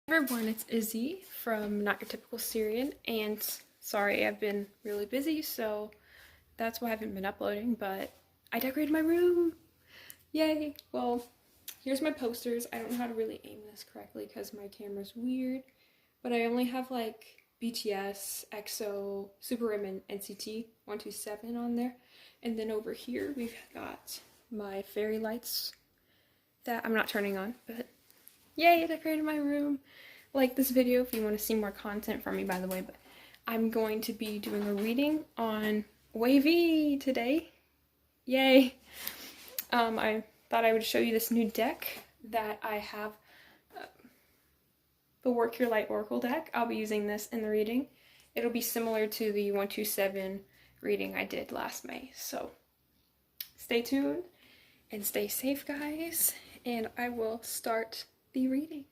Everyone, it's Izzy from Not Your Typical Syrian, and sorry I've been really busy, so that's why I haven't been uploading, but I decorated my room! Yay! Well, here's my posters. I don't know how to really aim this correctly because my camera's weird, but I only have like BTS, EXO, Super M, and NCT 127 on there, and then over here we've got my fairy lights that I'm not turning on, but yay, I decorated my room. Like this video if you want to see more content from me, by the way, but I'm going to be doing a reading on WAYV today. Yay! I thought I would show you this new deck that I have, the Work Your Light Oracle deck. I'll be using this in the reading. It'll be similar to the 127 reading I did last May, so stay tuned and stay safe, guys, and I will start the reading.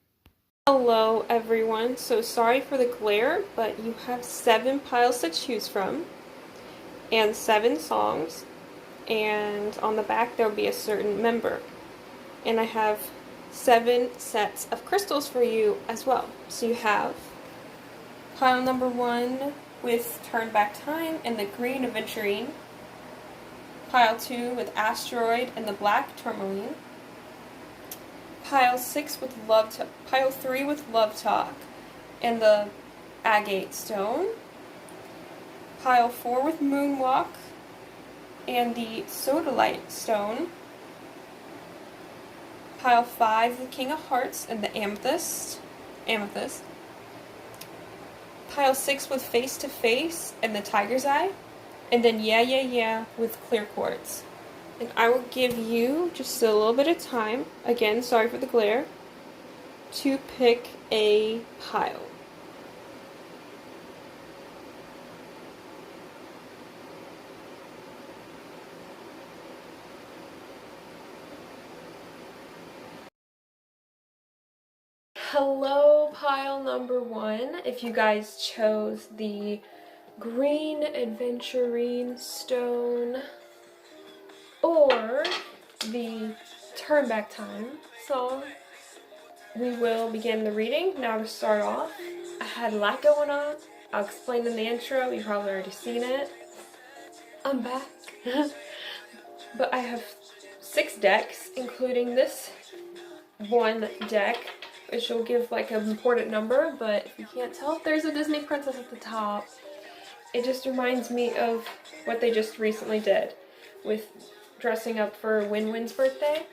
Hello everyone, so sorry for the glare, but you have 7 piles to choose from and 7 songs, and on the back there will be a certain member, and I have 7 sets of crystals for you as well. So you have pile number 1 with Turn Back Time and the green aventurine, pile 2 with Asteroid and the black tourmaline, pile 6 with pile 3 with Love Talk and the agate stone, pile 4 with Moonwalk and the sodalite stone, pile 5 with King of Hearts and the amethyst, pile 6 with Face to Face and the tiger's eye, and then Yeah Yeah Yeah with clear quartz. And I will give you just a little bit of time, again, sorry for the glare, to pick a pile. Hello, pile number 1. If you guys chose the green aventurine stone or the Turn Back Time song, we will begin the reading. Now to start off, I had a lot going on. I'll explain in the intro. You've probably already seen it. I'm back. But I have 6 decks, including this one deck, which will give like an important number, but if you can't tell, there's a Disney princess at the top. It just reminds me of what they just recently did with dressing up for Win-Win's birthday.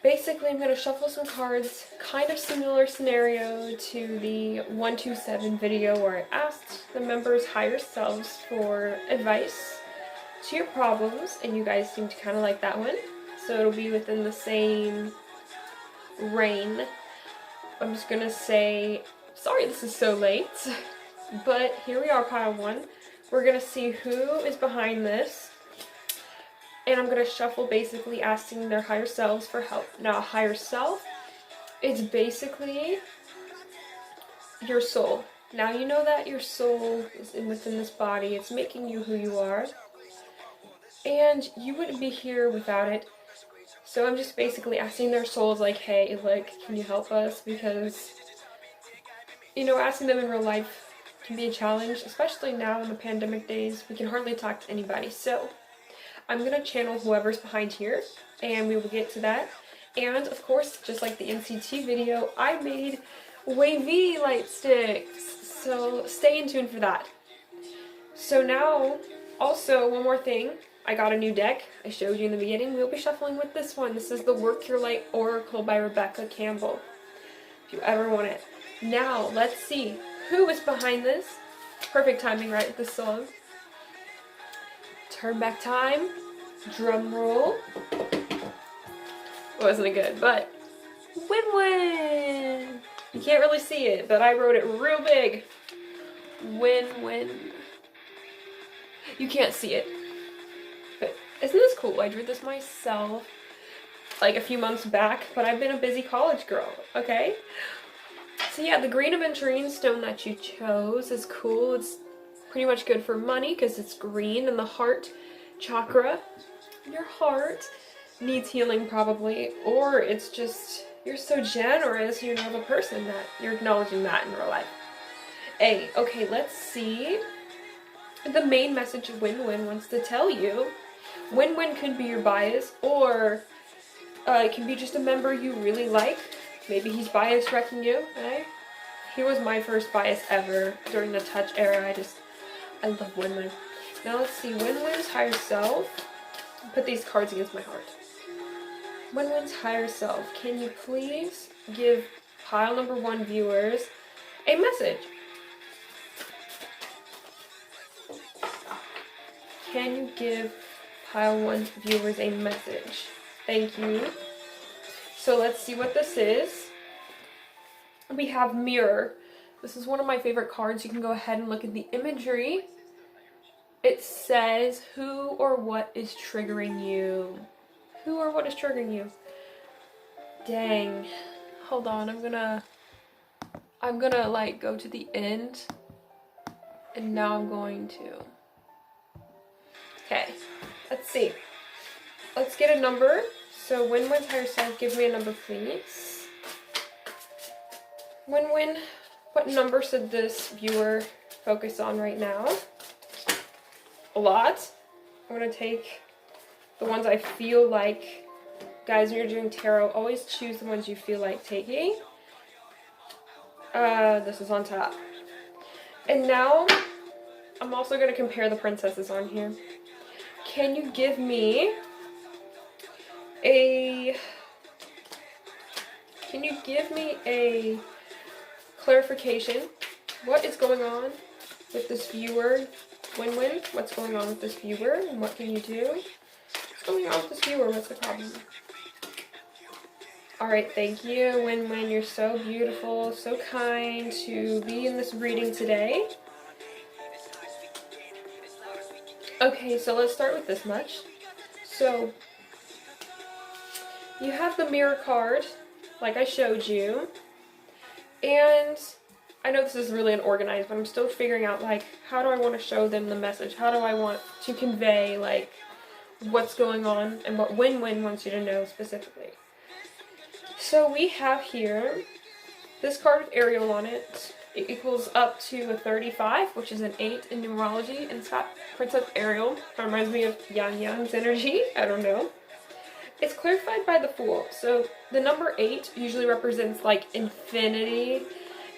Basically, I'm going to shuffle some cards, kind of similar scenario to the 127 video where I asked the members' higher selves for advice to your problems, and you guys seem to kind of like that one, so it'll be within the same reign. I'm just going to say, sorry this is so late, but here we are, pile 1. We're going to see who is behind this. And I'm going to shuffle basically asking their higher selves for help. Now, a higher self is basically your soul. Now, you know that your soul is within this body. It's making you who you are. And you wouldn't be here without it. So I'm just basically asking their souls, like, hey, like, can you help us? Because, you know, asking them in real life can be a challenge, especially now in the pandemic days. We can hardly talk to anybody. So I'm going to channel whoever's behind here, and we will get to that. And, of course, just like the NCT video, I made WAYV light sticks, so stay in tune for that. So now, also, one more thing, I got a new deck. I showed you in the beginning. We'll be shuffling with this one. This is the Work Your Light Oracle by Rebecca Campbell, if you ever want it. Now, let's see who is behind this. Perfect timing, right, with this song. Turn Back Time, drum roll. Wasn't good, but win-win. You can't really see it, but I wrote it real big. Win-win. You can't see it, but isn't this cool? I drew this myself like a few months back, but I've been a busy college girl, okay? So yeah, the green aventurine stone that you chose is cool. It's pretty much good for money because it's green, and the heart chakra, your heart, needs healing probably, or it's just you're so generous, you're the person that you're acknowledging that in your life. Okay, let's see. The main message of Win-Win wants to tell you. Win-Win could be your bias, or it can be just a member you really like. Maybe he's bias wrecking you, right? He was my first bias ever during the touch era. I love Win-Win. Now let's see, Win-Win's higher self. Put these cards against my heart. Win-Win's higher self, can you please give pile number 1 viewers a message? Can you give pile 1 viewers a message? Thank you. So let's see what this is. We have Mirror. This is one of my favorite cards. You can go ahead and look at the imagery. It says, who or what is triggering you? Who or what is triggering you? Dang. Hold on, I'm gonna like go to the end. And now I'm going to. Okay, let's see. Let's get a number. So Win-Win's higher self, give me a number, please. Win-Win, what number should this viewer focus on right now? A lot. I'm gonna take the ones I feel like. Guys, when you're doing tarot, always choose the ones you feel like taking. This is on top. And now, I'm also gonna compare the princesses on here. Can you give me a clarification? What is going on with this viewer? Win-Win, what's going on with this viewer and what can you do? What's going on with this viewer? What's the problem? Alright, thank you, Win-Win. You're so beautiful, so kind to be in this reading today. Okay, so let's start with this much. So, you have the Mirror card, like I showed you, and I know this is really unorganized, but I'm still figuring out, like, how do I want to show them the message? How do I want to convey, like, what's going on and what Win-Win wants you to know specifically? So we have here this card with Ariel on it. It equals up to a 35, which is an 8 in numerology, and it's got Princess Ariel. That reminds me of Yang Yang's energy. I don't know. It's clarified by the Fool. So the number 8 usually represents, like, infinity.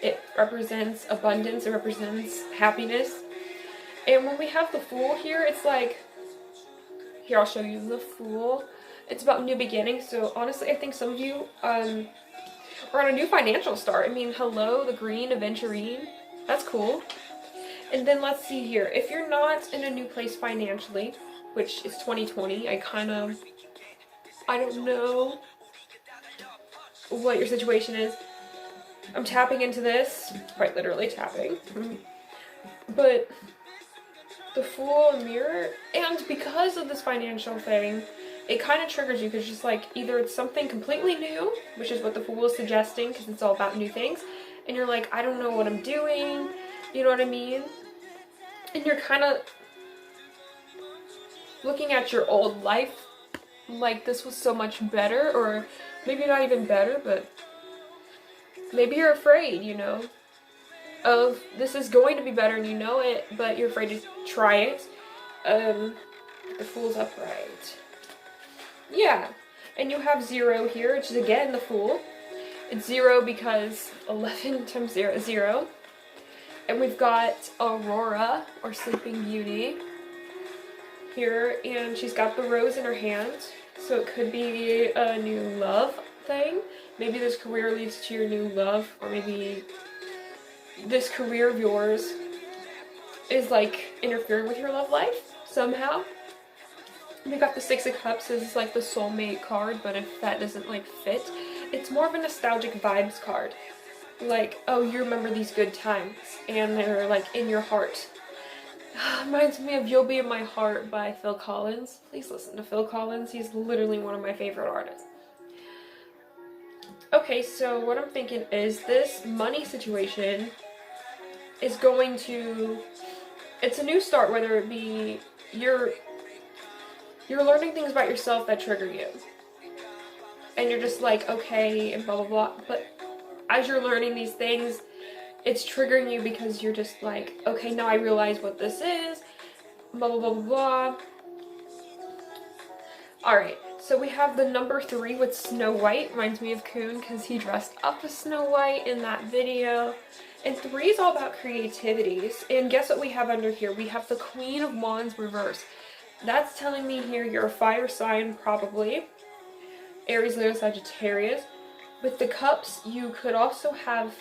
It represents abundance. It represents happiness. And when we have the Fool here, it's like, here, I'll show you the Fool. It's about new beginnings. So honestly, I think some of you are on a new financial start. I mean, hello, the green aventurine. That's cool. And then let's see here. If you're not in a new place financially, which is 2020, I don't know what your situation is. I'm tapping into this, quite literally tapping. But the Fool and Mirror, and because of this financial thing, it kind of triggers you because just like either it's something completely new, which is what the Fool is suggesting because it's all about new things, and you're like, I don't know what I'm doing, you know what I mean? And you're kind of looking at your old life like this was so much better, or maybe not even better, but maybe you're afraid, you know, of this is going to be better and you know it, but you're afraid to try it. The Fool's upright. Yeah, and you have 0 here, which is again the Fool. It's 0 because 11 times 0 is 0. And we've got Aurora, or Sleeping Beauty, here, and she's got the rose in her hand, so it could be a new love thing. Maybe this career leads to your new love, or maybe this career of yours is like interfering with your love life somehow. We got the 6 of Cups as like the soulmate card, but if that doesn't like fit, it's more of a nostalgic vibes card. Like, oh, you remember these good times, and they're like in your heart. Reminds me of You'll Be in My Heart by Phil Collins. Please listen to Phil Collins. He's literally one of my favorite artists. Okay, so what I'm thinking is this money situation is going to it's a new start, whether it be you're learning things about yourself that trigger you. And you're just like, okay, and blah, blah, blah. But as you're learning these things, it's triggering you because you're just like, okay, now I realize what this is, blah, blah, blah, blah, blah. Alright, so we have the number 3 with Snow White. Reminds me of Coon because he dressed up as Snow White in that video. And 3 is all about creativity. And guess what we have under here? We have the Queen of Wands reverse. That's telling me here you're a fire sign, probably. Aries, Leo, Sagittarius. With the Cups, you could also have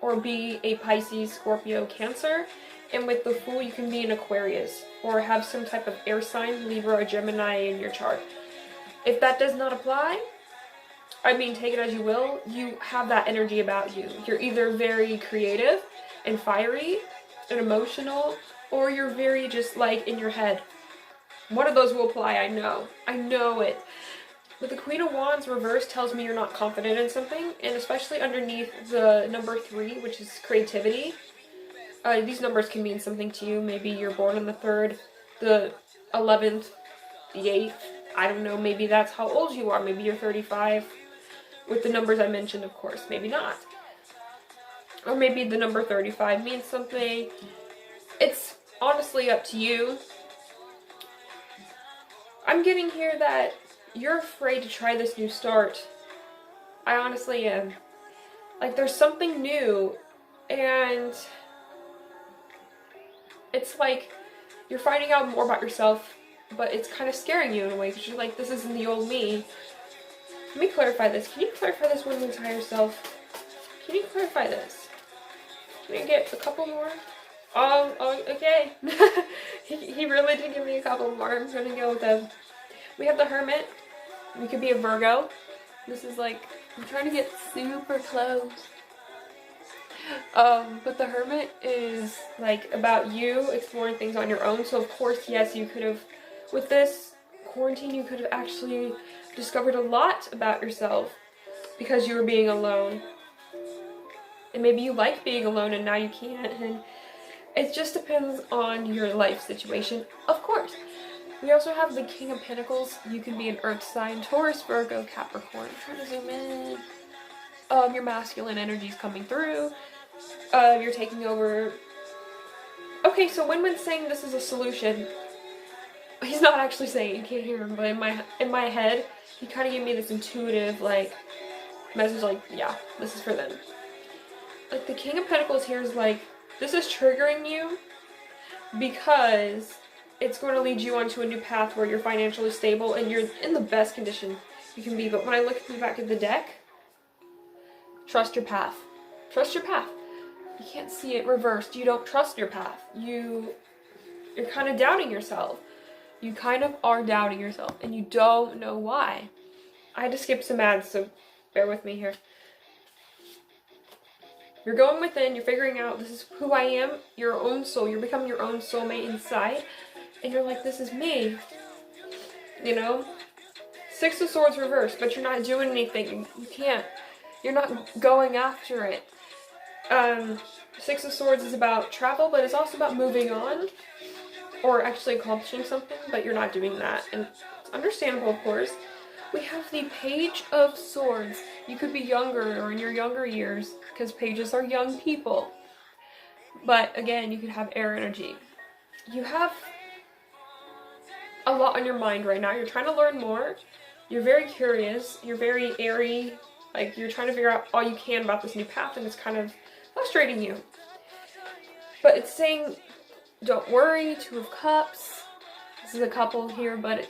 or be a Pisces, Scorpio, Cancer. And with the Fool, you can be an Aquarius or have some type of air sign, Libra or Gemini in your chart. If that does not apply, I mean, take it as you will, you have that energy about you. You're either very creative and fiery and emotional, or you're very just like in your head. One of those will apply, I know. I know it. But the Queen of Wands reverse tells me you're not confident in something, and especially underneath the number 3, which is creativity. These numbers can mean something to you. Maybe you're born on the 3rd, the 11th, the 8th. I don't know. Maybe that's how old you are. Maybe you're 35. With the numbers I mentioned, of course. Maybe not. Or maybe the number 35 means something. It's honestly up to you. I'm getting here that you're afraid to try this new start. I honestly am. Like, there's something new, and it's like you're finding out more about yourself, but it's kind of scaring you in a way, because you're like, this isn't the old me. Let me clarify this. Can you clarify this with your higher self? Can you clarify this? Can you get a couple more? Oh, okay. he really did give me a couple more. I'm gonna go with them. We have the Hermit. We could be a Virgo. This is like, I'm trying to get super close. But the Hermit is like about you exploring things on your own. So of course, yes, you could have, with this quarantine, you could have actually discovered a lot about yourself because you were being alone. And maybe you like being alone and now you can't. And it just depends on your life situation, of course. We also have the King of Pentacles. You can be an Earth sign, Taurus, Virgo, Capricorn. I'm trying to zoom in. Your masculine energy is coming through. You're taking over. Okay, so Winman's saying this is a solution. He's not actually saying it, you can't hear him, but in my head, he kind of gave me this intuitive, like, message, like, yeah, this is for them. Like, the King of Pentacles here is like, this is triggering you because it's going to lead you onto a new path where you're financially stable and you're in the best condition you can be. But when I look at the back of the deck, trust your path. Trust your path. You can't see it reversed. You don't trust your path. You're kind of doubting yourself. You kind of are doubting yourself and you don't know why. I had to skip some ads, so bear with me here. You're going within, you're figuring out this is who I am, your own soul. You're becoming your own soulmate inside. And you're like, this is me. You know? 6 of Swords reversed, but you're not doing anything. You can't. You're not going after it. 6 of Swords is about travel, but it's also about moving on. Or actually accomplishing something, but you're not doing that. And it's understandable, of course. We have the Page of Swords. You could be younger or in your younger years, because pages are young people. But again, you could have air energy. You have a lot on your mind right now. You're trying to learn more. You're very curious. You're very airy. Like, you're trying to figure out all you can about this new path, and it's kind of frustrating you. But it's saying, don't worry, 2 of Cups. This is a couple here, but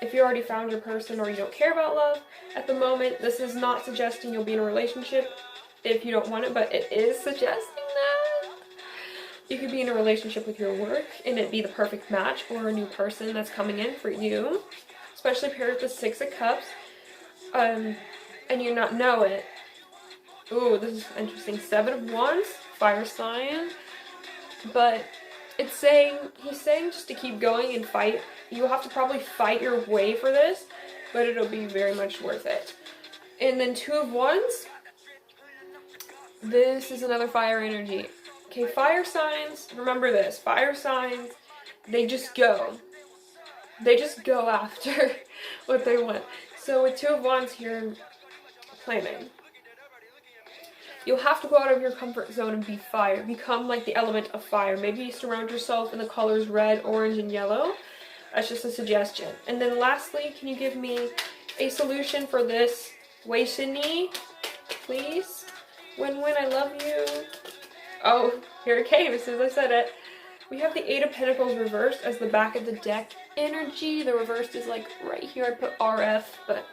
if you already found your person or you don't care about love at the moment, this is not suggesting you'll be in a relationship if you don't want it, but it is suggesting that. You could be in a relationship with your work and it be the perfect match or a new person that's coming in for you, especially paired with the 6 of Cups, and you not know it. Ooh, this is interesting. 7 of Wands, fire sign, but it's saying, he's saying just to keep going and fight. You'll have to probably fight your way for this, but it'll be very much worth it. And then 2 of Wands, this is another fire energy. Okay, fire signs, remember this, fire signs, they just go. They just go after what they want. So with Two of Wands here, planning. You'll have to go out of your comfort zone and be fire. Become like the element of fire. Maybe you surround yourself in the colors red, orange, and yellow. That's just a suggestion. And then lastly, can you give me a solution for this Wei-Shini, please? Win-win, I love you. Oh, here it came as soon as I said it. We have the Eight of Pentacles reversed as the back of the deck energy. The reversed is like right here. I put RF, but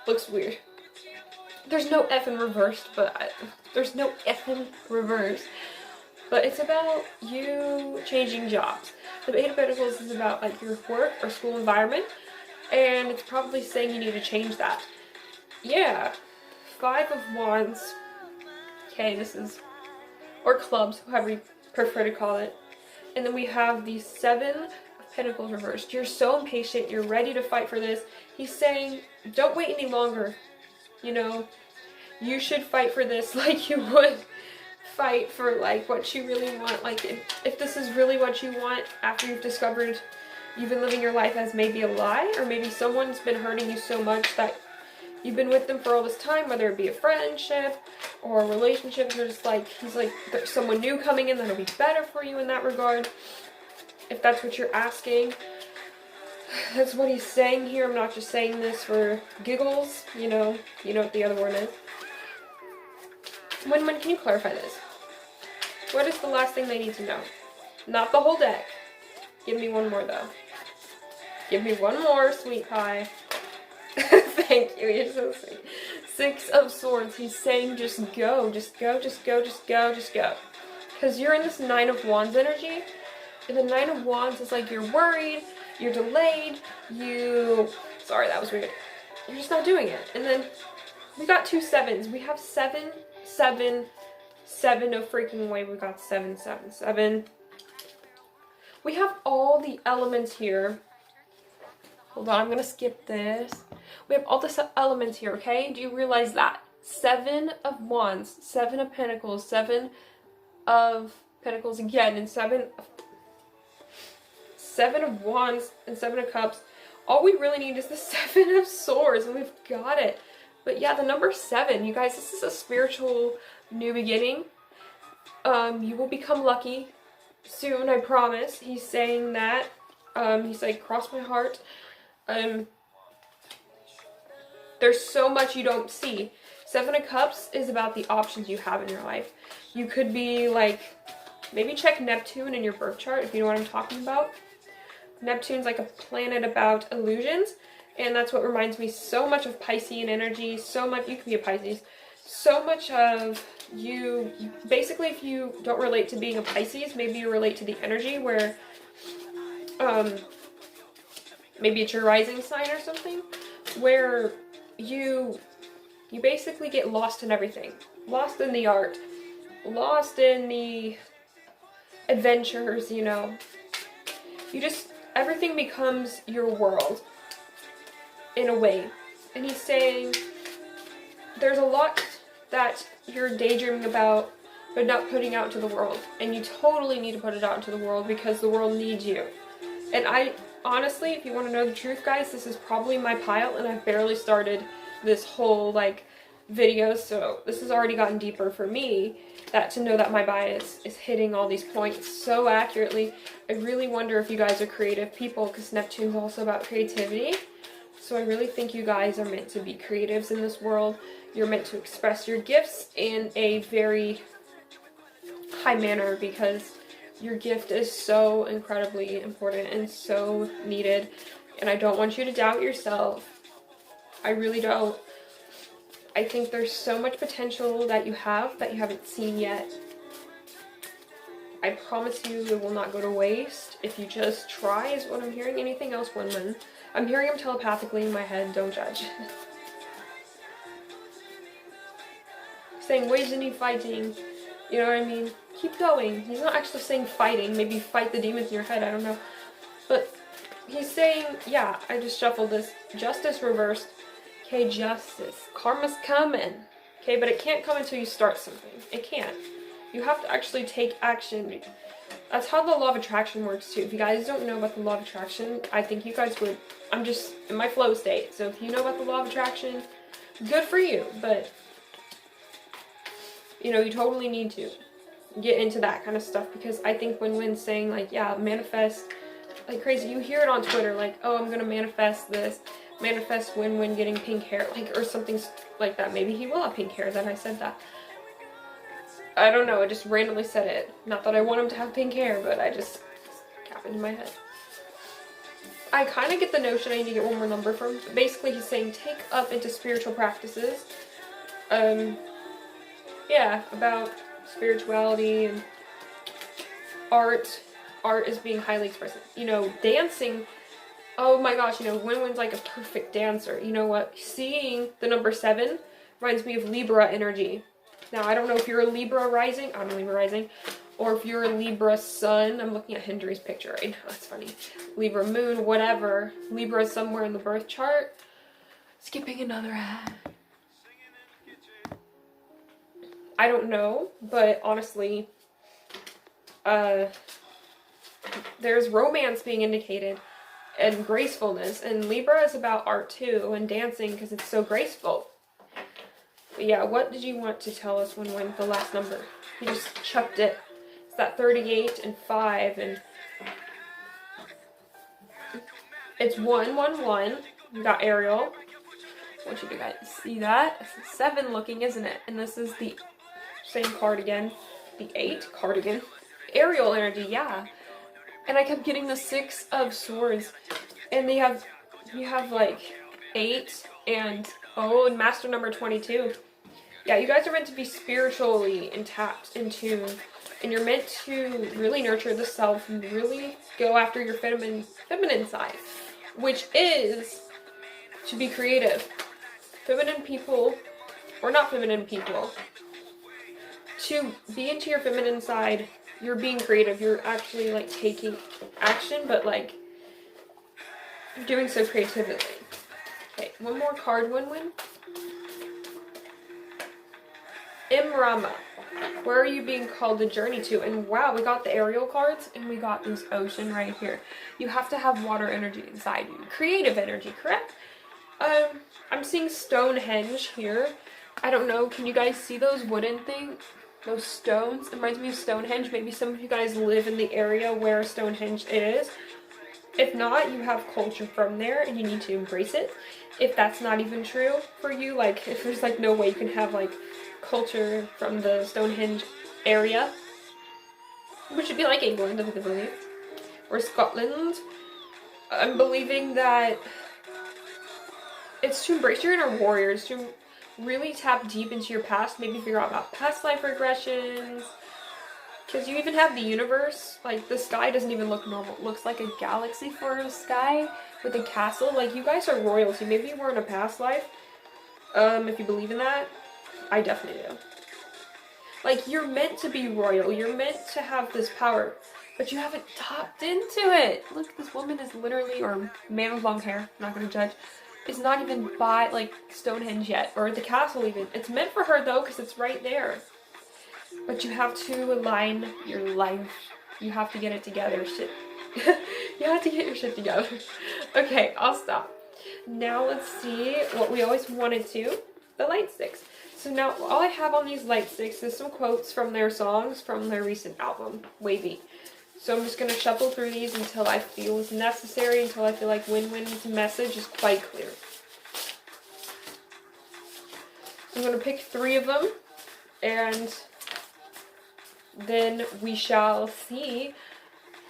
looks weird. There's no F in reversed, but there's no F in reverse. But it's about you changing jobs. The Eight of Pentacles is about like your work or school environment, and it's probably saying you need to change that. Yeah. Five of Wands. Okay, this is, or clubs, however you prefer to call it. And then we have the Seven of Pentacles reversed. You're so impatient. You're ready to fight for this. He's saying, don't wait any longer. You know, you should fight for this like you would fight for like what you really want. Like if this is really what you want after you've discovered you've been living your life as maybe a lie, or maybe someone's been hurting you so much that you've been with them for all this time, whether it be a friendship or a relationship. There's like, he's like, there's someone new coming in that'll be better for you in that regard, if that's what you're asking. That's what he's saying here. I'm not just saying this for giggles. You know what the other word is. When can you clarify this? What is the last thing they need to know? Not the whole deck. Give me one more though. Give me one more, sweet pie. Thank you, you're so sweet. Six of Swords. He's saying just go, just go, just go, just go, just go. Because you're in this Nine of Wands energy. And the Nine of Wands is like you're worried, you're delayed, sorry, that was weird. You're just not doing it. And then we got two sevens. We have 7, 7, 7, no freaking way. We got 7, 7, 7. We have all the elements here. Hold on, I'm going to skip this. We have all the elements here, okay? Do you realize that? 7 of Wands, 7 of Pentacles, 7 of Pentacles again, and 7 of Wands and 7 of Cups. All we really need is the 7 of Swords, and we've got it. But yeah, the number 7, you guys, this is a spiritual new beginning. You will become lucky soon, I promise. He's saying that. He's like, cross my heart. There's so much you don't see. 7 of Cups is about the options you have in your life. You could be like, maybe check Neptune in your birth chart if you know what I'm talking about. Neptune's like a planet about illusions, and that's what reminds me so much of Piscean energy. So much, you could be a Pisces. So much of you, basically if you don't relate to being a Pisces, maybe you relate to the energy where, maybe it's your rising sign or something, where you basically get lost in everything. Lost in the art. Lost in the adventures, you know. Everything becomes your world, in a way. And he's saying, there's a lot that you're daydreaming about, but not putting out into the world. And you totally need to put it out into the world, because the world needs you. And honestly, if you want to know the truth, guys, this is probably my pile, and I've barely started this whole, like, video, so this has already gotten deeper for me, that to know that my bias is hitting all these points so accurately. I really wonder if you guys are creative people, because Neptune's also about creativity. So I really think you guys are meant to be creatives in this world. You're meant to express your gifts in a very high manner, because your gift is so incredibly important and so needed. And I don't want you to doubt yourself. I really don't. I think there's so much potential that you haven't seen yet. I promise you it will not go to waste if you just try, is what I'm hearing. Anything else, win-win. I'm hearing him telepathically in my head, don't judge. Saying, ways to need fighting, you know what I mean? Keep going. He's not actually saying fighting, maybe fight the demons in your head, I don't know. But he's saying, yeah, I just shuffled this. Justice reversed. Okay, justice. Karma's coming. Okay, but it can't come until you start something. It can't. You have to actually take action. That's how the law of attraction works too. If you guys don't know about the law of attraction, I think you guys would. I'm just in my flow state. So if you know about the law of attraction, good for you. But, you know, you totally need to get into that kind of stuff, because I think when saying like, yeah, manifest like crazy, you hear it on Twitter, like, oh, I'm gonna manifest this, manifest Win-Win getting pink hair, like, or something like that. Maybe he will have pink hair, that I said that. I don't know, I just randomly said it. Not that I want him to have pink hair, but I just happened in my head. I kind of get the notion I need to get one more number from. Basically, he's saying take up into spiritual practices. Yeah, about spirituality and art. Art is being highly expressive. You know, dancing. Oh my gosh, you know, Win-Win's like a perfect dancer. You know what? Seeing the number 7 reminds me of Libra energy. Now, I don't know if you're a Libra rising. I'm a Libra rising. Or if you're a Libra sun. I'm looking at Hendry's picture right now. That's funny. Libra moon, whatever. Libra is somewhere in the birth chart. Skipping another ad. I don't know, but honestly, there's romance being indicated and gracefulness, and Libra is about art too and dancing because it's so graceful. But yeah, what did you want to tell us when the last number? You just chucked it. It's that 38 and 5, and it's 111. We got Ariel. I want you to guys see that. It's 7 looking, isn't it? And this is the same card again. The 8 cardigan. Ariel energy, yeah. And I kept getting the 6 of swords. And you have like 8 and and master number 22. Yeah, you guys are meant to be spiritually intact, in tune. And you're meant to really nurture the self and really go after your feminine side, which is to be creative. Feminine people, or not feminine people, to be into your feminine side, you're being creative. You're actually like taking action, but like you're doing so creatively. Okay, one more card, Win-Win. Imrama. Where are you being called to journey to? And wow, we got the Ariel cards and we got this ocean right here. You have to have water energy inside you. Creative energy, correct? I'm seeing Stonehenge here. I don't know, can you guys see those wooden things? Those stones? It reminds me of Stonehenge. Maybe some of you guys live in the area where Stonehenge is. If not, you have culture from there and you need to embrace it. If that's not even true for you, like if there's like no way you can have like culture from the Stonehenge area, which would be like England, I believe, or Scotland, I'm believing that it's to embrace your inner warriors, to really tap deep into your past, maybe figure out about past life regressions, because you even have the universe, like the sky doesn't even look normal, it looks like a galaxy for a sky with a castle. Like you guys are royalty, maybe you were in a past life, if you believe in that. I definitely do. Like you're meant to be royal, you're meant to have this power, but you haven't tapped into it. Look, this woman is literally, or man with long hair, I'm not gonna judge, is not even by like Stonehenge yet, or the castle even. It's meant for her though, because it's right there. But you have to align your life. You have to get it together. Shit. You have to get your shit together. Okay, I'll stop. Now let's see what we always wanted to. The light sticks. So now all I have on these light sticks is some quotes from their songs from their recent album, Wavy. So I'm just going to shuffle through these until I feel it's necessary, until I feel like Win-Win's message is quite clear. I'm going to pick 3 of them, and then we shall see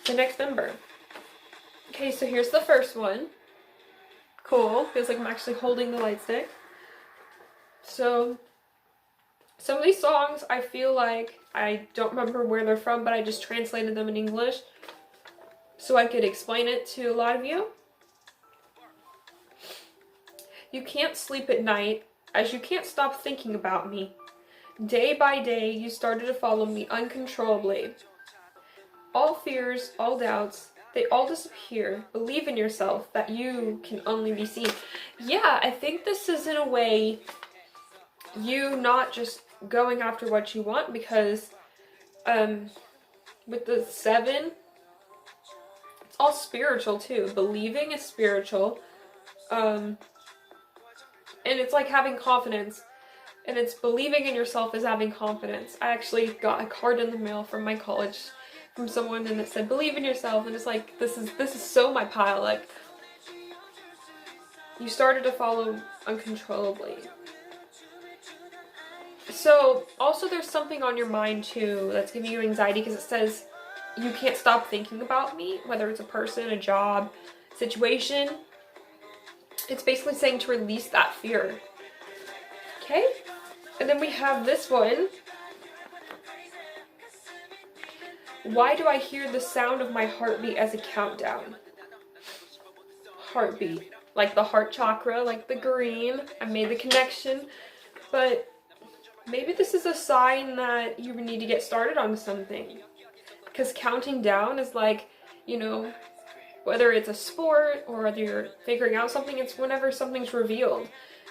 the next member. Okay, so here's the first one. Cool. Feels like I'm actually holding the light stick. So some of these songs, I feel like I don't remember where they're from, but I just translated them in English so I could explain it to a lot of you. You can't sleep at night, as you can't stop thinking about me. Day by day, you started to follow me uncontrollably. All fears, all doubts, they all disappear. Believe in yourself, that you can only be seen. Yeah, I think this is in a way you not just going after what you want, because With the 7, it's all spiritual too. Believing is spiritual. And it's like having confidence. And it's believing in yourself is having confidence. I actually got a card in the mail from my college from someone, and it said, believe in yourself. And it's like, this is so my pile. Like, you started to follow uncontrollably. So, also there's something on your mind too that's giving you anxiety, because it says, you can't stop thinking about me, whether it's a person, a job, situation. It's basically saying to release that fear. Okay? And then we have this one. Why do I hear the sound of my heartbeat as a countdown? Heartbeat. Like the heart chakra, like the green. I made the connection. But maybe this is a sign that you need to get started on something. Because counting down is like, you know, whether it's a sport or whether you're figuring out something, it's whenever something's revealed.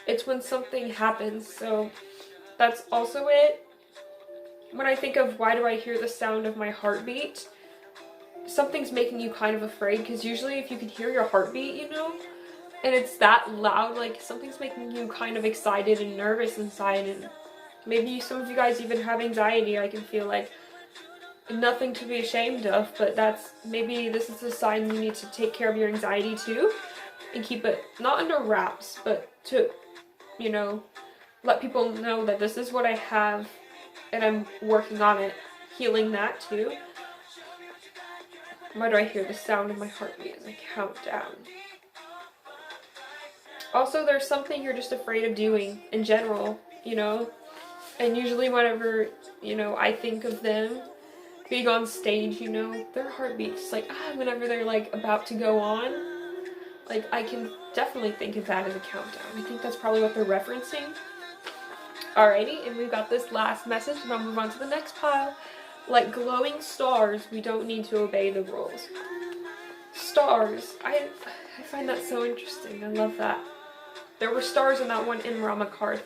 It's when something happens. So that's also it. When I think of why do I hear the sound of my heartbeat, something's making you kind of afraid, because usually if you can hear your heartbeat, you know, and it's that loud, like something's making you kind of excited and nervous inside, and maybe some of you guys even have anxiety. I can feel like nothing to be ashamed of, but that's, maybe this is a sign you need to take care of your anxiety too, and keep it not under wraps, but to, you know, let people know that this is what I have, and I'm working on it, healing that too. Why do I hear the sound of my heartbeat as I count down? Also, there's something you're just afraid of doing in general, you know? And usually whenever, you know, I think of them being on stage, you know, their heartbeats, like, whenever they're, like, about to go on, like, I can definitely think of that as a countdown. I think that's probably what they're referencing. Alrighty, and we've got this last message, and I'll move on to the next pile. Like glowing stars, we don't need to obey the rules. Stars, I find that so interesting. I love that. There were stars in that one Inrama card.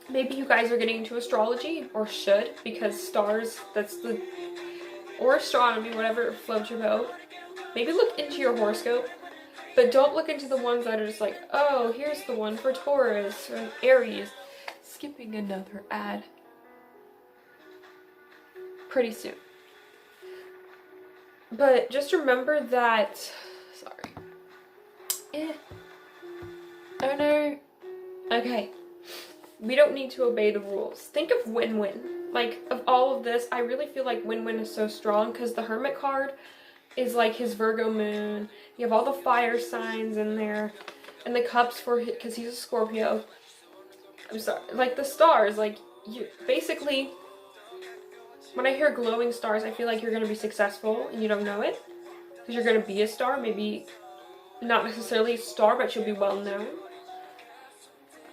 Maybe you guys are getting into astrology, or should, because stars, that's the, or astronomy, whatever floats your boat. Maybe look into your horoscope, but don't look into the ones that are just like, oh, here's the one for Taurus or Aries. Skipping another ad. Pretty soon. But just remember that, sorry. Oh no. Okay. We don't need to obey the rules. Think of win-win. Like, of all of this, I really feel like win-win is so strong, because the Hermit card is like his Virgo moon. You have all the fire signs in there. And the cups for, because he's a Scorpio. I'm sorry, like the stars, like, you basically, when I hear glowing stars, I feel like you're going to be successful and you don't know it, because you're going to be a star, maybe not necessarily a star, but you'll be well known,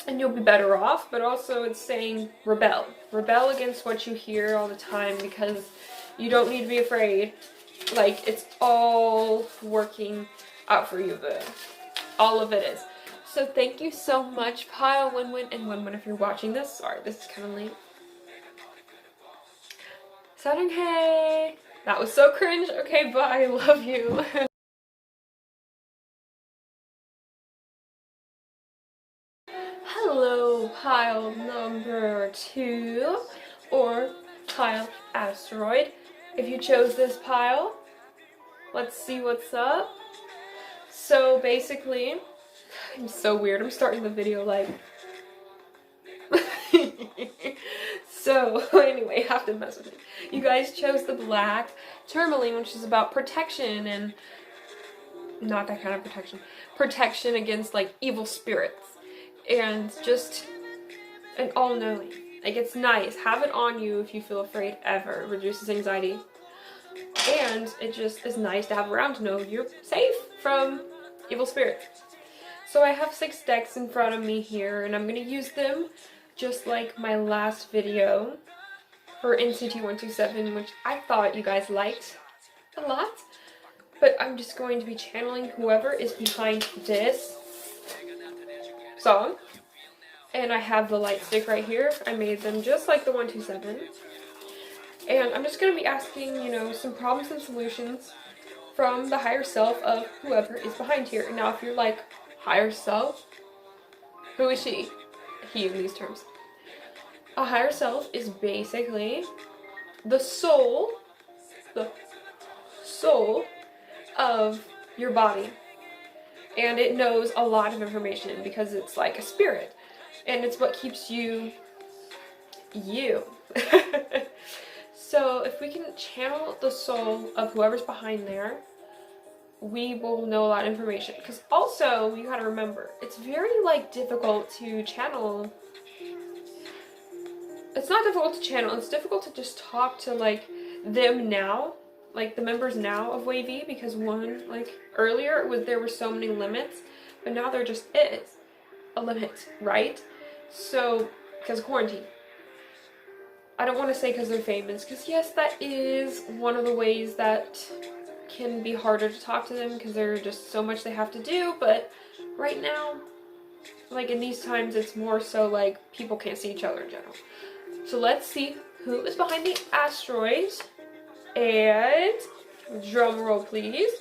and you'll be better off. But also it's saying rebel against what you hear all the time, because you don't need to be afraid. Like, it's all working out for you, boo. All of it is. So thank you so much, pile win-win, and win-win if you're watching this. Sorry, this is kind of late. Saturn, hey! That was so cringe. Okay, bye. Love you. Hello, pile number 2, or pile asteroid. If you chose this pile, let's see what's up. So basically, I'm so weird. I'm starting the video like... So, anyway, I have to mess with it. You guys chose the black tourmaline, which is about protection, and not that kind of protection. Protection against, like, evil spirits. And just an all-knowing. Like, it's nice. Have it on you if you feel afraid ever. It reduces anxiety. And it just is nice to have around to know you're safe from evil spirits. So I have 6 decks in front of me here, and I'm going to use them just like my last video for NCT 127, which I thought you guys liked a lot. But I'm just going to be channeling whoever is behind this song. And I have the light stick right here. I made them just like the 127. And I'm just going to be asking, you know, some problems and solutions from the higher self of whoever is behind here. Now, if you're like, higher self? Who is she? He in these terms. A higher self is basically the soul of your body. And it knows a lot of information because it's like a spirit. And it's what keeps you. So if we can channel the soul of whoever's behind there, we will know a lot of information. Because also, you gotta remember, it's very like difficult to channel. It's not difficult to channel, it's difficult to just talk to like them now, like the members now of WayV, because one, like earlier there were so many limits, but now there just is a limit, right? So, because of quarantine. I don't want to say because they're famous, because yes, that is one of the ways that can be harder to talk to them, because there's just so much they have to do, but right now, like in these times, it's more so like people can't see each other in general. So let's see who is behind the asteroids, and drum roll please.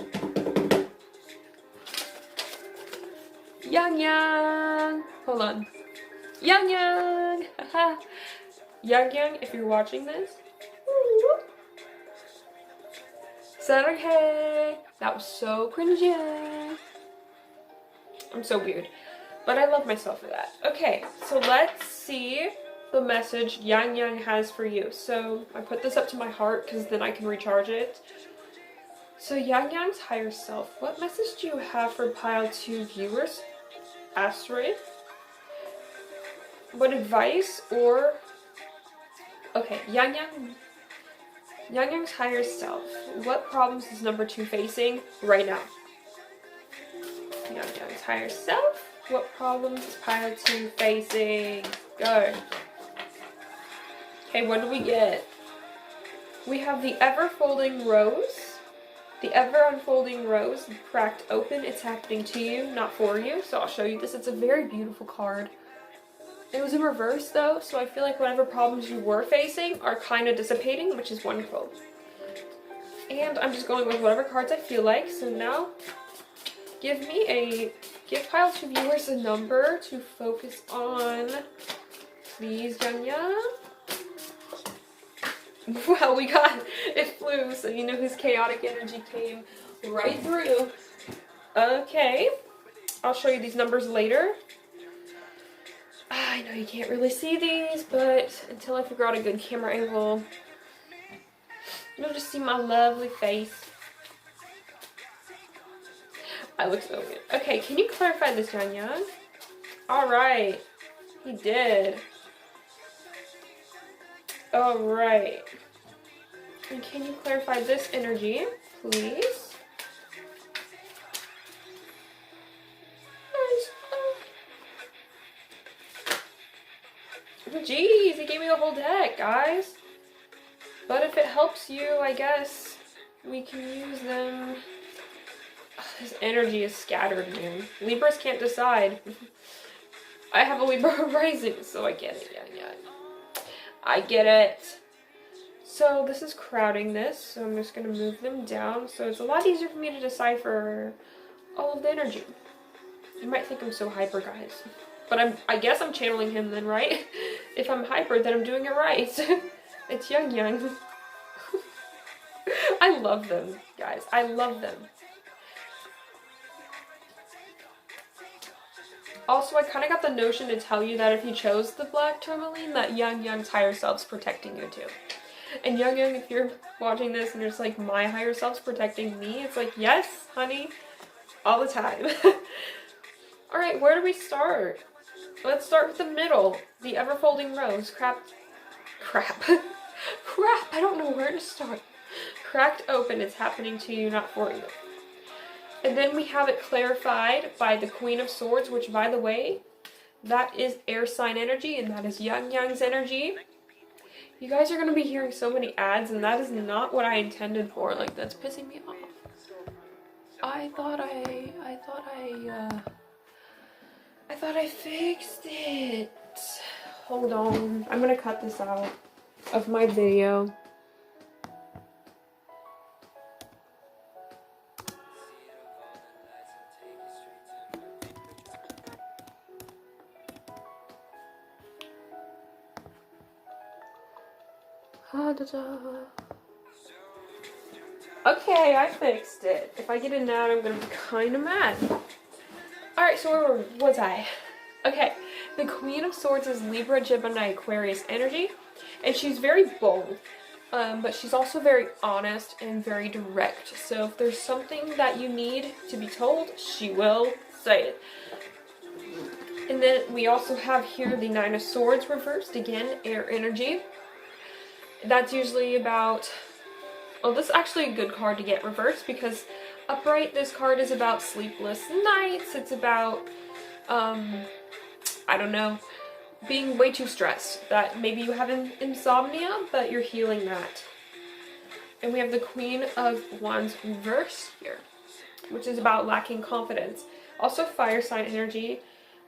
Yang Yang! Hold on. Yang Yang! Haha! Yang Yang, if you're watching this, Saturday. That was so cringy. I'm so weird, but I love myself for that. Okay, so let's see the message Yang Yang has for you. So I put this up to my heart because then I can recharge it. So Yang Yang's higher self, what message do you have for pile 2 viewers? Asteroid? What advice or... Okay, Yang Yang's higher self. What problems is number 2 facing right now? Yang Yang's higher self. What problems is pile 2 facing? Go. Okay, what do we get? We have the ever-folding rose. The ever-unfolding rose cracked open. It's happening to you, not for you. So I'll show you this. It's a very beautiful card. It was in reverse though, so I feel like whatever problems you were facing are kind of dissipating, which is wonderful. And I'm just going with whatever cards I feel like. So now, give pile 2 viewers a number to focus on. Please, Yang Yang. Well, we got, it flew, so you know whose chaotic energy came right through. Okay, I'll show you these numbers later. I know you can't really see these, but until I figure out a good camera angle, you'll just see my lovely face. I look so good. Okay, can you clarify this, Yang Yang? Alright, he did. Alright. And can you clarify this energy, please? Jeez, he gave me the whole deck, guys. But if it helps you, I guess we can use them. Ugh, his energy is scattered, man. Libras can't decide. I have a Libra rising, so I get it. Yeah. I get it. So this is crowding this, so I'm just going to move them down. So it's a lot easier for me to decipher all of the energy. You might think I'm so hyper, guys. But I guess I'm channeling him then, right? If I'm hyper, then I'm doing it right. It's Yang Yang. I love them, guys. I love them. Also, I kind of got the notion to tell you that if you chose the black tourmaline, that Yang Yang's higher self's protecting you too. And Yang Yang, if you're watching this and you're just like, my higher self's protecting me, it's like, yes, honey, all the time. Alright, where do we start? Let's start with the middle. The ever-folding rose. Crap. I don't know where to start. Cracked open. It's happening to you, not for you. And then we have it clarified by the Queen of Swords, which, by the way, that is air sign energy, and that is Yang Yang's energy. You guys are going to be hearing so many ads, and that is not what I intended for. Like, that's pissing me off. I thought I fixed it. Hold on. I'm gonna cut this out of my video. Ah, da, da. Okay, I fixed it. If I get it now, I'm gonna be kind of mad. Alright, so where was I? Okay, the Queen of Swords is Libra, Gemini, Aquarius energy, and she's very bold, but she's also very honest and very direct. So if there's something that you need to be told, she will say it. And then we also have here the Nine of Swords reversed, again, air energy. That's usually about, well, this is actually a good card to get reversed because upright, this card is about sleepless nights. It's about, I don't know, being way too stressed. That maybe you have insomnia, but you're healing that. And we have the Queen of Wands reversed here, which is about lacking confidence. Also fire sign energy,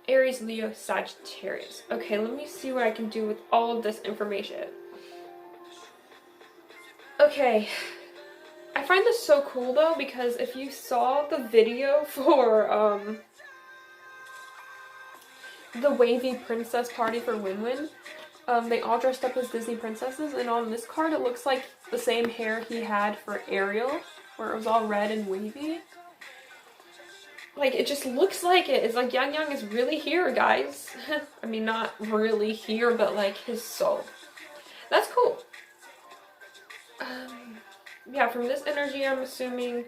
Aries, Leo, Sagittarius. Okay, let me see what I can do with all of this information. Okay, I find this so cool though, because if you saw the video for the wavy princess party for Win-Win, they all dressed up as Disney princesses, and on this card it looks like the same hair he had for Ariel, where it was all red and wavy. Like, it just looks like it. It's like Yang is really here, guys. I mean, not really here, but like his soul. That's cool. Yeah, from this energy, I'm assuming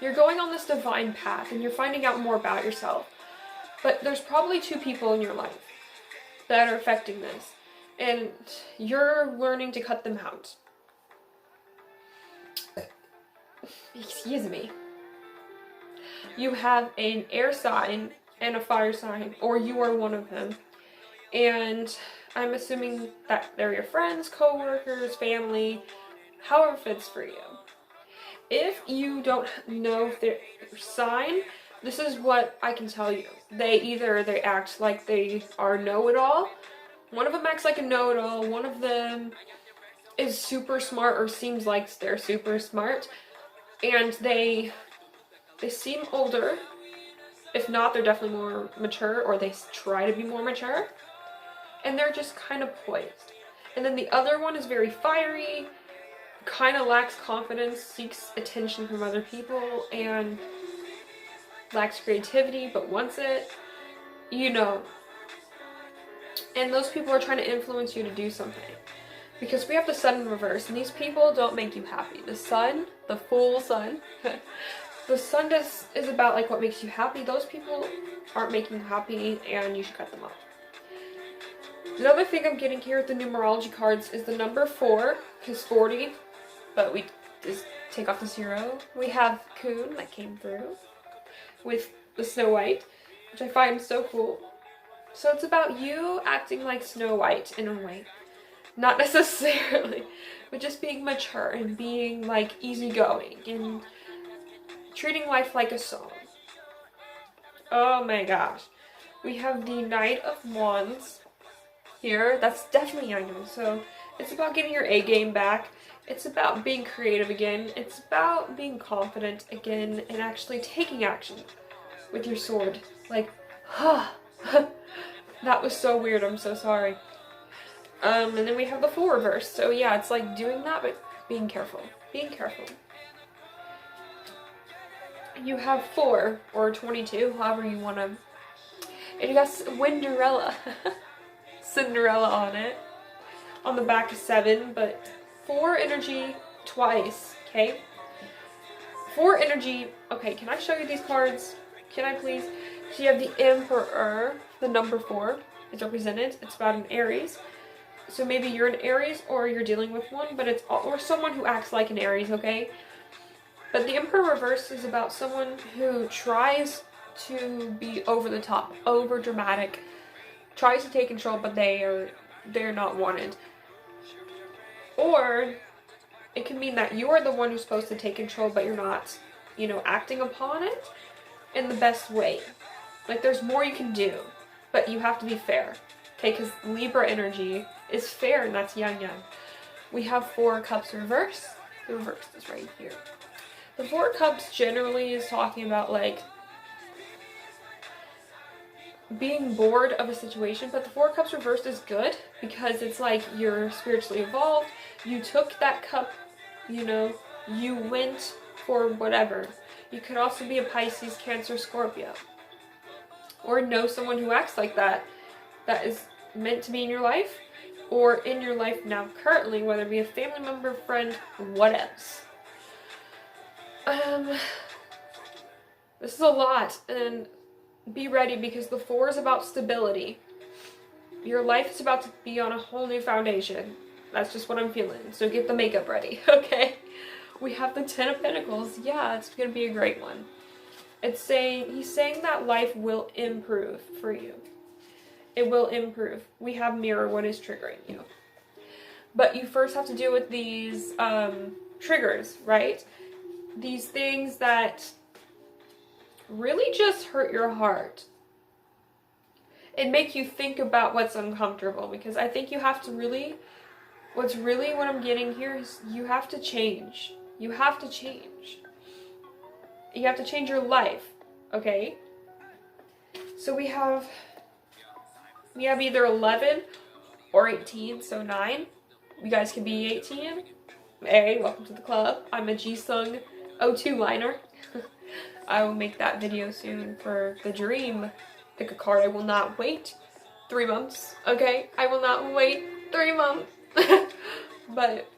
you're going on this divine path and you're finding out more about yourself. But there's probably two people in your life that are affecting this, and you're learning to cut them out. Excuse me. You have an air sign and a fire sign, or you are one of them. And I'm assuming that they're your friends, co-workers, family, however fits for you. If you don't know their sign, this is what I can tell you. They act like they are know-it-all. One of them acts like a know-it-all. One of them is super smart or seems like they're super smart. And they seem older. If not, they're definitely more mature, or they try to be more mature. And they're just kind of poised. And then the other one is very fiery, kind of lacks confidence, seeks attention from other people, and lacks creativity, but wants it. You know. And those people are trying to influence you to do something. Because we have the sun in reverse, and these people don't make you happy. The sun, the full sun, the sun is about like what makes you happy. Those people aren't making you happy, and you should cut them off. The other thing I'm getting here with the numerology cards is the number 4, because 40, but we just take off the 0. We have Coon that came through with the Snow White, which I find so cool. So it's about you acting like Snow White in a way. Not necessarily, but just being mature and being like easygoing and treating life like a song. Oh my gosh. We have the Knight of Wands here. That's definitely Yang. So it's about getting your A game back. It's about being creative again. It's about being confident again and actually taking action with your sword. Like, that was so weird. I'm so sorry. And then we have the 4 reverse. So yeah, it's like doing that, but being careful. Being careful. You have 4 or 22, however you want to. And you got Cinderella. Cinderella on it. On the back is 7, but 4 energy twice, okay? 4 energy. Okay, can I show you these cards? Can I please? So you have the Emperor, the number 4 is represented. It's about an Aries. So maybe you're an Aries or you're dealing with one, but it's or someone who acts like an Aries, okay? But the Emperor reverse is about someone who tries to be over the top, over dramatic, tries to take control, but they're not wanted. Or it can mean that you're the one who's supposed to take control, but you're not, you know, acting upon it in the best way. Like, there's more you can do, but you have to be fair. Okay, because Libra energy is fair, and that's Yang. We have 4 cups reverse. The reverse is right here. The 4 cups generally is talking about, like, being bored of a situation, but the Four of Cups reversed is good because it's like you're spiritually evolved. You took that cup, you know, you went for whatever. You could also be a Pisces, Cancer, Scorpio. Or know someone who acts like that is meant to be in your life, or in your life now currently, whether it be a family member, friend, what else. This is a lot, and be ready because the 4 is about stability. Your life is about to be on a whole new foundation. That's just what I'm feeling. So get the makeup ready, okay? We have the 10 of Pentacles. Yeah, it's going to be a great one. He's saying that life will improve for you. It will improve. We have mirror what is triggering you. But you first have to deal with these triggers, right? These things that really just hurt your heart. It make you think about what's uncomfortable, because I think you have to really, what I'm getting here is you have to change. You have to change. You have to change your life, okay? So we have either 11 or 18, so 9. You guys can be 18. Hey, welcome to the club. I'm a Jisung O2 liner. I will make that video soon for the dream. Pick a card. I will not wait 3 months, okay? I will not wait 3 months. But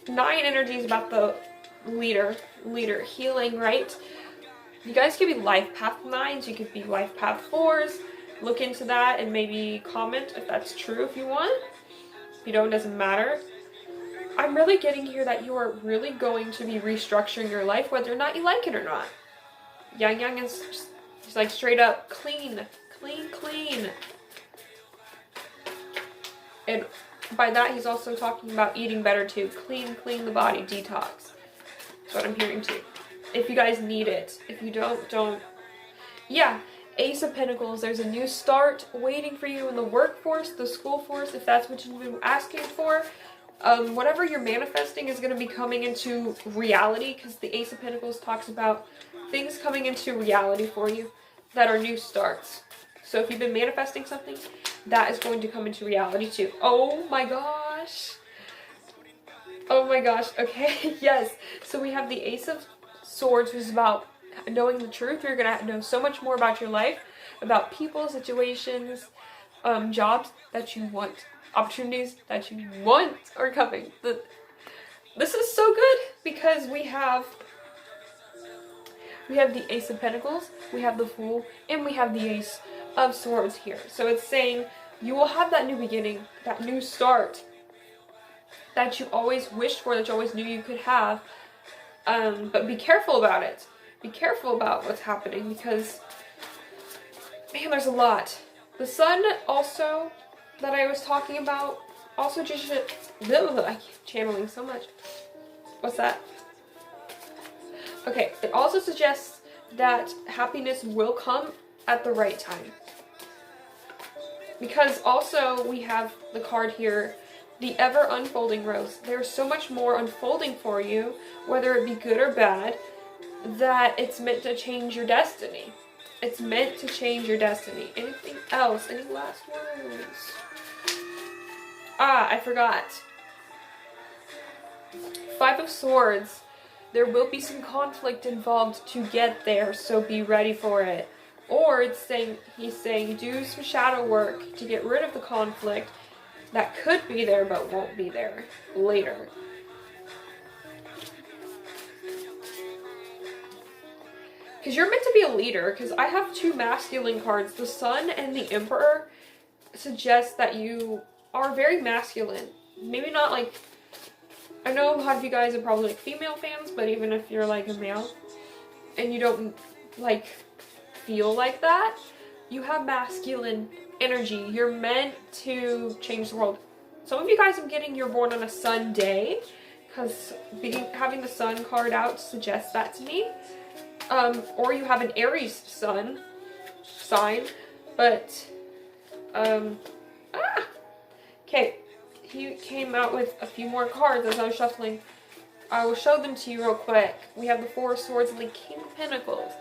9 energy is about the leader healing, right? You guys could be life path 9s, you could be life path 4s. Look into that and maybe comment if that's true if you want. If you don't, it doesn't matter. I'm really getting here that you are really going to be restructuring your life, whether or not you like it or not. Yang is just like straight up clean. And by that, he's also talking about eating better too. Clean the body, detox. That's what I'm hearing too. If you guys need it. If you don't. Yeah, Ace of Pentacles. There's a new start waiting for you in the workforce, the school force, if that's what you've been asking for. Whatever you're manifesting is going to be coming into reality, because the Ace of Pentacles talks about things coming into reality for you that are new starts. So if you've been manifesting something, that is going to come into reality too. Oh my gosh. Oh my gosh. Okay. Yes. So we have the Ace of Swords, which is about knowing the truth. You're going to know so much more about your life, about people, situations, jobs that you want, opportunities that you want are coming. This is so good because we have the Ace of Pentacles, we have the Fool, and we have the Ace of Swords here. So it's saying you will have that new beginning, that new start that you always wished for, that you always knew you could have. But be careful about it. Be careful about what's happening, because, man, there's a lot. The Sun also, that I was talking about, also just, I keep channeling so much. What's that? Okay, it also suggests that happiness will come at the right time. Because also we have the card here, the ever unfolding rose. There's so much more unfolding for you, whether it be good or bad, that it's meant to change your destiny. It's meant to change your destiny. Anything else? Any last words? Ah, I forgot. 5 of Swords. There will be some conflict involved to get there, so be ready for it. Or he's saying do some shadow work to get rid of the conflict that could be there but won't be there later. Because you're meant to be a leader, because I have 2 masculine cards. The Sun and the Emperor suggest that you are very masculine. Maybe not like, I know a lot of you guys are probably like female fans, but even if you're like a male and you don't like feel like that, you have masculine energy. You're meant to change the world. Some of you guys are getting you're born on a Sun day, because having the Sun card out suggests that to me. Or you have an Aries Sun sign, but okay, he came out with a few more cards as I was shuffling. I will show them to you real quick. We have the 4 of Swords and the King of Pentacles.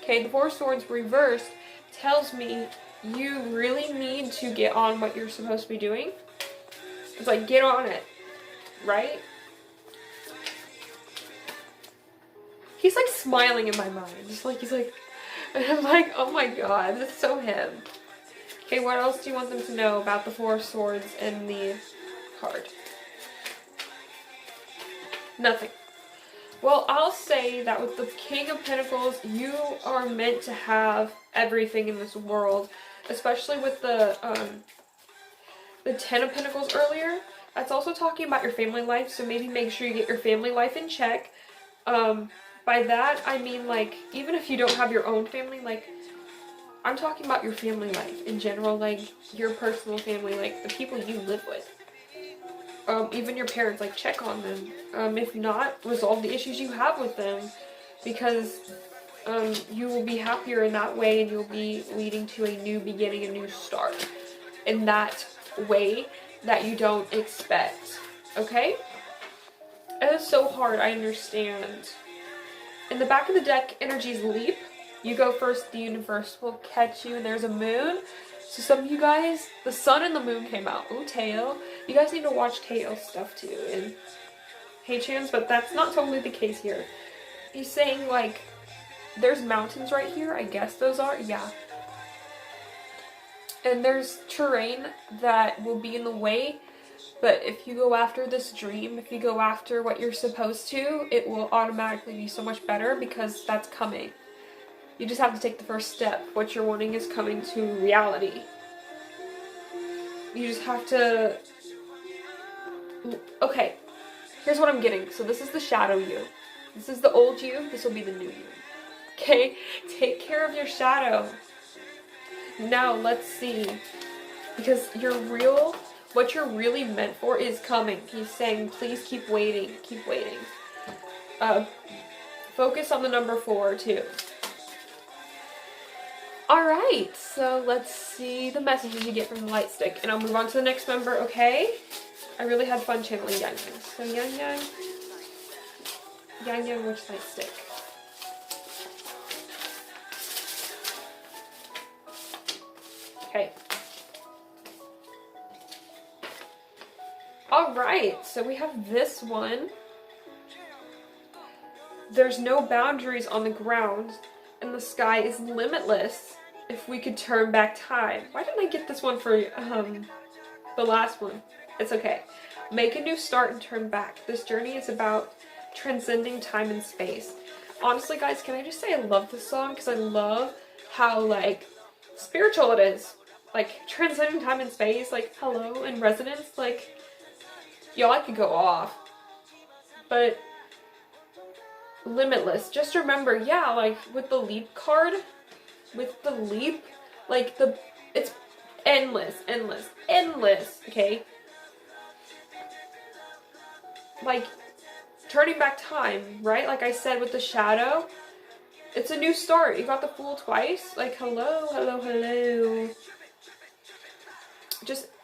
Okay, the 4 of Swords reversed tells me you really need to get on what you're supposed to be doing. It's like, get on it, right? He's like smiling in my mind. Just like, he's like, and I'm like, oh my god, that's so him. Okay, what else do you want them to know about the Four of Swords and the card? Nothing. Well, I'll say that with the King of Pentacles, you are meant to have everything in this world, especially with the Ten of Pentacles earlier. That's also talking about your family life, so maybe make sure you get your family life in check. By that, I mean, like, even if you don't have your own family, like, I'm talking about your family life in general, like, your personal family, like, the people you live with. Even your parents, like, check on them. If not, resolve the issues you have with them, because you will be happier in that way, and you'll be leading to a new beginning, a new start, in that way that you don't expect, okay? It is so hard, I understand. In the back of the deck, energies leap. You go first, the universe will catch you, and there's a moon. So some of you guys, the sun and the moon came out. Ooh, Teo. You guys need to watch Teo's stuff too, and Hey-chans, but that's not totally the case here. He's saying, like, there's mountains right here, I guess those are, yeah. And there's terrain that will be in the way, but if you go after this dream, if you go after what you're supposed to, it will automatically be so much better, because that's coming. You just have to take the first step. What you're wanting is coming to reality. You just have to... Okay, here's what I'm getting. So this is the shadow you. This is the old you. This will be the new you. Okay? Take care of your shadow. Now, let's see. Because what you're really meant for is coming. He's saying, please keep waiting. Keep waiting. Focus on the number 4, too. Alright, so let's see the messages you get from the light stick. And I'll move on to the next member, okay? I really had fun channeling Yang Yang. So Yang Yang. Yang Yang, which light stick? Okay. Alright, so we have this one. There's no boundaries on the ground, and the sky is limitless. If we could turn back time. Why didn't I get this one for the last one? It's okay. Make a new start and turn back. This journey is about transcending time and space. Honestly, guys, can I just say I love this song? Because I love how, like, spiritual it is. Like, transcending time and space, like, hello, and resonance, like, y'all, I could go off. But limitless. Just remember, yeah, like, with the leap card, like, it's endless, okay? Like, turning back time, right? Like I said with the shadow, it's a new start. You got the Fool twice. Like, hello.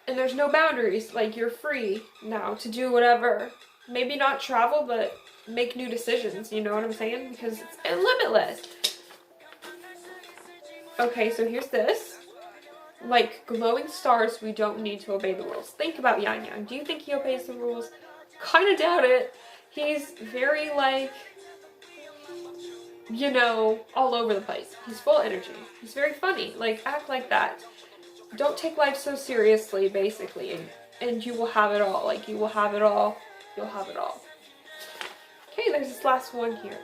And there's no boundaries. Like, you're free now to do whatever. Maybe not travel, but make new decisions. You know what I'm saying? Because it's limitless. Okay, so here's this. Like glowing stars, we don't need to obey the rules. Think about Yang Yang. Do you think he obeys the rules? Kind of doubt it. He's very, like, you know, all over the place. He's full energy. He's very funny. Like, act like that. Don't take life so seriously, basically, and you will have it all. Like, you will have it all. You'll have it all. Okay, there's this last one here.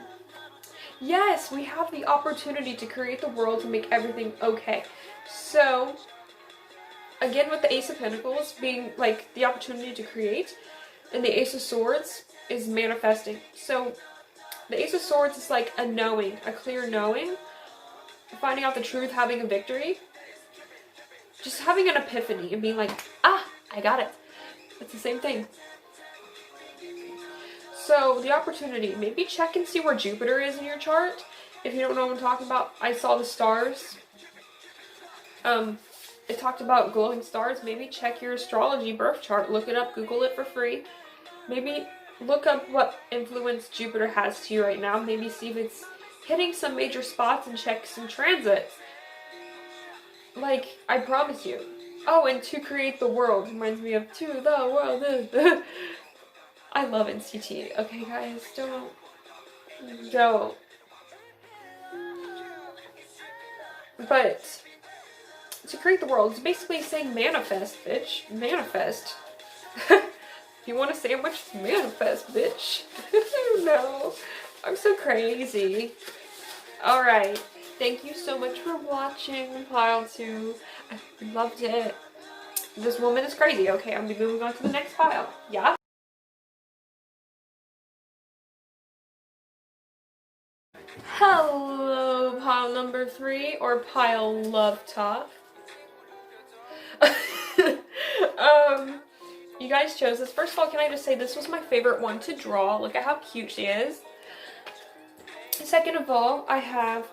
Yes, we have the opportunity to create the world to make everything okay. So, again, with the Ace of Pentacles being, like, the opportunity to create, and the Ace of Swords is manifesting. So, the Ace of Swords is like a knowing, a clear knowing, finding out the truth, having a victory, just having an epiphany and being like, ah, I got it. It's the same thing. So, the opportunity, maybe check and see where Jupiter is in your chart. If you don't know what I'm talking about, I saw the stars. It talked about glowing stars. Maybe check your astrology birth chart. Look it up. Google it for free. Maybe look up what influence Jupiter has to you right now. Maybe see if it's hitting some major spots and check some transits. Like, I promise you. Oh, and To Create the World reminds me of To the World is. I love NCT. Okay, guys, don't. But To Create the World is basically saying manifest, bitch. Manifest. If you want a sandwich, manifest, bitch. No, I'm so crazy. Alright, thank you so much for watching Pile 2. I loved it. This woman is crazy. Okay, I'm gonna be moving on to the next pile. Yeah? Hello, pile number 3, or pile love talk. You guys chose this. First of all, can I just say this was my favorite one to draw. Look at how cute she is. Second of all, I have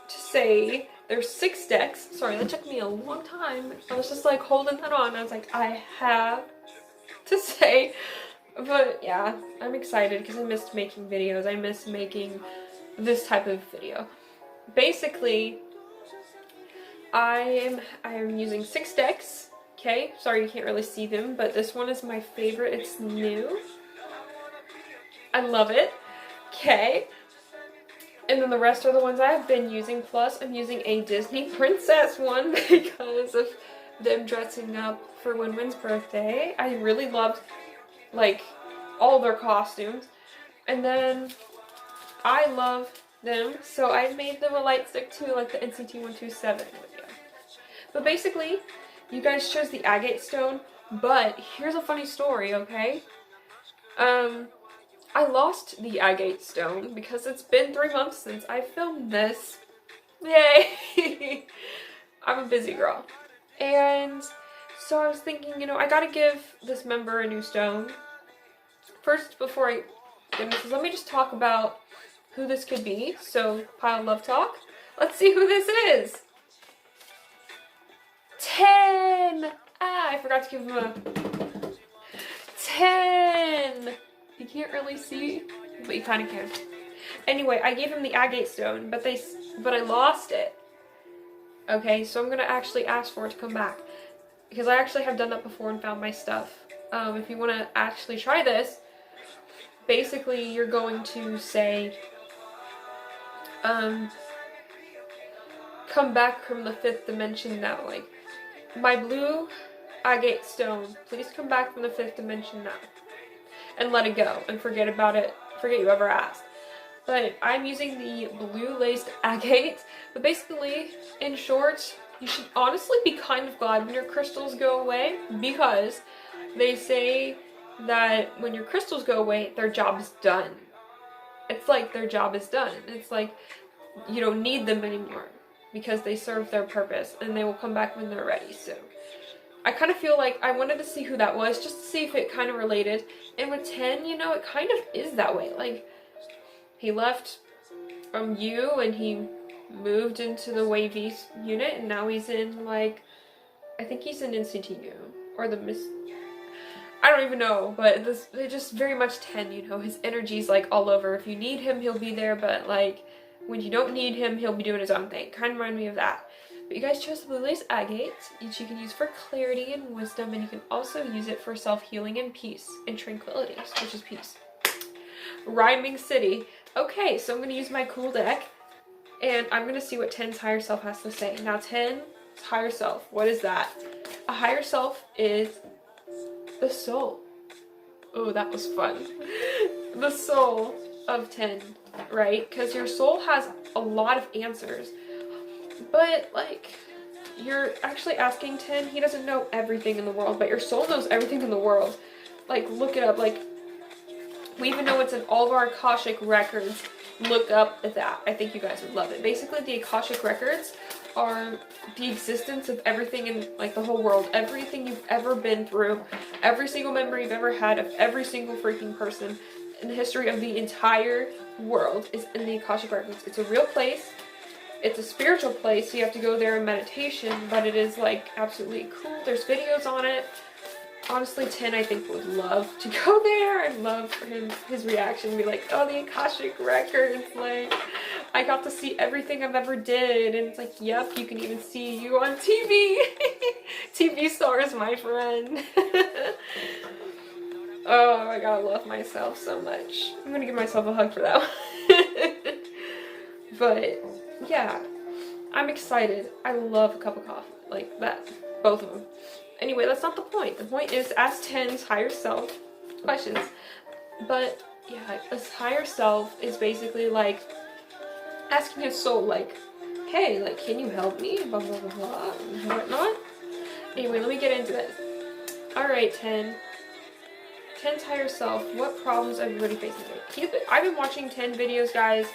to say there's 6 decks. Sorry, that took me a long time. I was just like holding that on. I was like, I have to say. But yeah, I'm excited because I missed making videos. I miss making this type of video. Basically, I am using 6 decks. Okay, sorry you can't really see them, but this one is my favorite. It's new. I love it. Okay. And then the rest are the ones I've been using. Plus, I'm using a Disney princess one because of them dressing up for Win-Win's birthday. I really loved, like, all their costumes. And then I love them, so I made them a light stick too, like the NCT 127 video. But basically, you guys chose the agate stone, but here's a funny story, okay? I lost the agate stone because it's been 3 months since I filmed this. Yay! I'm a busy girl. And so I was thinking, you know, I gotta give this member a new stone. First, before I get into this, let me just talk about who this could be. So, pile love talk. Let's see who this is. 10! Ah, I forgot to give him a 10! You can't really see, but you kind of can. Anyway, I gave him the agate stone, but I lost it. Okay, so I'm gonna actually ask for it to come back because I actually have done that before and found my stuff. If you want to actually try this, basically you're going to say, come back from the 5th dimension now. Like, my blue agate stone, please come back from the 5th dimension now. And let it go and forget about it. Forget you ever asked. But I'm using the blue laced agate. But basically, in short, you should honestly be kind of glad when your crystals go away, because they say that when your crystals go away, their job is done. It's like their job is done. It's like you don't need them anymore because they serve their purpose and they will come back when they're ready. So I kind of feel like I wanted to see who that was, just to see if it kind of related. And with 10, you know, it kind of is that way. Like, he left from U and he moved into the WAYV unit, and now he's in, like, I think he's in NCTU, or the I don't even know, but they're just very much 10, you know. His energy's, like, all over. If you need him, he'll be there, but, like, when you don't need him, he'll be doing his own thing. Kind of remind me of that. But you guys chose the blue lace agate, which you can use for clarity and wisdom, and you can also use it for self-healing and peace and tranquility, which is peace. Rhyming City. Okay, so I'm going to use my cool deck, and I'm going to see what 10's higher self has to say. Now, 10's higher self, what is that? A higher self is the soul. Oh, that was fun. The soul of 10, right? Because your soul has a lot of answers. But, like, you're actually asking 10, he doesn't know everything in the world, but your soul knows everything in the world. Like, look it up. Like, we even know it's in all of our Akashic records. Look up at that. I think you guys would love it. Basically, the Akashic records are the existence of everything in, like, the whole world. Everything you've ever been through. Every single memory you've ever had of every single freaking person in the history of the entire world is in the Akashic records. It's a real place. It's a spiritual place, so you have to go there in meditation, but it is, like, absolutely cool. There's videos on it. Honestly, 10, I think, would love to go there. I'd love for his reaction to be like, oh, the Akashic records, like, I got to see everything I've ever did, and it's like, yep, you can even see you on TV. TV stars, my friend. Oh, I gotta love myself so much. I'm gonna give myself a hug for that one. But yeah, I'm excited. I love a cup of coffee like that, both of them. Anyway, that's not the point. The point is ask 10's higher self questions. But yeah, a higher self is basically like asking his soul, like, hey, like, can you help me? Blah, blah, blah, blah, and whatnot. Anyway, let me get into this. Alright, 10. 10's higher self. What problems everybody faces? I've been watching 10 videos, guys,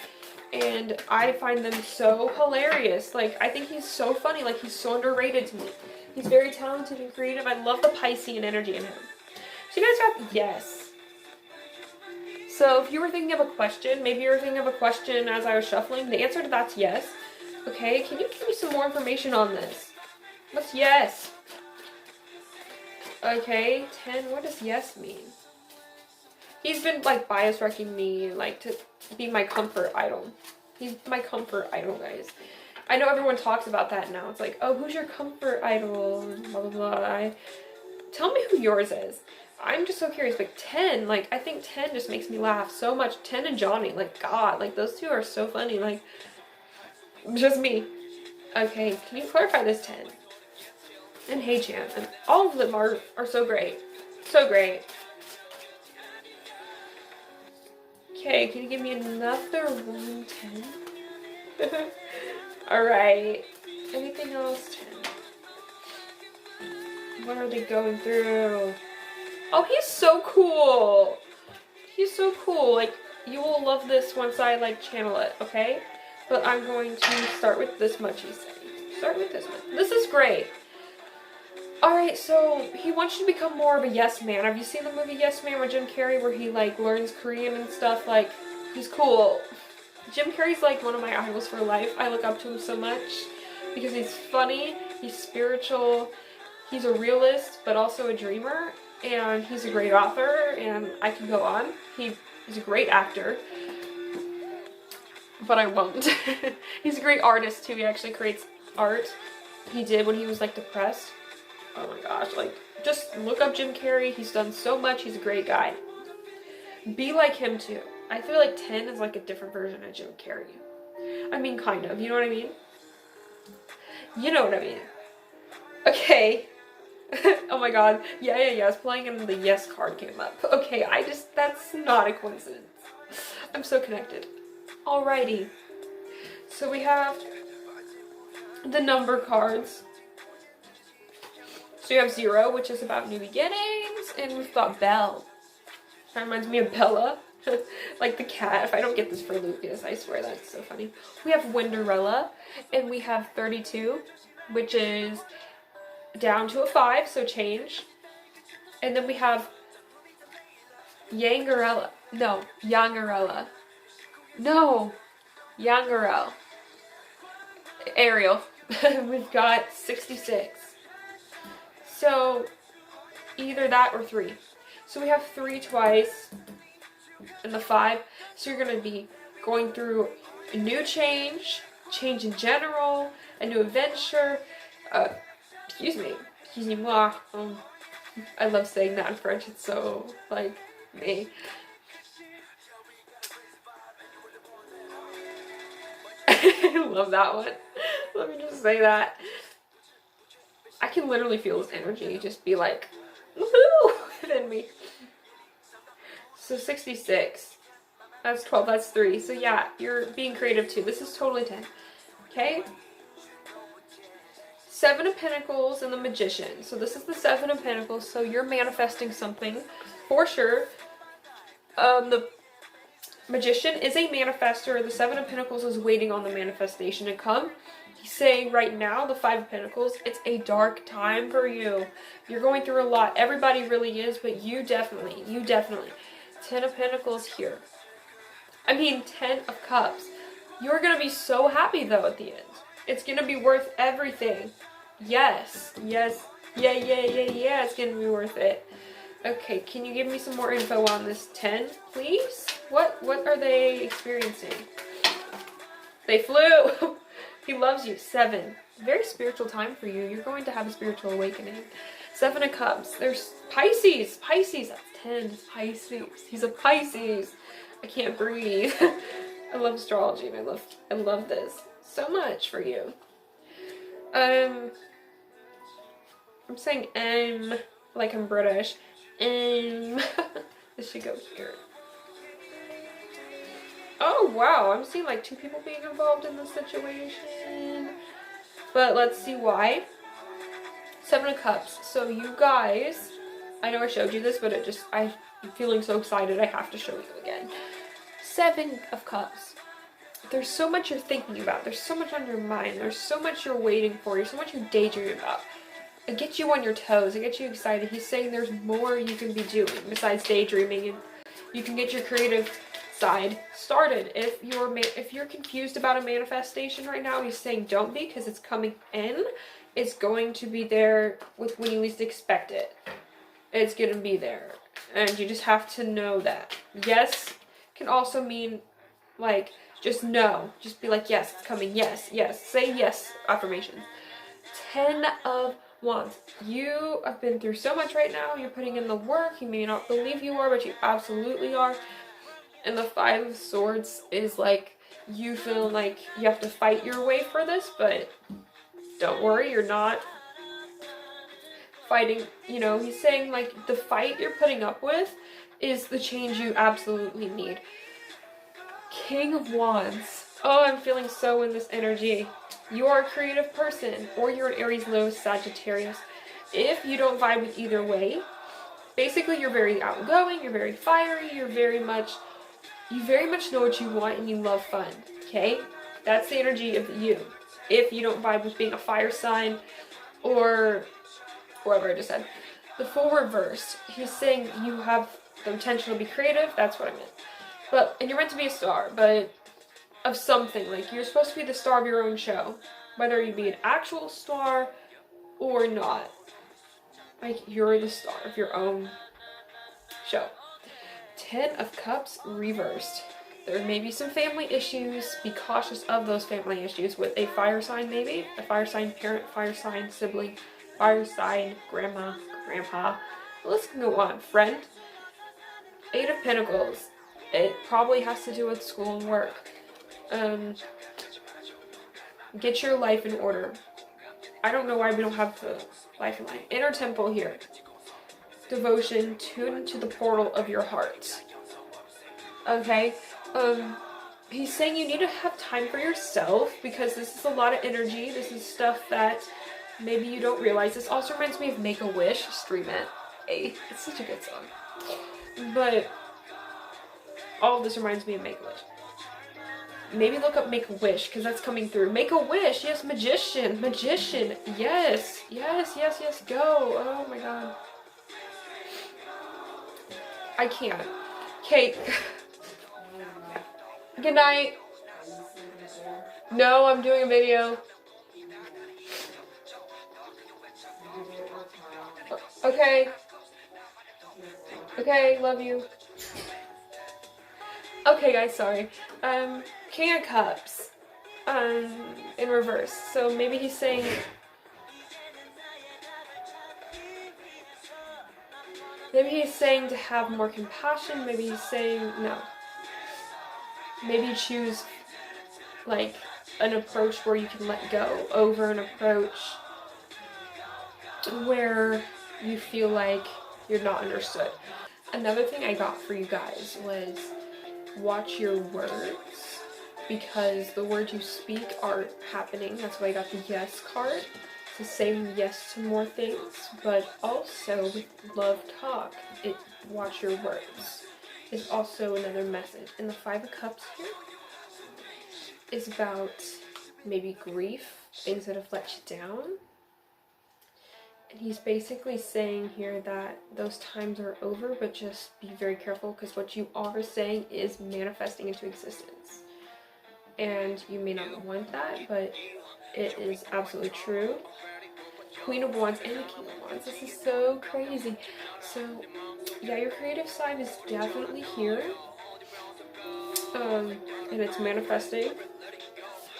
and I find them so hilarious. Like, I think he's so funny. Like, he's so underrated to me. He's very talented and creative. I love the Piscean energy in him. So you guys got yes. So if you were thinking of a question, maybe you were thinking of a question as I was shuffling, the answer to that's yes. Okay, can you give me some more information on this? What's yes? Okay, 10, what does yes mean? He's been, like, bias wrecking me, like, to be my comfort idol. He's my comfort idol, guys. I know everyone talks about that now. It's like, oh, who's your comfort idol? Blah, blah, blah. Tell me who yours is. I'm just so curious. Like, 10, like, I think 10 just makes me laugh so much. 10 and Johnny, like, God, like, those two are so funny. Like, just me. Okay, can you clarify this 10? And Hey Chan. And all of them are so great. So great. Okay, can you give me another 1, 10? Alright. Anything else? 10. What are they going through? Oh, he's so cool. He's so cool. Like, you will love this once I, like, channel it, okay? But I'm going to start with this much, he's saying. Start with this much. This is great. Alright, so he wants you to become more of a yes man. Have you seen the movie Yes Man with Jim Carrey where he, like, learns Korean and stuff? Like, he's cool. Jim Carrey's, like, one of my idols for life. I look up to him so much because he's funny, he's spiritual, he's a realist, but also a dreamer, and he's a great author, and I can go on. He's a great actor, but I won't. He's a great artist, too. He actually creates art. He did when he was, like, depressed. Oh my gosh, like, just look up Jim Carrey. He's done so much. He's a great guy. Be like him, too. I feel like 10 is, like, a different version of Jim Carrey. I mean, kind of. You know what I mean? You know what I mean. Okay. Oh my god. Yeah, I was playing and the yes card came up. Okay, that's not a coincidence. I'm so connected. Alrighty. So we have the number cards. So you have 0, which is about new beginnings, and we've got Belle. That reminds me of Bella. Like the cat. If I don't get this for Lucas, I swear that's so funny. We have Winderella, and we have 32, which is down to a 5, so change. And then we have Yangarella. No, Yangarella. No, Yangarel. Ariel. We've got 66. So, either that or 3. So we have 3 twice, and the 5. So you're going to be going through a new change in general, a new adventure. Excusez-moi. I love saying that in French. It's so, like, me. I love that one. Let me just say that. I can literally feel this energy just be like, woohoo, in me. So 66. That's 12, that's 3. So yeah, you're being creative too. This is totally 10. Okay? 7 of Pentacles and the Magician. So this is the 7 of Pentacles, so you're manifesting something for sure. The Magician is a manifester. The 7 of Pentacles is waiting on the manifestation to come. He's saying right now, the 5 of Pentacles, it's a dark time for you. You're going through a lot. Everybody really is, but you definitely. 10 of Pentacles here. I mean, 10 of Cups. You're going to be so happy, though, at the end. It's going to be worth everything. Yes. Yeah. It's going to be worth it. Okay, can you give me some more info on this 10, please? What are they experiencing? They flew. He loves you. 7. Very spiritual time for you. You're going to have a spiritual awakening. 7 of Cups. There's Pisces. Pisces. That's 10. It's Pisces. He's a Pisces. I can't breathe. I love astrology and I love this so much for you. I'm saying like I'm British. This should go here. Oh wow, I'm seeing like 2 people being involved in this situation. But let's see why. 7 of Cups. So you guys, I know I showed you this, but I'm feeling so excited I have to show you again. 7 of Cups. There's so much you're thinking about. There's so much on your mind. There's so much you're waiting for. There's so much you're daydreaming about. It gets you on your toes. It gets you excited. He's saying there's more you can be doing besides daydreaming, and you can get your creative side started. If you're confused about a manifestation right now, he's saying don't be, because it's coming in. It's going to be there with when you least expect it. It's going to be there. And you just have to know that. Yes can also mean like just no. Just be like, yes, it's coming. Yes, yes. Say yes affirmations. 10 of Wands. You have been through so much right now. You're putting in the work. You may not believe you are, but you absolutely are. And the 5 of Swords is like you feel like you have to fight your way for this, but don't worry, you're not fighting. You know, he's saying like the fight you're putting up with is the change you absolutely need. King of Wands. Oh, I'm feeling so in this energy. You are a creative person, or you're an Aries, Leo, Sagittarius. If you don't vibe with either way, basically you're very outgoing, you're very fiery, you very much know what you want and you love fun, okay? That's the energy of you. If you don't vibe with being a fire sign or whatever I just said. The full reverse. He's saying you have the potential to be creative. That's what I meant. And you're meant to be a star, but of something. Like, you're supposed to be the star of your own show. Whether you be an actual star or not. Like, you're the star of your own show. 10 of Cups reversed. There may be some family issues. Be cautious of those family issues with a fire sign, maybe. A fire sign parent, fire sign sibling, fire sign grandma, grandpa. The list can go on. Friend. 8 of Pentacles. It probably has to do with school and work. Get your life in order. I don't know why we don't have the life in line. Inner temple here. Devotion, tune to the portal of your heart. Okay? He's saying you need to have time for yourself, because this is a lot of energy. This is stuff that maybe you don't realize. This also reminds me of Make-A-Wish. Stream it. Hey, it's such a good song. But all of this reminds me of Make-A-Wish. Maybe look up Make-A-Wish, because that's coming through. Make-A-Wish, yes, magician, magician, yes, yes, yes, yes, go. Oh my god. I can't. Kate. Good night. No, I'm doing a video. Okay. Okay, love you. Okay, guys, sorry. King of Cups. In reverse. So maybe he's saying... Maybe he's saying to have more compassion. Maybe he's saying no. Maybe choose like an approach where you can let go over an approach where you feel like you're not understood. Another thing I got for you guys was watch your words, because the words you speak are happening. That's why I got the yes card. To say yes to more things, but also with love talk, watch your words is also another message. And the 5 of Cups here is about maybe grief, things that have let you down. And he's basically saying here that those times are over, but just be very careful, because what you are saying is manifesting into existence. And you may not want that, but it is absolutely true. Queen of Wands and the King of Wands. This is so crazy. So, yeah, your creative side is definitely here. And it's manifesting.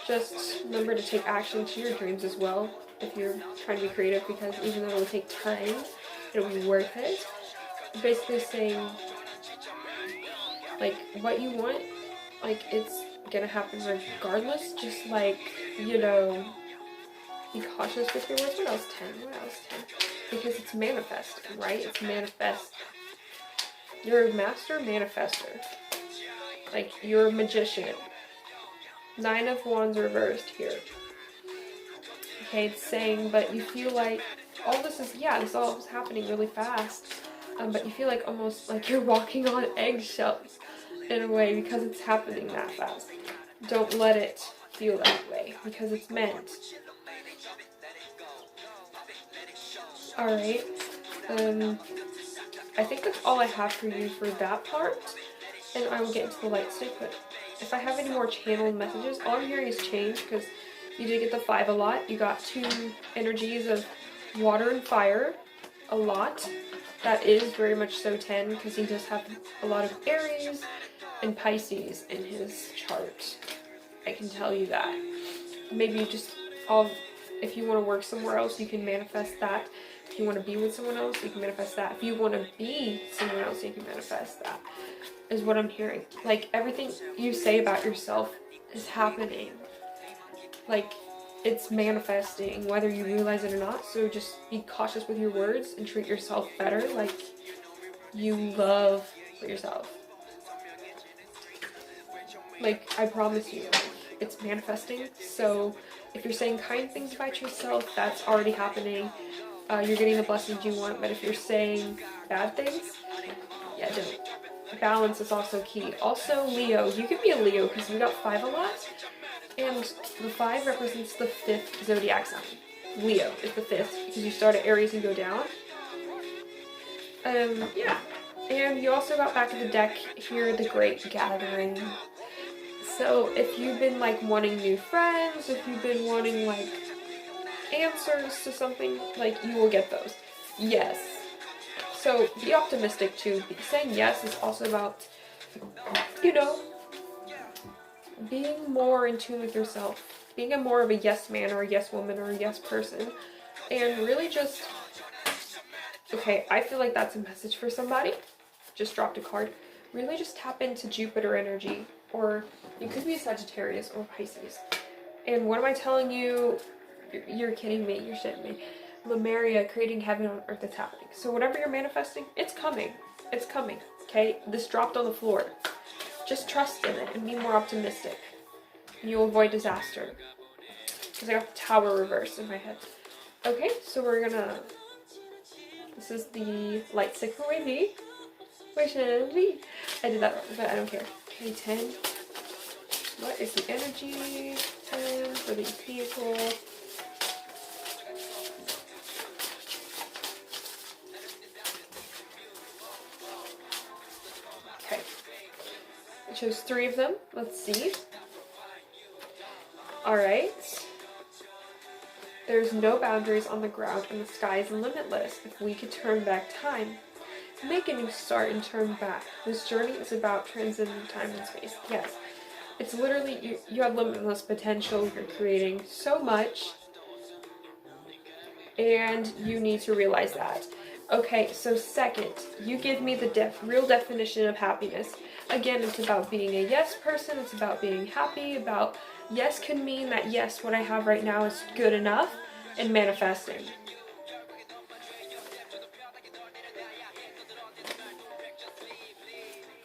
Just remember to take action to your dreams as well if you're trying to be creative, because even though it'll take time, it'll be worth it. Basically saying, like, what you want, like, it's gonna happen regardless. Just, like, you know, be cautious with your words. What else? 10. What else? 10. Because it's manifesting, right? It's manifest. You're a master manifester. Like, you're a magician. 9 of Wands reversed here. Okay, it's saying, but you feel like all this is, yeah, this all is happening really fast. But you feel like almost like you're walking on eggshells in a way because it's happening that fast. Don't let it feel that way because it's meant. Alright. I think that's all I have for you for that part. And I will get into the light stick, but if I have any more channeled messages, all I'm hearing is change, because you did get the 5 a lot. You got 2 energies of water and fire a lot. That is very much so 10, because he does have a lot of Aries and Pisces in his chart. I can tell you that. Maybe just if you want to work somewhere else, you can manifest that. If you want to be with someone else, you can manifest that. If you want to be someone else, you can manifest that. Is what I'm hearing. Like, everything you say about yourself is happening. Like, it's manifesting, whether you realize it or not. So just be cautious with your words and treat yourself better, like you love yourself. Like, I promise you, it's manifesting. So if you're saying kind things about yourself, that's already happening. You're getting the blessings you want. But if you're saying bad things, yeah, don't. Balance is also key. Also, Leo. You can be a Leo because you got 5 a lot. And the 5 represents the 5th zodiac sign. Leo is the 5th because you start at Aries and go down. Yeah. And you also got back in the deck here, the Great Gathering. So if you've been, like, wanting new friends, if you've been wanting, like, answers to something, like, you will get those. Yes. So be optimistic too. Saying yes is also about, you know, being more in tune with yourself. Being more of a yes man or a yes woman or a yes person. And really just, okay, I feel like that's a message for somebody. Just dropped a card. Really just tap into Jupiter energy. Or it could be a Sagittarius or Pisces. And what am I telling you? You're kidding me. You're shitting me. Lemuria, creating heaven on earth, is happening. So whatever you're manifesting, it's coming. It's coming. Okay? This dropped on the floor. Just trust in it and be more optimistic. And you'll avoid disaster. Because I got the Tower reversed in my head. Okay, so we're gonna... This is the light stick for WAV. Where should it be? I did that wrong, but I don't care. Okay, 10. What is the energy? 10 for the people. Okay. I chose 3 of them. Let's see. Alright. There's no boundaries on the ground and the sky is limitless. If we could turn back time, make a new start and turn back. This journey is about transcending time and space. Yes. It's literally, you have limitless potential. You're creating so much. And you need to realize that. Okay, so second, you give me the real definition of happiness. Again, it's about being a yes person. It's about being happy. About yes can mean that yes, what I have right now is good enough, and manifesting.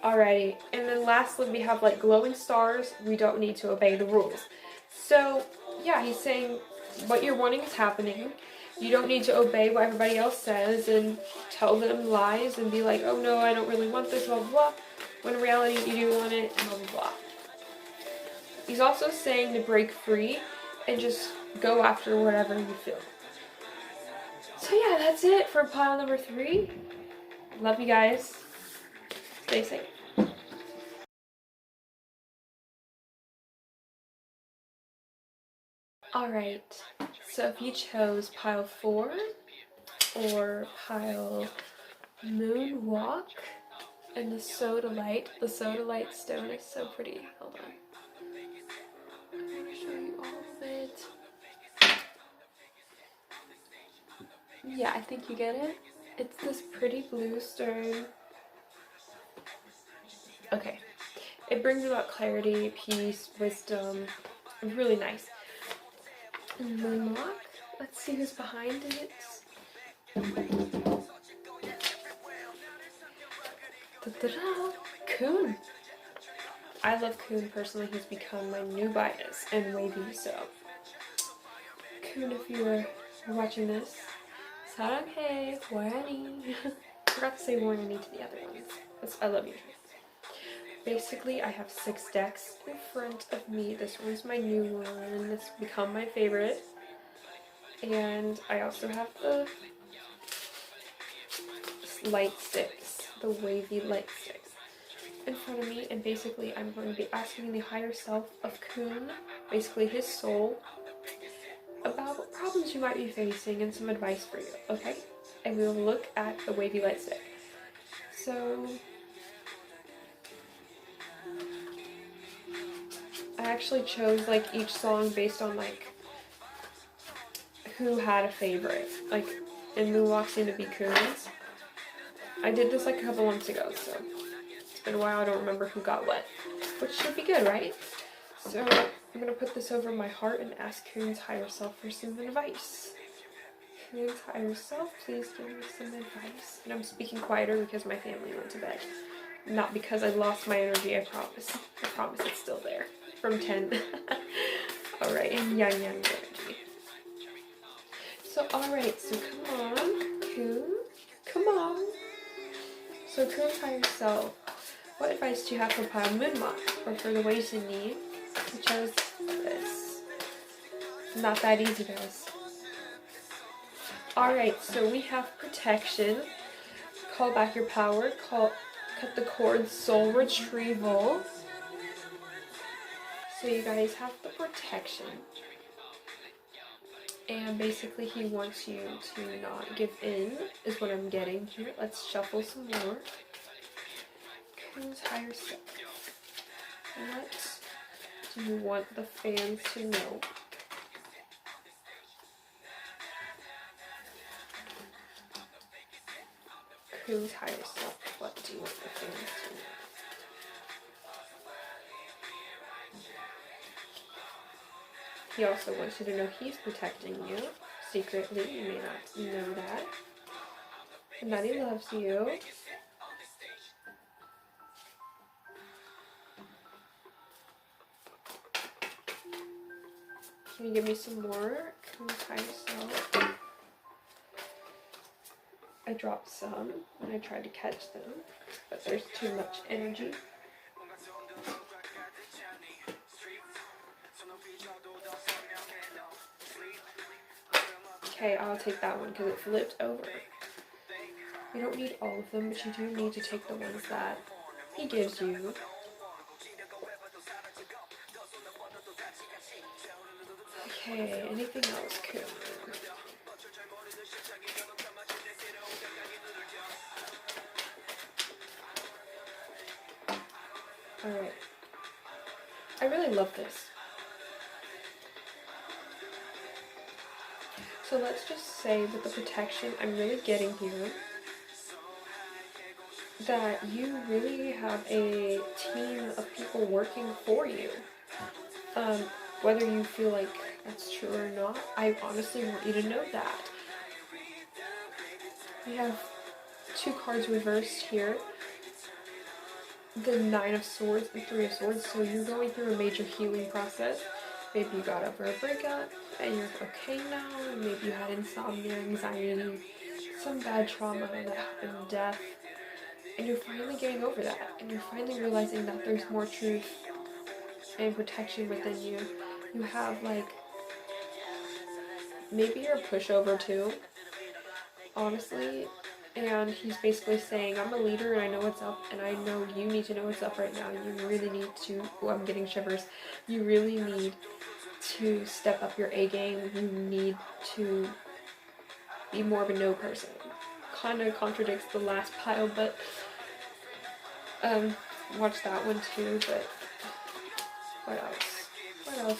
Alrighty, and then lastly we have like glowing stars. We don't need to obey the rules. So yeah, he's saying what you're wanting is happening. You don't need to obey what everybody else says and tell them lies and be like, oh no, I don't really want this, blah, blah, blah. When in reality, you do want it, blah, blah, blah. He's also saying to break free and just go after whatever you feel. So yeah, that's it for pile number 3. Love you guys. Stay safe. Alright, so if you chose pile 4 or pile Moonwalk and the Sodalite stone is so pretty. Hold on. I'm going to show you Yeah, I think you get it. It's this pretty blue stone. Okay. It brings about clarity, peace, wisdom. Really nice. Moonwalk. Let's see who's behind it. Da-da-da. Coon. I love Coon personally. He's become my new bias and wavy, so Coon, if you were watching this, 사랑해, warani. Forgot to say warani to the other ones. I love you. Basically, I have 6 decks in front of me. This one's my new one. It's become my favorite. And I also have the light sticks, the wavy light sticks in front of me. And basically, I'm going to be asking the higher self of Coon, basically his soul, about what problems you might be facing and some advice for you, okay? And we will look at the wavy light stick. So I actually chose like each song based on like who had a favorite. Like in Moonwalk seemed to be Coon's. I did this like a couple months ago, so it's been a while. I don't remember who got what, which should be good, right? So I'm gonna put this over my heart and ask Coon's higher self for some advice. Coon's higher self, please give me some advice. And I'm speaking quieter because my family went to bed. Not because I lost my energy, I promise. I promise it's still there. From 10. Alright, and yang energy. So, alright, so come on, Coon. Come on. So, Coon's higher self, what advice do you have for Pile Moonwalk? Or for the ways in need? I chose this. Not that easy, guys. Alright, so we have protection. Call back your power. Cut the cord. Soul retrieval. So you guys have the protection. And basically he wants you to not give in, is what I'm getting here. Let's shuffle some more. Coon's higher self. What do you want the fans to know? Coon's higher self. What do you want the fans to know? He also wants you to know he's protecting you secretly. You may not know that. And that he loves you. Can you give me some more? Coon's higher self. I dropped some and I tried to catch them, but there's too much energy. Okay, I'll take that one because it flipped over. You don't need all of them, but you do need to take the ones that he gives you. Okay, anything else? Cool. Alright. I really love this. So let's just say with the protection I'm really getting here that you really have a team of people working for you. Whether you feel like that's true or not, I honestly want you to know that. We have 2 cards reversed here. The 9 of Swords and 3 of Swords, so you're going through a major healing process. Maybe you got over a breakup and you're okay now. Maybe you had insomnia, anxiety, some bad trauma that happened, death. And you're finally getting over that. And you're finally realizing that there's more truth and protection within you. You have like, maybe you're a pushover too, honestly. And he's basically saying, I'm a leader and I know what's up, and I know you need to know what's up right now. You really need to, oh, I'm getting shivers. You really need to step up your A game. You need to be more of a no person. Kind of contradicts the last pile, but watch that one too. But what else?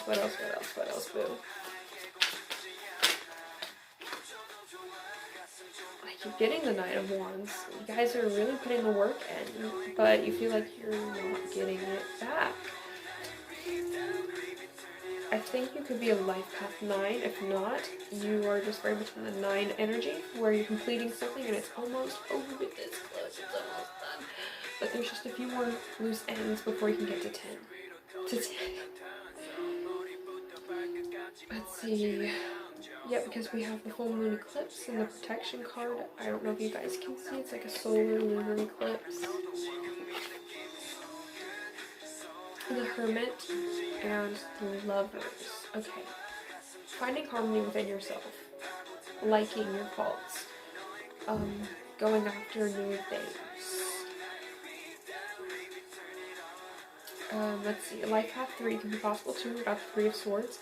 What else, boo? keep getting the Nine of Wands. You guys are really putting the work in, but you feel like you're not getting it back. I think you could be a life path 9. If not, you are just very much in the 9 energy, where you're completing something and it's almost over, with this close, it's almost done. But there's just a few more loose ends before you can get to 10. Let's see. Yeah, because we have the full moon eclipse and the protection card. I don't know if you guys can see. It's like a solar lunar eclipse. The Hermit and the Lovers. Okay. Finding harmony within yourself. Liking your faults. Going after new things. Let's see. Life path 3 can be possible too. We got the 3 of Swords.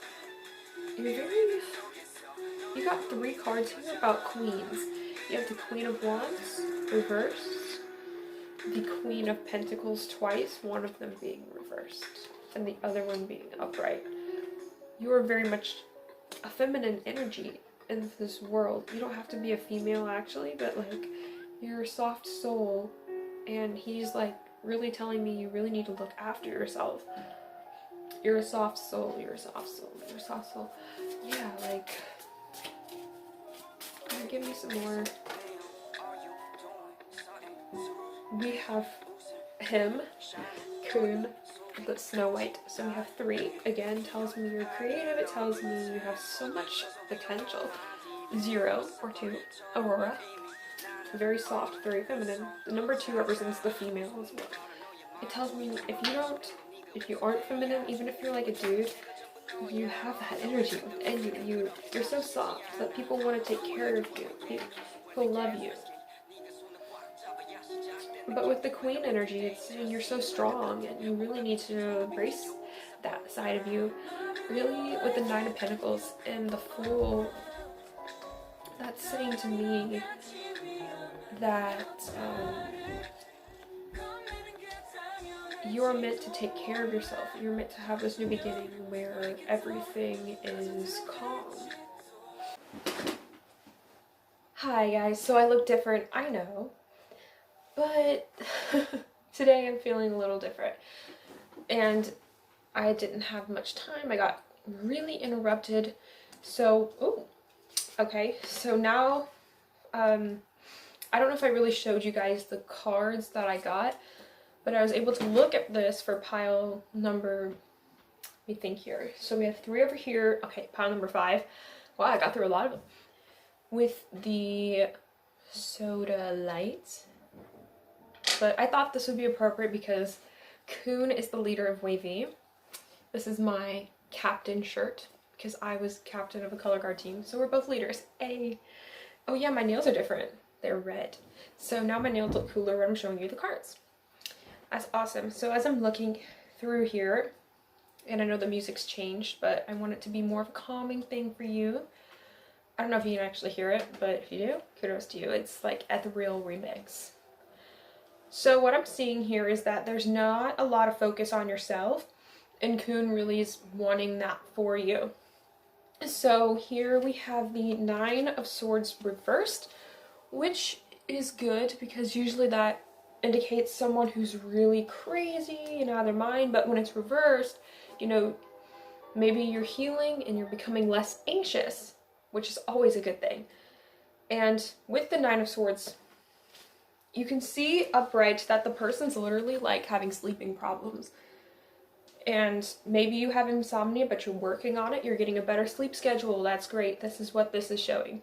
You got 3 cards here about queens. You have the Queen of Wands, reversed. The Queen of Pentacles twice, one of them being reversed, and the other one being upright. You are very much a feminine energy in this world. You don't have to be a female actually, but like, you're a soft soul, and he's like really telling me you really need to look after yourself. You're a soft soul, you're a soft soul, you're a soft soul. Yeah, like, give me some more. We have him, Coon, the Snow White. So we have 3. Again, tells me you're creative. It tells me you have so much potential. 0 or 2, Aurora. Very soft, very feminine. The number 2 represents the female as well. It tells me if you aren't feminine, even if you're like a dude, you have that energy within you. You're so soft that people want to take care of you. People love you. But with the Queen energy, you're so strong, and you really need to embrace that side of you. Really, with the 9 of Pentacles and the Fool, that's saying to me that you're meant to take care of yourself. You're meant to have this new beginning where everything is calm. Hi guys, so I look different, I know. But today I'm feeling a little different, and I didn't have much time. I got really interrupted. So, okay, so now, I don't know if I really showed you guys the cards that I got, but I was able to look at this for pile number, let me think here. So we have 3 over here. Okay, pile number 5. Wow, I got through a lot of them. With the Soda Light. But I thought this would be appropriate because Coon is the leader of WAYV. This is my captain shirt because I was captain of a color guard team. So we're both leaders. Hey. Oh yeah, my nails are different. They're red. So now my nails look cooler when I'm showing you the cards. That's awesome. So as I'm looking through here, and I know the music's changed, but I want it to be more of a calming thing for you. I don't know if you can actually hear it, but if you do, kudos to you. It's like ethereal remix. So what I'm seeing here is that there's not a lot of focus on yourself, and Coon really is wanting that for you. So here we have the 9 of Swords reversed, which is good because usually that indicates someone who's really crazy and out of their mind, but when it's reversed, you know, maybe you're healing and you're becoming less anxious, which is always a good thing. And with the 9 of Swords, you can see upright that the person's literally like having sleeping problems. And maybe you have insomnia, but you're working on it. You're getting a better sleep schedule. That's great. This is what this is showing.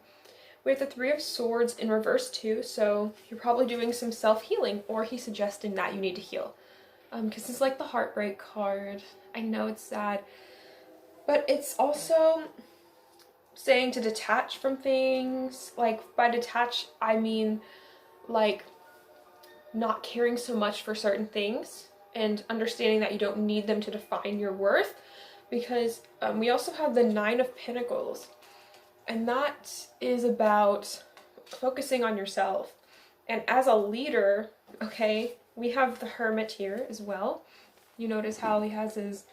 We have the 3 of Swords in reverse too, so you're probably doing some self-healing, or he's suggesting that you need to heal. Because it's like the heartbreak card. I know it's sad, but it's also saying to detach from things. Like, by detach, I mean like not caring so much for certain things and understanding that you don't need them to define your worth, because we also have the 9 of Pentacles, and that is about focusing on yourself. And as a leader, okay, we have the Hermit here as well. You notice how he has his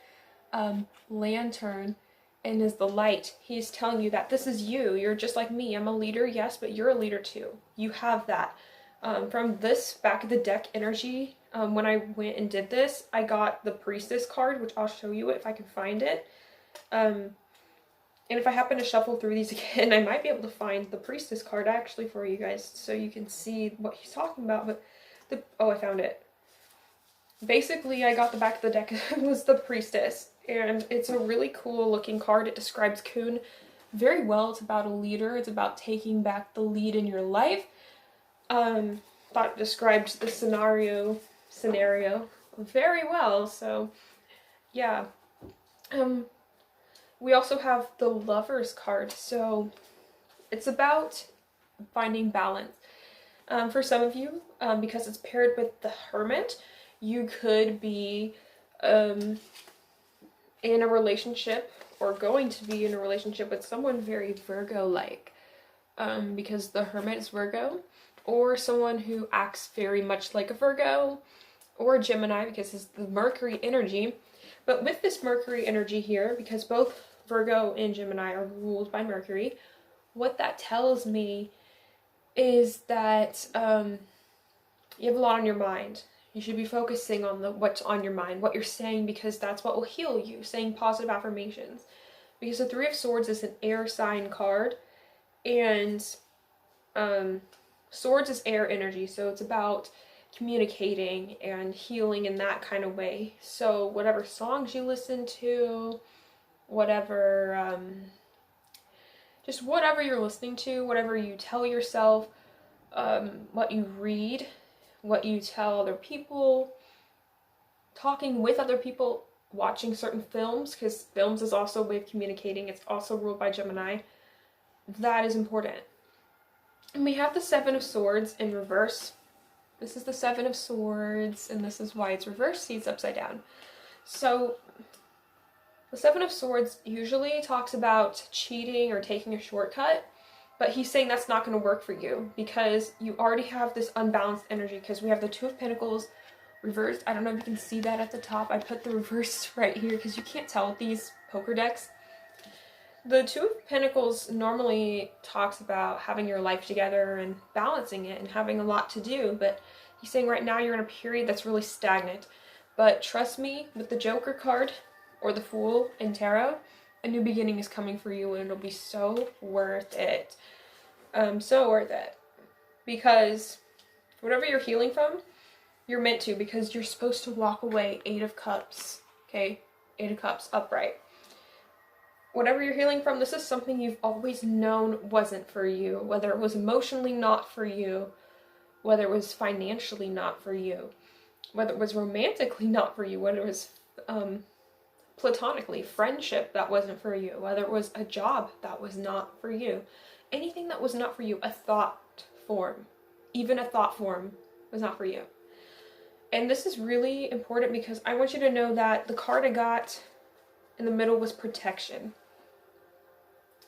lantern, and is the light. He's telling you that this is you. You're just like me. I'm a leader, yes, but you're a leader too. You have that. From this back of the deck energy, when I went and did this, I got the Priestess card, which I'll show you if I can find it. And if I happen to shuffle through these again, I might be able to find the Priestess card actually for you guys so you can see what he's talking about. But oh, I found it. Basically, I got the back of the deck. It was the Priestess, and it's a really cool looking card. It describes Kun very well. It's about a leader. It's about taking back the lead in your life. Thought it described the scenario very well. So yeah. We also have the Lovers card. So it's about finding balance. For some of you, because it's paired with the Hermit, you could be in a relationship or going to be in a relationship with someone very Virgo-like, because the Hermit is Virgo, or someone who acts very much like a Virgo, or a Gemini because it's the Mercury energy. But with this Mercury energy here, because both Virgo and Gemini are ruled by Mercury, what that tells me is that you have a lot on your mind. You should be focusing on what's on your mind, what you're saying, because that's what will heal you, saying positive affirmations. Because the Three of Swords is an air sign card, and Swords is air energy, so it's about communicating and healing in that kind of way. So whatever songs you listen to, whatever, just whatever you're listening to, whatever you tell yourself, what you read, what you tell other people, talking with other people, watching certain films, because films is also a way of communicating. It's also ruled by Gemini. That is important. And we have the Seven of Swords in reverse. This is the Seven of Swords, and this is why it's reversed. See, it's upside down. So the Seven of Swords usually talks about cheating or taking a shortcut, but he's saying that's not going to work for you because you already have this unbalanced energy, because we have the Two of Pentacles reversed. I don't know if you can see that at the top. I put the reverse right here because you can't tell with these poker decks. The Two of Pentacles normally talks about having your life together and balancing it and having a lot to do, but he's saying right now you're in a period that's really stagnant. But trust me, with the Joker card or the Fool in Tarot, a new beginning is coming for you, and it'll be so worth it. So worth it. Because whatever you're healing from, you're meant to, because you're supposed to walk away. Eight of Cups. Okay? Eight of Cups, upright. Whatever you're healing from, this is something you've always known wasn't for you. Whether it was emotionally not for you, whether it was financially not for you, whether it was romantically not for you, whether it was platonically, friendship that wasn't for you, whether it was a job that was not for you. Anything that was not for you, a thought form, even a thought form was not for you. And this is really important because I want you to know that the card I got in the middle was protection.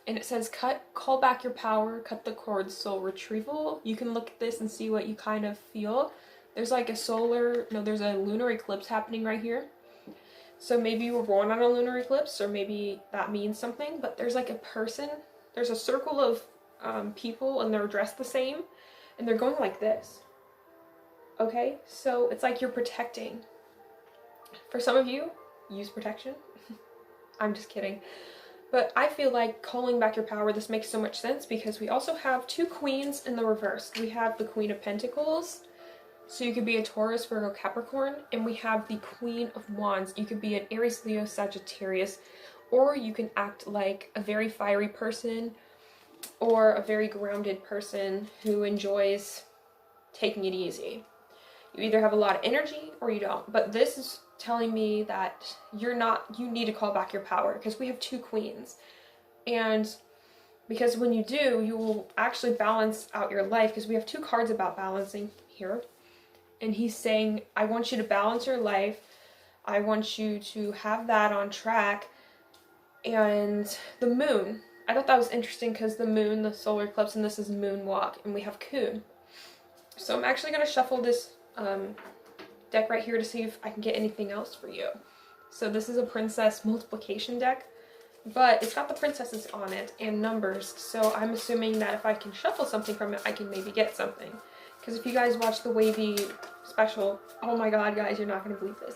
And it says, call back your power, cut the cords, soul retrieval. You can look at this and see what you kind of feel. There's like there's a lunar eclipse happening right here. So maybe you were born on a lunar eclipse, or maybe that means something, but there's like a person, there's a circle of people, and they're dressed the same, and they're going like this. Okay, so it's like you're protecting. For some of you, use protection. I'm just kidding. But I feel like calling back your power, this makes so much sense because we also have two queens in the reverse. We have the Queen of Pentacles, so you could be a Taurus, Virgo, Capricorn, and we have the Queen of Wands. You could be an Aries, Leo, Sagittarius, or you can act like a very fiery person or a very grounded person who enjoys taking it easy. You either have a lot of energy or you don't. But this is telling me that you need to call back your power, because we have two queens. And because when you do, you will actually balance out your life, because we have two cards about balancing here. And he's saying, I want you to balance your life. I want you to have that on track. And the moon, I thought that was interesting because the moon, the solar eclipse, and this is moon walk, and we have Kun. So I'm actually going to shuffle this deck right here to see if I can get anything else for you. So this is a princess multiplication deck. but it's got the princesses on it and numbers, so I'm assuming that if I can shuffle something from it, I can maybe get something. Because if you guys watch the Wavy special, oh my god guys, you're not going to believe this,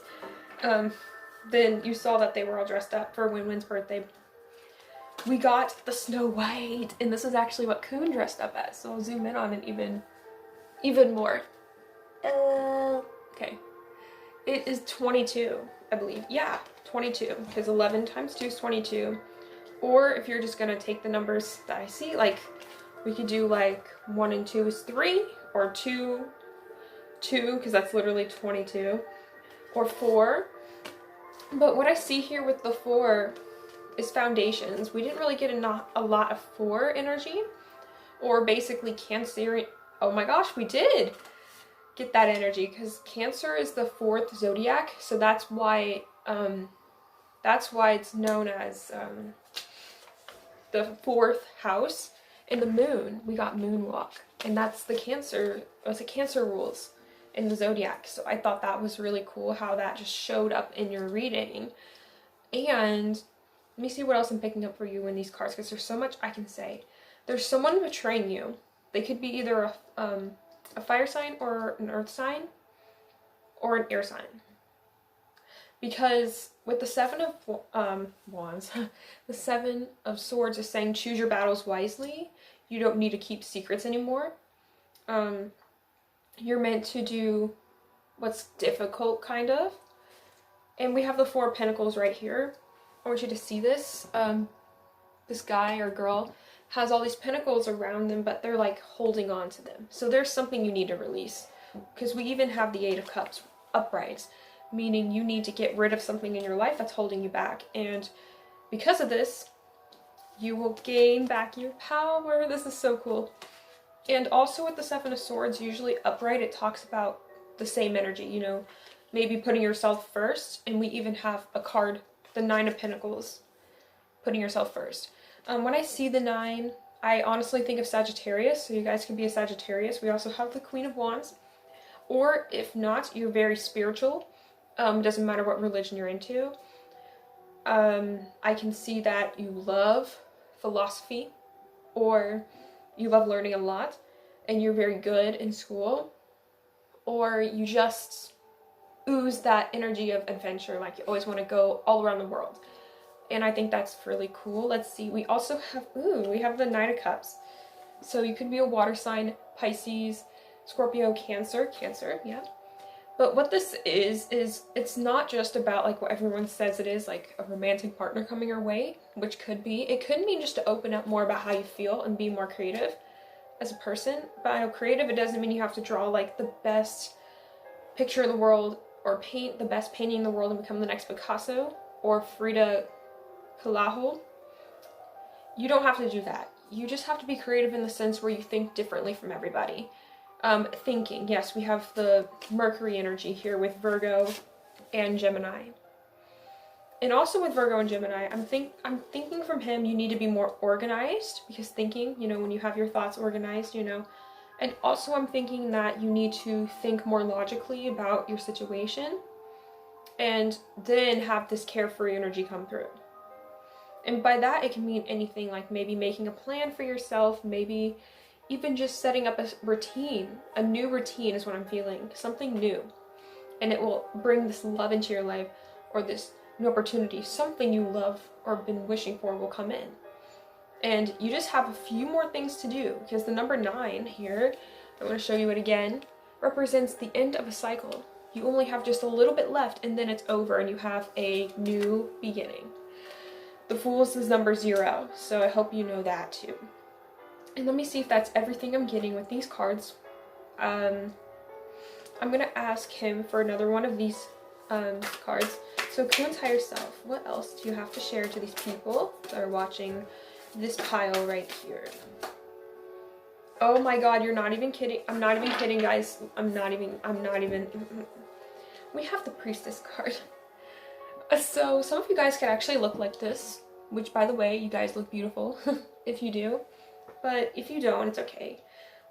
then you saw that they were all dressed up for Win-Win's birthday. We got the Snow White, and this is actually what Coon dressed up as, so I'll zoom in on it even more. Okay. It is 22, I believe. Yeah, 22, because 11 times 2 is 22. Or if you're just going to take the numbers that I see, like, we could do like 1 and 2 is 3, or 2, because that's literally 22, or 4. But what I see here with the 4 is foundations. We didn't really get a lot of 4 energy, or basically Cancer. Oh my gosh, we did get that energy, because Cancer is the 4th zodiac, so that's why it's known as the 4th house. In the moon, we got Moonwalk, and that's the Cancer. It's the Cancer rules in the zodiac. So I thought that was really cool how that just showed up in your reading. And let me see what else I'm picking up for you in these cards, because there's so much I can say. There's someone betraying you. They could be either a fire sign, or an earth sign, or an air sign. Because with the 7 of wands, the 7 of swords is saying choose your battles wisely. You don't need to keep secrets anymore. You're meant to do what's difficult, kind of. And we have the 4 of Pentacles right here. I want you to see this. This guy or girl has all these pentacles around them, but they're like holding on to them. So there's something you need to release. Because we even have the 8 of Cups uprights, meaning you need to get rid of something in your life that's holding you back. And because of this, you will gain back your power. This is so cool. And also with the 7 of Swords, usually upright, it talks about the same energy, you know, maybe putting yourself first. And we even have a card, the 9 of Pentacles, putting yourself first. When I see the 9, I honestly think of Sagittarius, so you guys can be a Sagittarius. We also have the Queen of Wands. Or if not, you're very spiritual. It doesn't matter what religion you're into. I can see that you love philosophy, or you love learning a lot, and you're very good in school, or you just ooze that energy of adventure, like you always want to go all around the world. And I think that's really cool. Let's see, we also have, we have the 9 of Cups. So you could be a water sign, Pisces, Scorpio, Cancer, yeah. But what this is it's not just about like what everyone says it is, like a romantic partner coming your way, which could be. It could mean just to open up more about how you feel and be more creative as a person. But I know creative, it doesn't mean you have to draw like the best picture in the world, or paint the best painting in the world and become the next Picasso or Frida Kahlo. You don't have to do that. You just have to be creative in the sense where you think differently from everybody. Thinking, yes, we have the Mercury energy here with Virgo and Gemini. And also with Virgo and Gemini, I'm thinking from him, you need to be more organized, because thinking, you know, when you have your thoughts organized, you know. And also I'm thinking that you need to think more logically about your situation, and then have this carefree energy come through. And by that, it can mean anything, like maybe making a plan for yourself, maybe even just setting up a routine. A new routine is what I'm feeling, something new. And it will bring this love into your life, or this new opportunity, something you love or been wishing for will come in. And you just have a few more things to do, because the number 9 here, I'm going to show you it again, represents the end of a cycle. You only have just a little bit left, and then it's over, and you have a new beginning. The Fool's is number 0, so I hope you know that too. And let me see if that's everything I'm getting with these cards. I'm going to ask him for another one of these cards. So Coon's higher self, what else do you have to share to these people that are watching this pile right here? Oh my god, you're not even kidding. I'm not even kidding, guys. I'm not even. We have the Priestess card. So some of you guys could actually look like this, which, by the way, you guys look beautiful if you do. But if you don't, it's okay.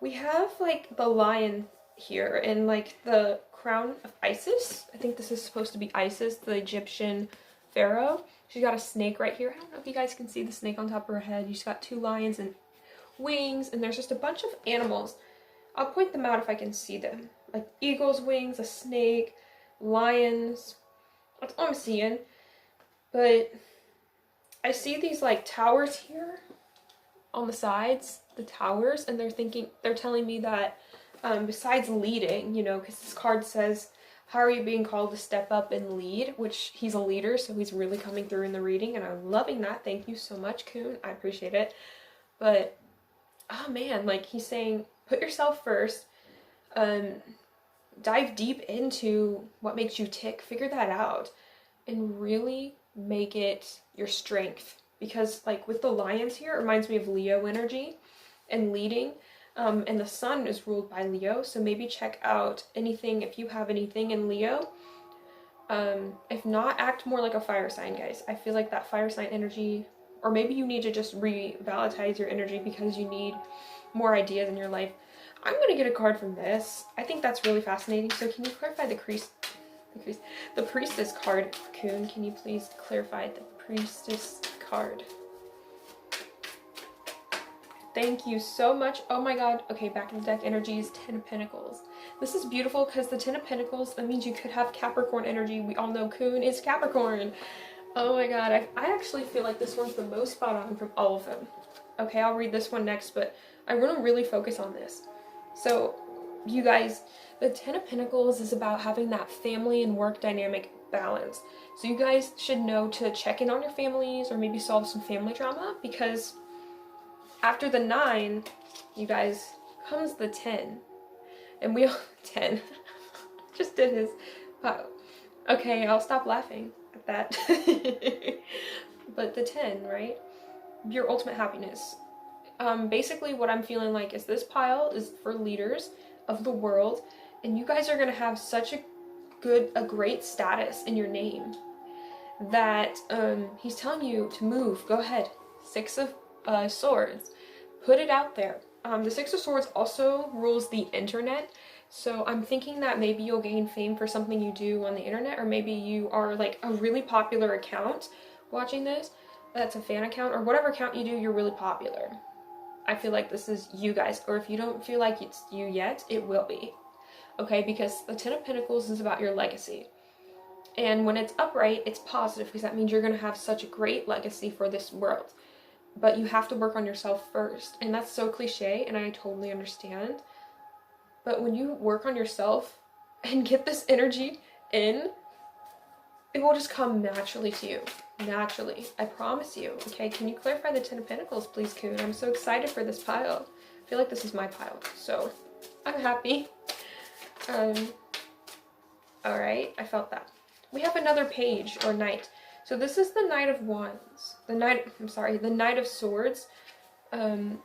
We have like the lion here and like the crown of Isis. I think this is supposed to be Isis, the Egyptian pharaoh. She's got a snake right here. I don't know if you guys can see the snake on top of her head. She's got 2 lions and wings, and there's just a bunch of animals. I'll point them out if I can see them. Like eagle's wings, a snake, lions. That's all I'm seeing. But I see these like towers here on the sides, the towers, and they're telling me that besides leading, you know, because this card says, how are you being called to step up and lead? Which he's a leader, so he's really coming through in the reading, and I'm loving that. Thank you so much, Kun. I appreciate it. But, oh man, like he's saying, put yourself first. Dive deep into what makes you tick. Figure that out. And really make it your strength. Because, like, with the lions here, it reminds me of Leo energy and leading. And the sun is ruled by Leo, so maybe check out anything, if you have anything in Leo. If not, act more like a fire sign, guys. I feel like that fire sign energy, or maybe you need to just revalorize your energy because you need more ideas in your life. I'm going to get a card from this. I think that's really fascinating. So can you clarify the priestess card, Kun? Can you please clarify the priestess card? Thank you so much. Oh my god. Okay, back in the deck energy is 10 of Pentacles. This is beautiful because the 10 of Pentacles, that means you could have Capricorn energy. We all know Kun is Capricorn. Oh my god. I actually feel like this one's the most spot on from all of them. Okay, I'll read this one next, but I want to really focus on this. So, you guys, the 10 of Pentacles is about having that family and work dynamic balance. So you guys should know to check in on your families or maybe solve some family drama, because after the 9, you guys, comes the 10. And we all 10. Just did his okay, I'll stop laughing at that. But the 10, right? Your ultimate happiness. Basically what I'm feeling like is this pile is for leaders of the world, and you guys are going to have such a great status in your name that he's telling you to move. Go ahead. 6 of Swords. Put it out there. The 6 of Swords also rules the internet, so I'm thinking that maybe you'll gain fame for something you do on the internet, or maybe you are like a really popular account watching this, that's a fan account, or whatever account you do, you're really popular. I feel like this is you guys, or if you don't feel like it's you yet, it will be. Okay, because the 10 of Pentacles is about your legacy. And when it's upright, it's positive, because that means you're going to have such a great legacy for this world. But you have to work on yourself first. And that's so cliche, and I totally understand. But when you work on yourself and get this energy in, it will just come naturally to you. Naturally. I promise you. Okay, can you clarify the 10 of Pentacles, please, Kun? I'm so excited for this pile. I feel like this is my pile, so I'm happy. Alright, I felt that. We have another page, or knight. So this is the Knight of Wands. The Knight of Swords. Can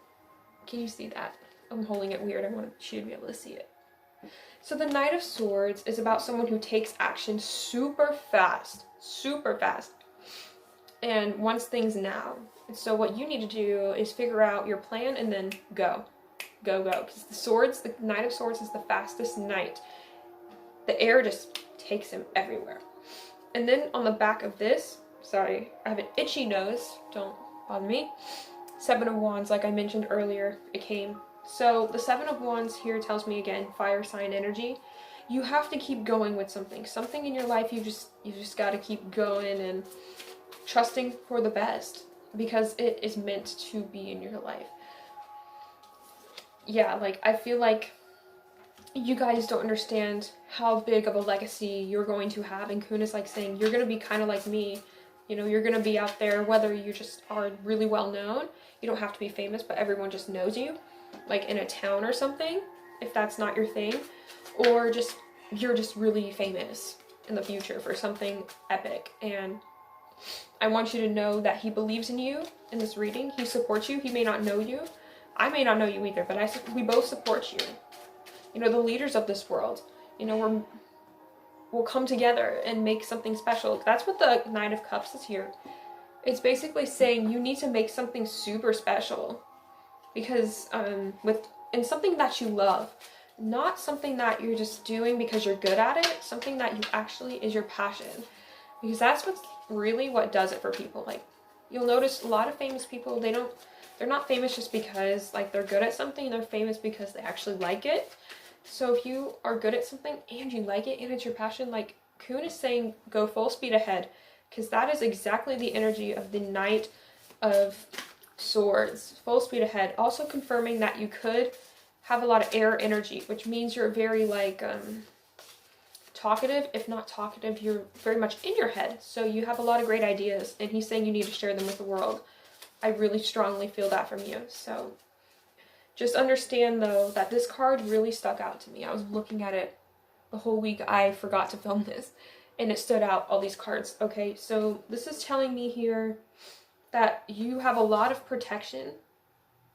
you see that? I'm holding it weird. I want you to be able to see it. So the Knight of Swords is about someone who takes action super fast. Super fast. And wants things now. And so what you need to do is figure out your plan and then go. Go, go. Because the Knight of Swords is the fastest knight. The air just takes him everywhere. And then on the back of this, sorry, I have an itchy nose, don't bother me. 7 of Wands, like I mentioned earlier, it came. So the 7 of Wands here tells me again, fire sign energy. You have to keep going with something. Something in your life, you just got to keep going and trusting for the best, because it is meant to be in your life. Yeah, like I feel like you guys don't understand how big of a legacy you're going to have, and Kun is like saying you're going to be kind of like me. You know, you're going to be out there, whether you just are really well known. You don't have to be famous, but everyone just knows you, like in a town or something, if that's not your thing, or just you're just really famous in the future for something epic. And I want you to know that he believes in you in this reading. He supports you. He may not know you. I may not know you either, but we both support you. You know, the leaders of this world, you know, we'll come together and make something special. That's what the Knight of Cups is here. It's basically saying you need to make something super special, because in something that you love, not something that you're just doing because you're good at it, something that you actually is your passion. Because that's what's really what does it for people. Like, you'll notice a lot of famous people, they're not famous just because like they're good at something. They're famous because they actually like it. So if you are good at something and you like it and it's your passion, like Kuhn is saying, go full speed ahead, because that is exactly the energy of the Knight of Swords. Full speed ahead. Also confirming that you could have a lot of air energy, which means you're very like talkative. If not talkative, you're very much in your head. So you have a lot of great ideas, and he's saying you need to share them with the world. I really strongly feel that from you. So just understand though that this card really stuck out to me. I was looking at it the whole week. I forgot to film this, and it stood out, all these cards. Okay, so this is telling me here that you have a lot of protection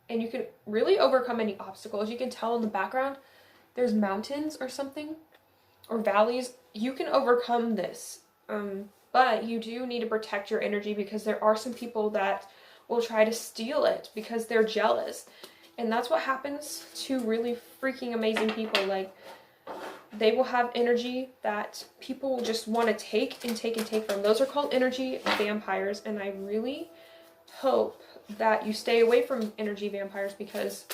and you can really overcome any obstacles. You can tell in the background there's mountains or something, or valleys. You can overcome this, but you do need to protect your energy, because there are some people that will try to steal it because they're jealous. And that's what happens to really freaking amazing people. Like, they will have energy that people just want to take and take and take from. Those are called energy vampires, and I really hope that you stay away from energy vampires, because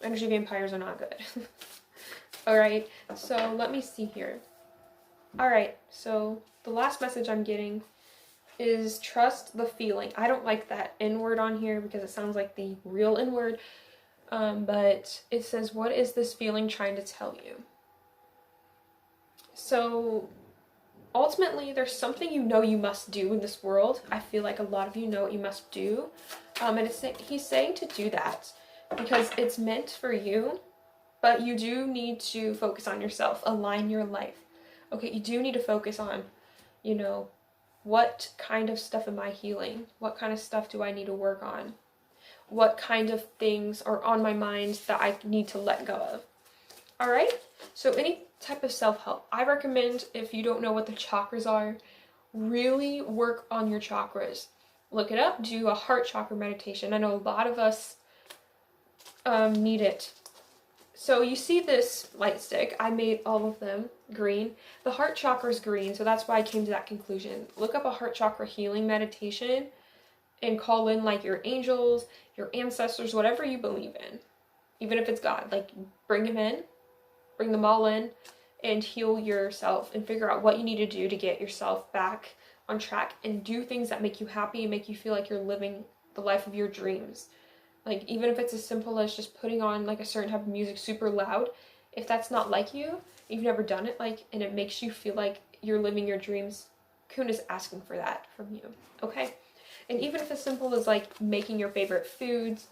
energy vampires are not good. Alright, so let me see here. Alright, so the last message I'm getting is trust the feeling. I don't like that N word on here because it sounds like the real N word, but it says, what is this feeling trying to tell you? So ultimately, there's something you know you must do in this world. I feel like a lot of you know what you must do. And he's saying to do that because it's meant for you, but you do need to focus on yourself, align your life. Okay, you do need to focus on, you know, what kind of stuff am I healing? What kind of stuff do I need to work on? What kind of things are on my mind that I need to let go of? All right, so any type of self-help, I recommend, if you don't know what the chakras are, really work on your chakras. Look it up, do a heart chakra meditation. I know a lot of us need it. So you see this light stick, I made all of them green. The heart chakra is green, so that's why I came to that conclusion. Look up a heart chakra healing meditation and call in like your angels, your ancestors, whatever you believe in. Even if it's God, like bring them all in, and heal yourself and figure out what you need to do to get yourself back on track and do things that make you happy and make you feel like you're living the life of your dreams. Like, even if it's as simple as just putting on like a certain type of music super loud, if that's not like you, you've never done it, like, and it makes you feel like you're living your dreams, Kuhn is asking for that from you, okay? And even if it's simple as like making your favorite foods,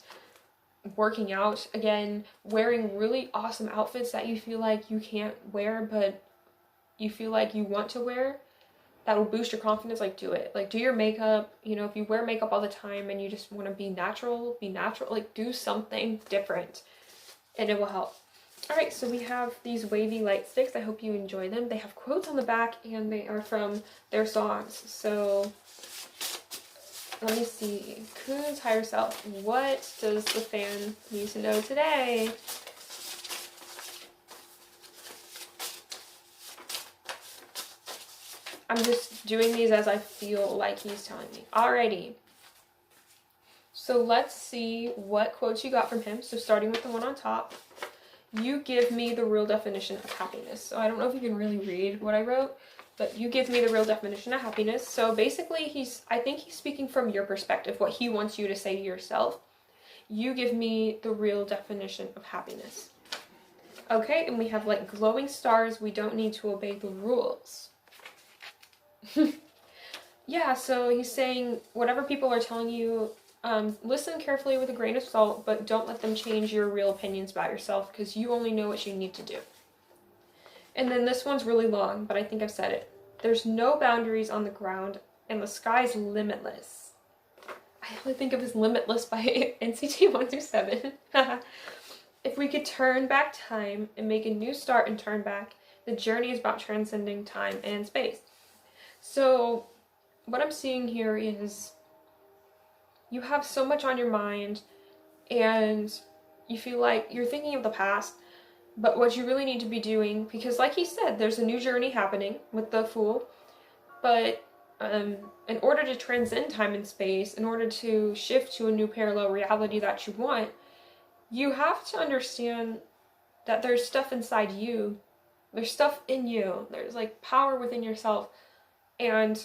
working out, again, wearing really awesome outfits that you feel like you can't wear but you feel like you want to wear, that will boost your confidence, like do it. Like do your makeup, you know, if you wear makeup all the time and you just want to be natural, like do something different and it will help. Alright, so we have these wavy light sticks. I hope you enjoy them. They have quotes on the back and they are from their songs. So let me see. Kuhn's higher self. What does the fan need to know today? I'm just doing these as I feel like he's telling me. Alrighty. So let's see what quotes you got from him. So starting with the one on top. You give me the real definition of happiness. So I don't know if you can really read what I wrote, but you give me the real definition of happiness. So basically I think he's speaking from your perspective, what he wants you to say to yourself. You give me the real definition of happiness. Okay, and we have like glowing stars. We don't need to obey the rules. Yeah, so he's saying whatever people are telling you, listen carefully with a grain of salt, but don't let them change your real opinions about yourself, because you only know what you need to do. And then this one's really long, but I think I've said it. There's no boundaries on the ground, and the sky's limitless. I only think of as Limitless by NCT 127. If we could turn back time and make a new start and turn back, the journey is about transcending time and space. So what I'm seeing here is you have so much on your mind and you feel like you're thinking of the past, but what you really need to be doing, because like he said, there's a new journey happening with the Fool. But in order to transcend time and space, in order to shift to a new parallel reality that you want, you have to understand that there's stuff inside you. There's stuff in you. There's like power within yourself. And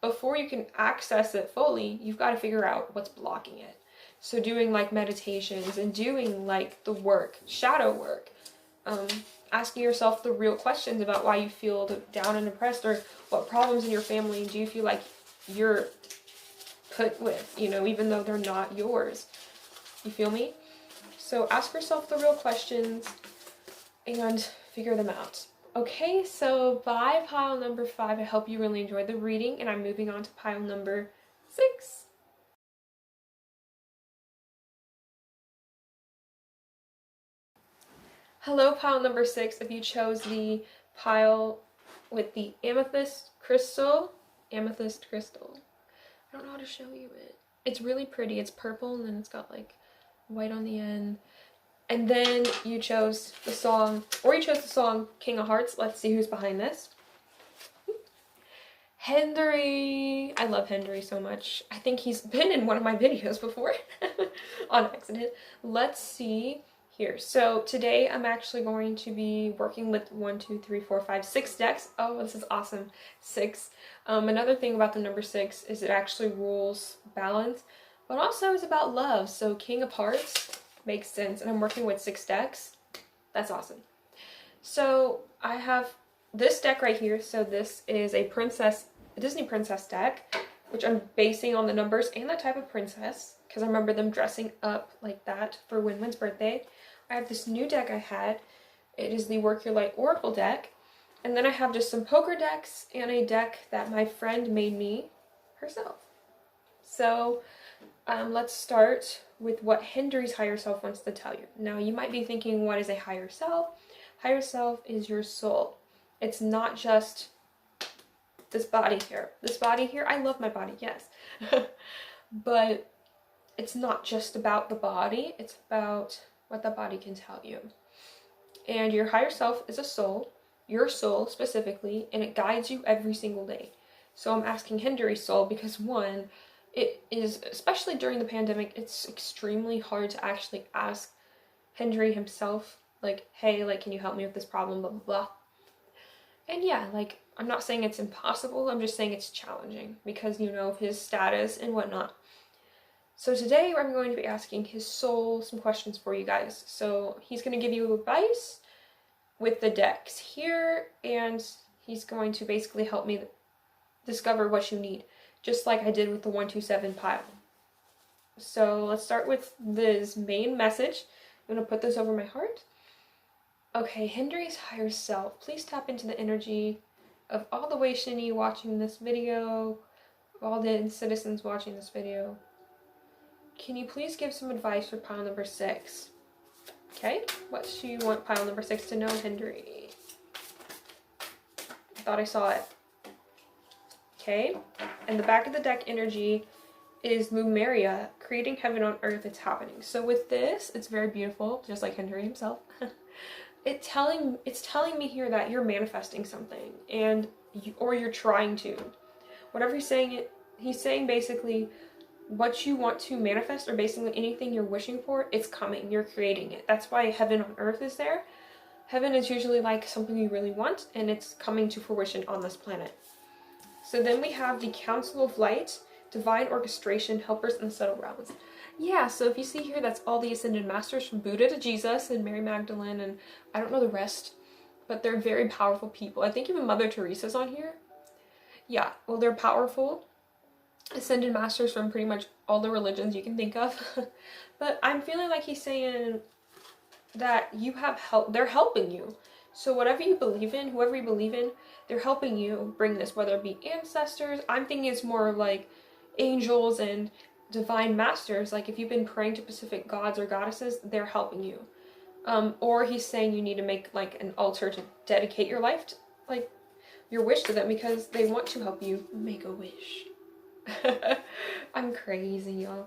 before you can access it fully, you've got to figure out what's blocking it. So doing like meditations and doing like the work, shadow work, asking yourself the real questions about why you feel down and depressed, or what problems in your family do you feel like you're put with, you know, even though they're not yours. You feel me? So ask yourself the real questions and figure them out. Okay, so by pile number 5, I hope you really enjoyed the reading, and I'm moving on to pile number 6. Hello, pile number 6. If you chose the pile with the amethyst crystal, I don't know how to show you it. It's really pretty. It's purple, and then it's got like white on the end. And then you chose the song, King of Hearts. Let's see who's behind this. Henry. I love Henry so much. I think he's been in one of my videos before on accident. Let's see here. So today I'm actually going to be working with 6 decks. Oh, this is awesome. 6. Another thing about the number 6 is it actually rules balance, but also is about love. So King of Hearts makes sense, and I'm working with 6 decks. That's awesome. So I have this deck right here. So this is a Disney princess deck, which I'm basing on the numbers and the type of princess, because I remember them dressing up like that for Win-Win's birthday. I have this new deck I had. It is the Work Your Light Oracle deck. And then I have just some poker decks and a deck that my friend made me herself. So let's start with what Henry's higher self wants to tell you. Now, you might be thinking, what is a higher self? Higher self is your soul. It's not just this body here. This body here, I love my body, yes. But it's not just about the body. It's about what the body can tell you. And your higher self is a soul, your soul specifically, and it guides you every single day. So I'm asking Henry's soul because, one, it is, especially during the pandemic, it's extremely hard to actually ask Henry himself, like, hey, like, can you help me with this problem, blah, blah, blah. And yeah, like, I'm not saying it's impossible, I'm just saying it's challenging because, you know, of his status and whatnot. So today I'm going to be asking his soul some questions for you guys. So he's going to give you advice with the decks here, and he's going to basically help me discover what you need, just like I did with the 127 pile. So let's start with this main message. I'm going to put this over my heart. Okay, Henry's higher self, please tap into the energy of all the Waishini watching this video, of all the citizens watching this video. Can you please give some advice for pile number 6? Okay, what do you want pile number 6 to know, Henry? I thought I saw it. Okay, and the back of the deck energy is Lumeria, creating heaven on earth. It's happening. So with this, it's very beautiful, just like Henry himself. It's telling me here that you're manifesting something, and or you're trying to. Whatever he's saying basically what you want to manifest, or basically anything you're wishing for, it's coming. You're creating it. That's why heaven on earth is there. Heaven is usually like something you really want, and it's coming to fruition on this planet. So then we have the Council of Light, divine orchestration, helpers in the subtle realms. Yeah, so if you see here, that's all the ascended masters from Buddha to Jesus and Mary Magdalene, and I don't know the rest, but they're very powerful people. I think even Mother Teresa's on here. Yeah, well, they're powerful ascended masters from pretty much all the religions you can think of. But I'm feeling like he's saying that you have help. They're helping you. So whatever you believe in, whoever you believe in, they're helping you bring this, whether it be ancestors. I'm thinking it's more like angels and divine masters. Like if you've been praying to specific gods or goddesses, they're helping you. Or he's saying you need to make like an altar to dedicate your life to, like, your wish to them, because they want to help you make a wish. I'm crazy, y'all.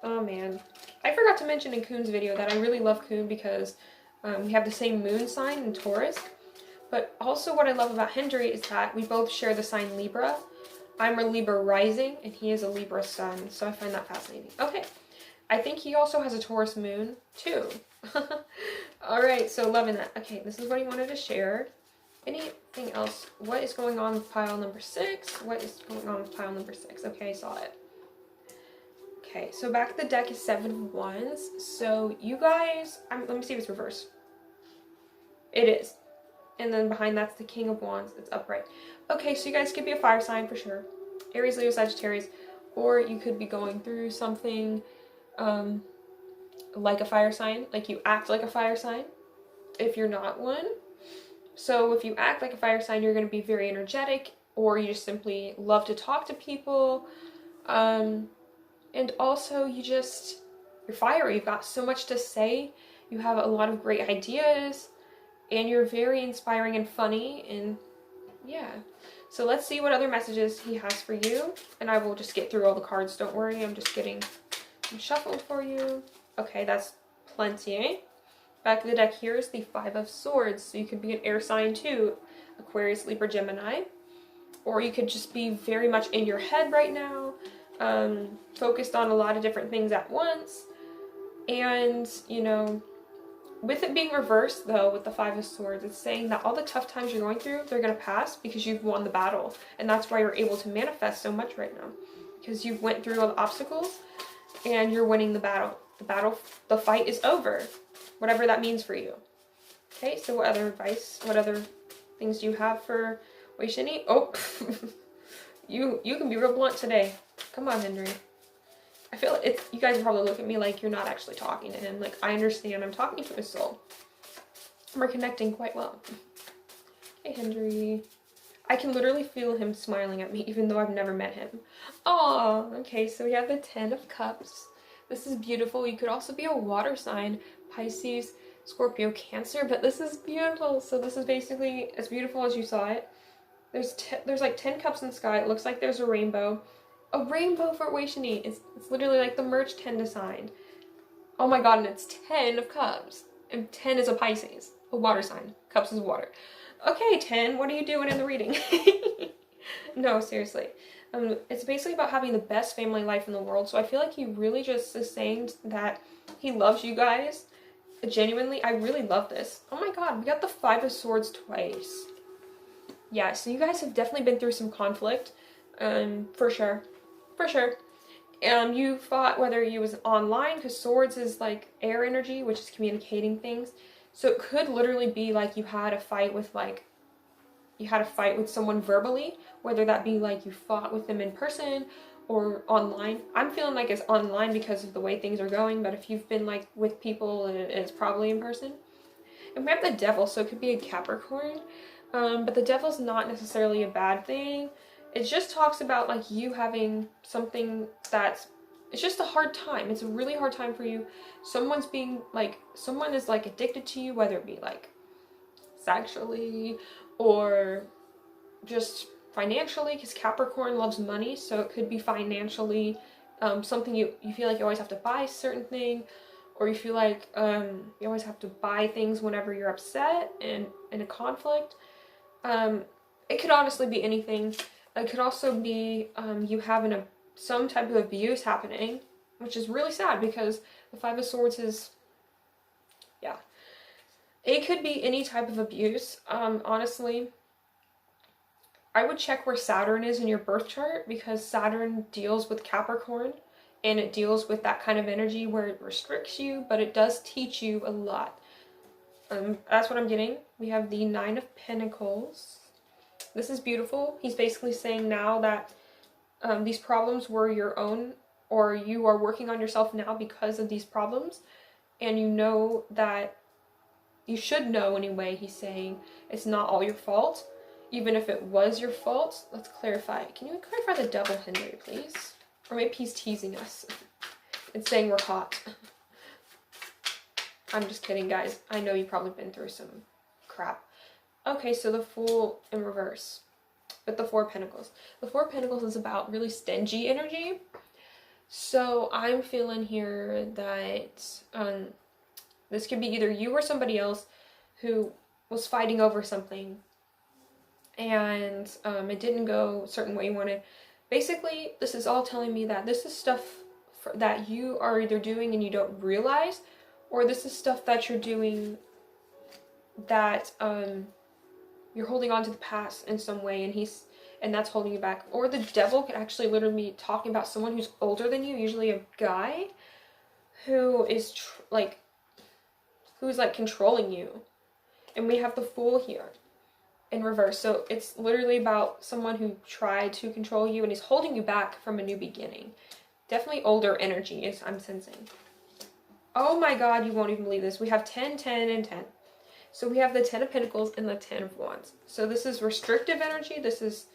Oh man, I forgot to mention in Kuhn's video that I really love Kuhn because we have the same moon sign in Taurus, But also what I love about Hendry is that we both share the sign Libra. I'm a Libra rising and he is a Libra sun, so I find that fascinating. Okay, I think he also has a Taurus moon too. All right, so loving that. Okay, this is what he wanted to share. Anything else? What is going on with pile number 6? What is going on with pile number 6? Okay, I saw it. Okay, so back of the deck is 7 of Wands. So you guys, let me see if it's reversed. It is. And then behind that's the King of Wands. It's upright. Okay, so you guys could be a fire sign for sure. Aries, Leo, Sagittarius. Or you could be going through something like a fire sign. Like you act like a fire sign if you're not one. So if you act like a fire sign, you're going to be very energetic, or you just simply love to talk to people. And also you're fiery. You've got so much to say. You have a lot of great ideas, and you're very inspiring and funny, and yeah. So let's see what other messages he has for you, and I will just get through all the cards. Don't worry, I'm just getting them shuffled for you. Okay, that's plenty. Back of the deck here is the 5 of Swords, so you could be an air sign too, Aquarius, Libra, Gemini, or you could just be very much in your head right now, focused on a lot of different things at once. And you know, with it being reversed though, with the 5 of Swords, it's saying that all the tough times you're going through, they're going to pass because you've won the battle. And that's why you're able to manifest so much right now, because you've went through all the obstacles and you're winning the battle. The fight is over, whatever that means for you. Okay, so what other advice, what other things do you have for Wei Shini? Oh, you can be real blunt today. Come on, Henry. I feel like you guys probably look at me like you're not actually talking to him. Like, I understand I'm talking to his soul. We're connecting quite well. Hey, Henry. I can literally feel him smiling at me even though I've never met him. Oh, okay, so we have the 10 of Cups. This is beautiful. You could also be a water sign, Pisces, Scorpio, Cancer, but this is beautiful. So this is basically as beautiful as you saw it. There's like 10 cups in the sky. It looks like there's a rainbow. A rainbow for Wei Shini. It's literally like the merge 10 to sign. Oh my god, and it's 10 of Cups. And 10 is a Pisces, a water sign. Cups is water. Okay, 10, what are you doing in the reading? No, seriously. It's basically about having the best family life in the world. So I feel like he really just is saying that he loves you guys. Genuinely, I really love this. Oh my god, we got the 5 of Swords twice. Yeah, so you guys have definitely been through some conflict. For sure. For sure. You fought, whether you was online, because Swords is like air energy, which is communicating things. So it could literally be like you had a fight with someone verbally, whether that be like you fought with them in person or online. I'm feeling like it's online because of the way things are going, but if you've been like with people, it's probably in person. And we have the Devil, so it could be a Capricorn, but the Devil's not necessarily a bad thing. It just talks about like you having something it's just a hard time. It's a really hard time for you. Someone is like addicted to you, whether it be like sexually or just financially, because Capricorn loves money, so it could be financially something you feel like you always have to buy a certain thing, or you feel like you always have to buy things whenever you're upset and in a conflict. It could honestly be anything. It could also be you having some type of abuse happening, which is really sad because the 5 of Swords is, yeah. It could be any type of abuse. Honestly, I would check where Saturn is in your birth chart, because Saturn deals with Capricorn and it deals with that kind of energy where it restricts you, but it does teach you a lot. That's what I'm getting. We have the 9 of Pentacles. This is beautiful. He's basically saying now that these problems were your own, or you are working on yourself now because of these problems, and you know that you should know anyway. He's saying it's not all your fault, even if it was your fault. Let's clarify. Can you clarify the Devil, Henry, please? Or maybe he's teasing us and saying we're hot. I'm just kidding, guys. I know you've probably been through some crap. Okay, so the Fool in reverse with the 4 of Pentacles. The 4 of Pentacles is about really stingy energy. So I'm feeling here that this could be either you or somebody else who was fighting over something, and it didn't go a certain way you wanted. Basically, this is all telling me that this is stuff that you are either doing and you don't realize, or this is stuff that you're doing that you're holding on to the past in some way, and that's holding you back. Or the devil could actually literally be talking about someone who's older than you, usually a guy, who is who's like controlling you. And we have the Fool here in reverse. So it's literally about someone who tried to control you and is holding you back from a new beginning. Definitely older energy is I'm sensing. Oh my god, you won't even believe this. We have 10, 10, and 10. So we have the 10 of Pentacles and the 10 of Wands. So this is restrictive energy. This is,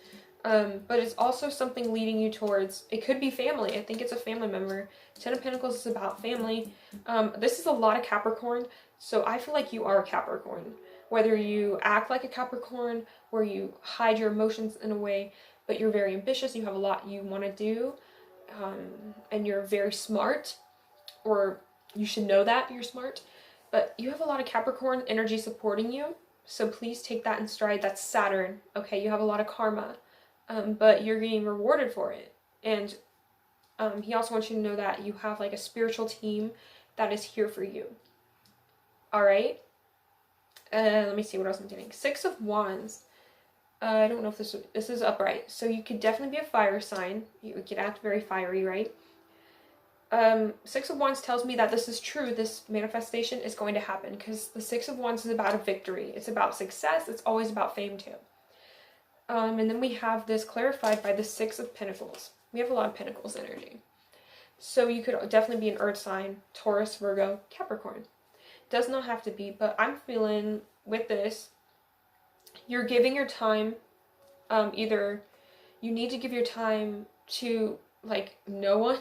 but it's also something leading you towards, it could be family. I think it's a family member. 10 of Pentacles is about family. This is a lot of Capricorn. So I feel like you are a Capricorn. Whether you act like a Capricorn, or you hide your emotions in a way, but you're very ambitious, you have a lot you want to do, and you're very smart, or you should know that you're smart, but you have a lot of Capricorn energy supporting you, so please take that in stride. That's Saturn, okay? You have a lot of karma, but you're getting rewarded for it, and he also wants you to know that you have like a spiritual team that is here for you, all right? Let me see what else I'm getting. 6 of Wands. I don't know if this is upright. So you could definitely be a fire sign. You could act very fiery, right? 6 of Wands tells me that this is true. This manifestation is going to happen because the 6 of Wands is about a victory. It's about success. It's always about fame too. And then we have this clarified by the 6 of Pentacles. We have a lot of Pentacles energy. So you could definitely be an earth sign, Taurus, Virgo, Capricorn. Does not have to be, but I'm feeling with this, you're giving your time, either you need to give your time to like no one,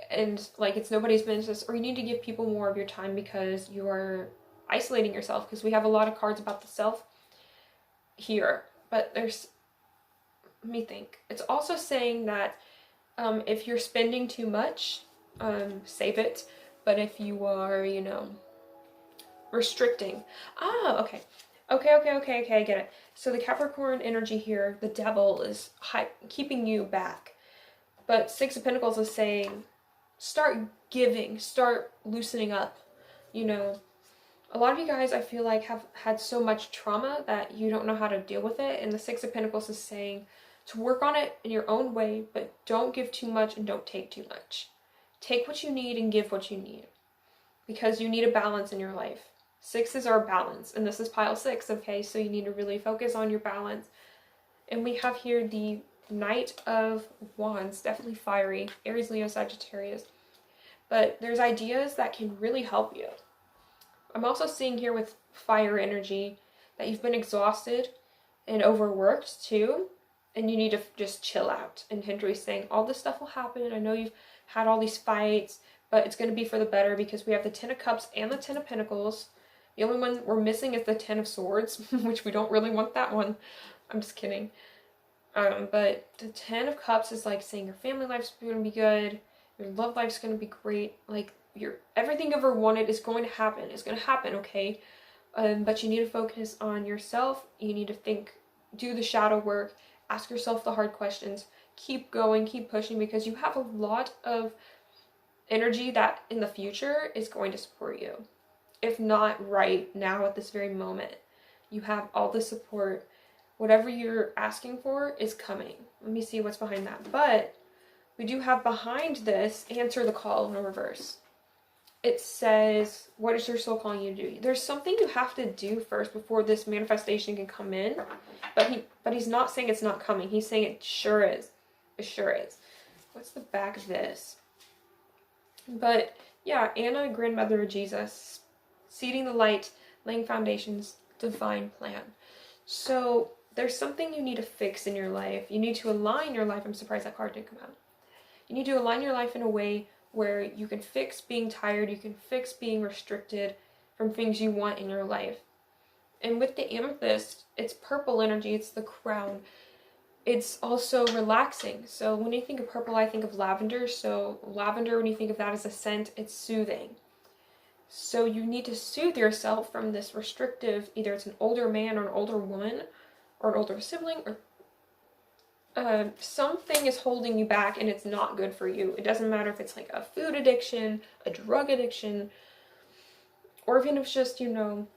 and like it's nobody's business, or you need to give people more of your time because you are isolating yourself, because we have a lot of cards about the self here. But there's, let me think, it's also saying that if you're spending too much, save it, but if you are, you know, restricting, okay, I get it. So the Capricorn energy here, the devil is keeping you back, but 6 of Pentacles is saying start giving, start loosening up. You know, a lot of you guys, I feel like, have had so much trauma that you don't know how to deal with it, and the 6 of Pentacles is saying to work on it in your own way, but don't give too much and don't take too much. Take what you need and give what you need, because you need a balance in your life. 6s are balance, and this is pile 6, okay? So you need to really focus on your balance. And we have here the Knight of Wands, definitely fiery, Aries, Leo, Sagittarius. But there's ideas that can really help you. I'm also seeing here with fire energy that you've been exhausted and overworked too, and you need to just chill out. And Hendry's saying all this stuff will happen. I know you've had all these fights, but it's going to be for the better, because we have the 10 of Cups and the 10 of Pentacles. The only one we're missing is the 10 of Swords, which we don't really want that one. I'm just kidding. But the 10 of Cups is like saying your family life's going to be good, your love life's going to be great, like everything you ever wanted is going to happen. It's going to happen, okay? But you need to focus on yourself. You need to think, do the shadow work, ask yourself the hard questions, keep going, keep pushing, because you have a lot of energy that in the future is going to support you. If not right now at this very moment, you have all the support. Whatever you're asking for is coming. Let me see what's behind that. But we do have behind this, answer the call in reverse. It says, what is your soul calling you to do? There's something you have to do first before this manifestation can come in. But he's not saying it's not coming. He's saying it sure is. It sure is. What's the back of this? But yeah, Anna, grandmother of Jesus, seeding the light, laying foundations, divine plan. So there's something you need to fix in your life. You need to align your life. I'm surprised that card didn't come out. You need to align your life in a way where you can fix being tired, you can fix being restricted from things you want in your life. And with the amethyst, it's purple energy, it's the crown. It's also relaxing. So when you think of purple, I think of lavender. So lavender, when you think of that as a scent, it's soothing. So you need to soothe yourself from this restrictive, either it's an older man or an older woman, or an older sibling, or something is holding you back and it's not good for you. It doesn't matter if it's like a food addiction, a drug addiction, or even if it's just, you know,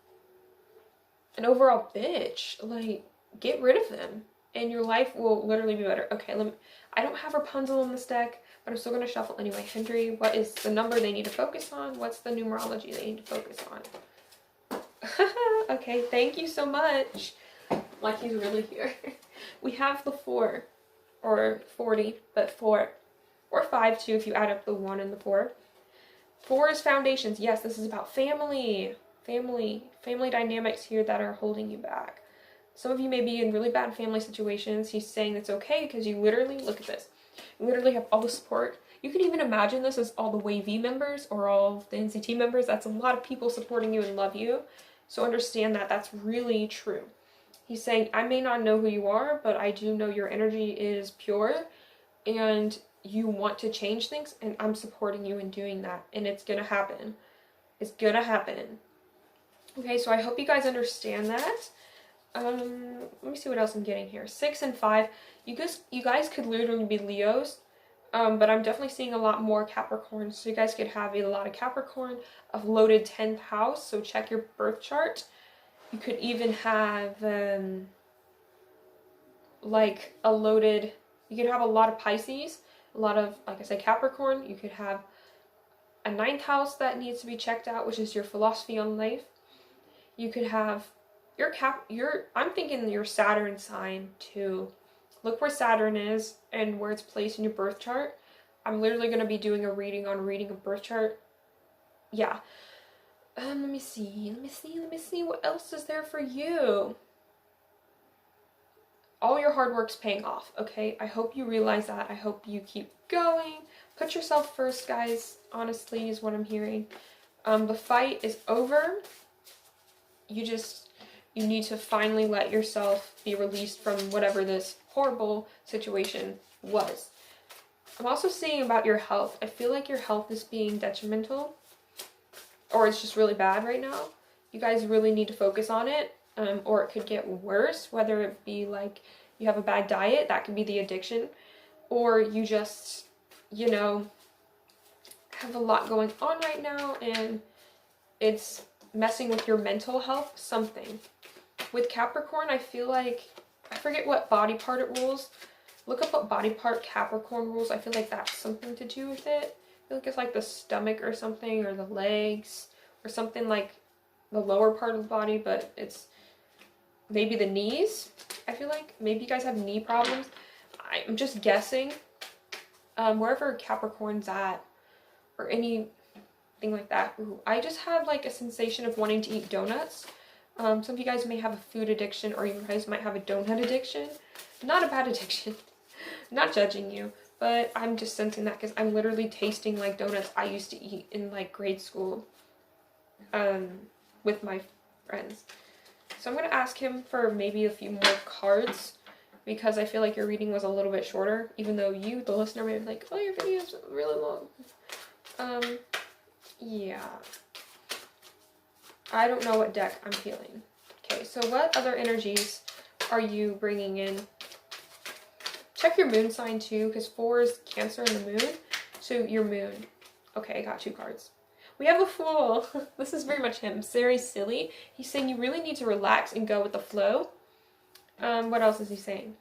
an overall bitch. Like, get rid of them and your life will literally be better. Okay, I don't have Rapunzel in this deck, but I'm still going to shuffle anyway. Henry, what is the number they need to focus on? What's the numerology they need to focus on? Okay, thank you so much. Like he's really here. We have the 4, or 40, but 4, or 5 too if you add up the 1 and the 4. 4 is foundations. Yes, this is about family dynamics here that are holding you back. Some of you may be in really bad family situations. He's saying it's okay because you literally, look at this, you literally have all the support. You can even imagine this as all the WAYV members or all the NCT members. That's a lot of people supporting you and love you. So understand that that's really true. He's saying, I may not know who you are, but I do know your energy is pure and you want to change things, and I'm supporting you in doing that, and it's gonna happen. It's gonna happen. Okay, so I hope you guys understand that. Let me see what else I'm getting here. 6 and 5. You guys could literally be Leos, but I'm definitely seeing a lot more Capricorn. So you guys could have a lot of Capricorn, of loaded 10th house. So check your birth chart. You could even have like a loaded. You could have a lot of Pisces, a lot of, like I said, Capricorn. You could have a 9th house that needs to be checked out, which is your philosophy on life. You could have I'm thinking your Saturn sign too. Look where Saturn is and where it's placed in your birth chart. I'm literally going to be doing a reading on reading a birth chart. Yeah. Let me see. What else is there for you? All your hard work's paying off, okay? I hope you realize that. I hope you keep going. Put yourself first, guys, honestly, is what I'm hearing. The fight is over. You need to finally let yourself be released from whatever this horrible situation was. I'm also seeing about your health. I feel like your health is being detrimental, or it's just really bad right now. You guys really need to focus on it, or it could get worse, whether it be like you have a bad diet, that could be the addiction, or you just, you know, have a lot going on right now and it's messing with your mental health, something. With Capricorn, I feel like, I forget what body part it rules. Look up what body part Capricorn rules. I feel like that's something to do with it. I feel like it's like the stomach or something, or the legs, or something like the lower part of the body, but it's maybe the knees. I feel like maybe you guys have knee problems. I'm just guessing. Wherever Capricorn's at, or anything like that. Ooh, I just had like a sensation of wanting to eat donuts. Some of you guys may have a food addiction, or you guys might have a donut addiction. Not a bad addiction. Not judging you, but I'm just sensing that because I'm literally tasting like donuts I used to eat in like grade school with my friends. So I'm going to ask him for maybe a few more cards, because I feel like your reading was a little bit shorter, even though you, the listener, may be like, oh, your video is really long. Yeah. I don't know what deck I'm feeling. Okay, so what other energies are you bringing in? Check your moon sign too, because 4 is Cancer in the moon. So your moon. Okay, I got 2 cards. We have a Fool. This is very much him. Very silly. He's saying you really need to relax and go with the flow. What else is he saying?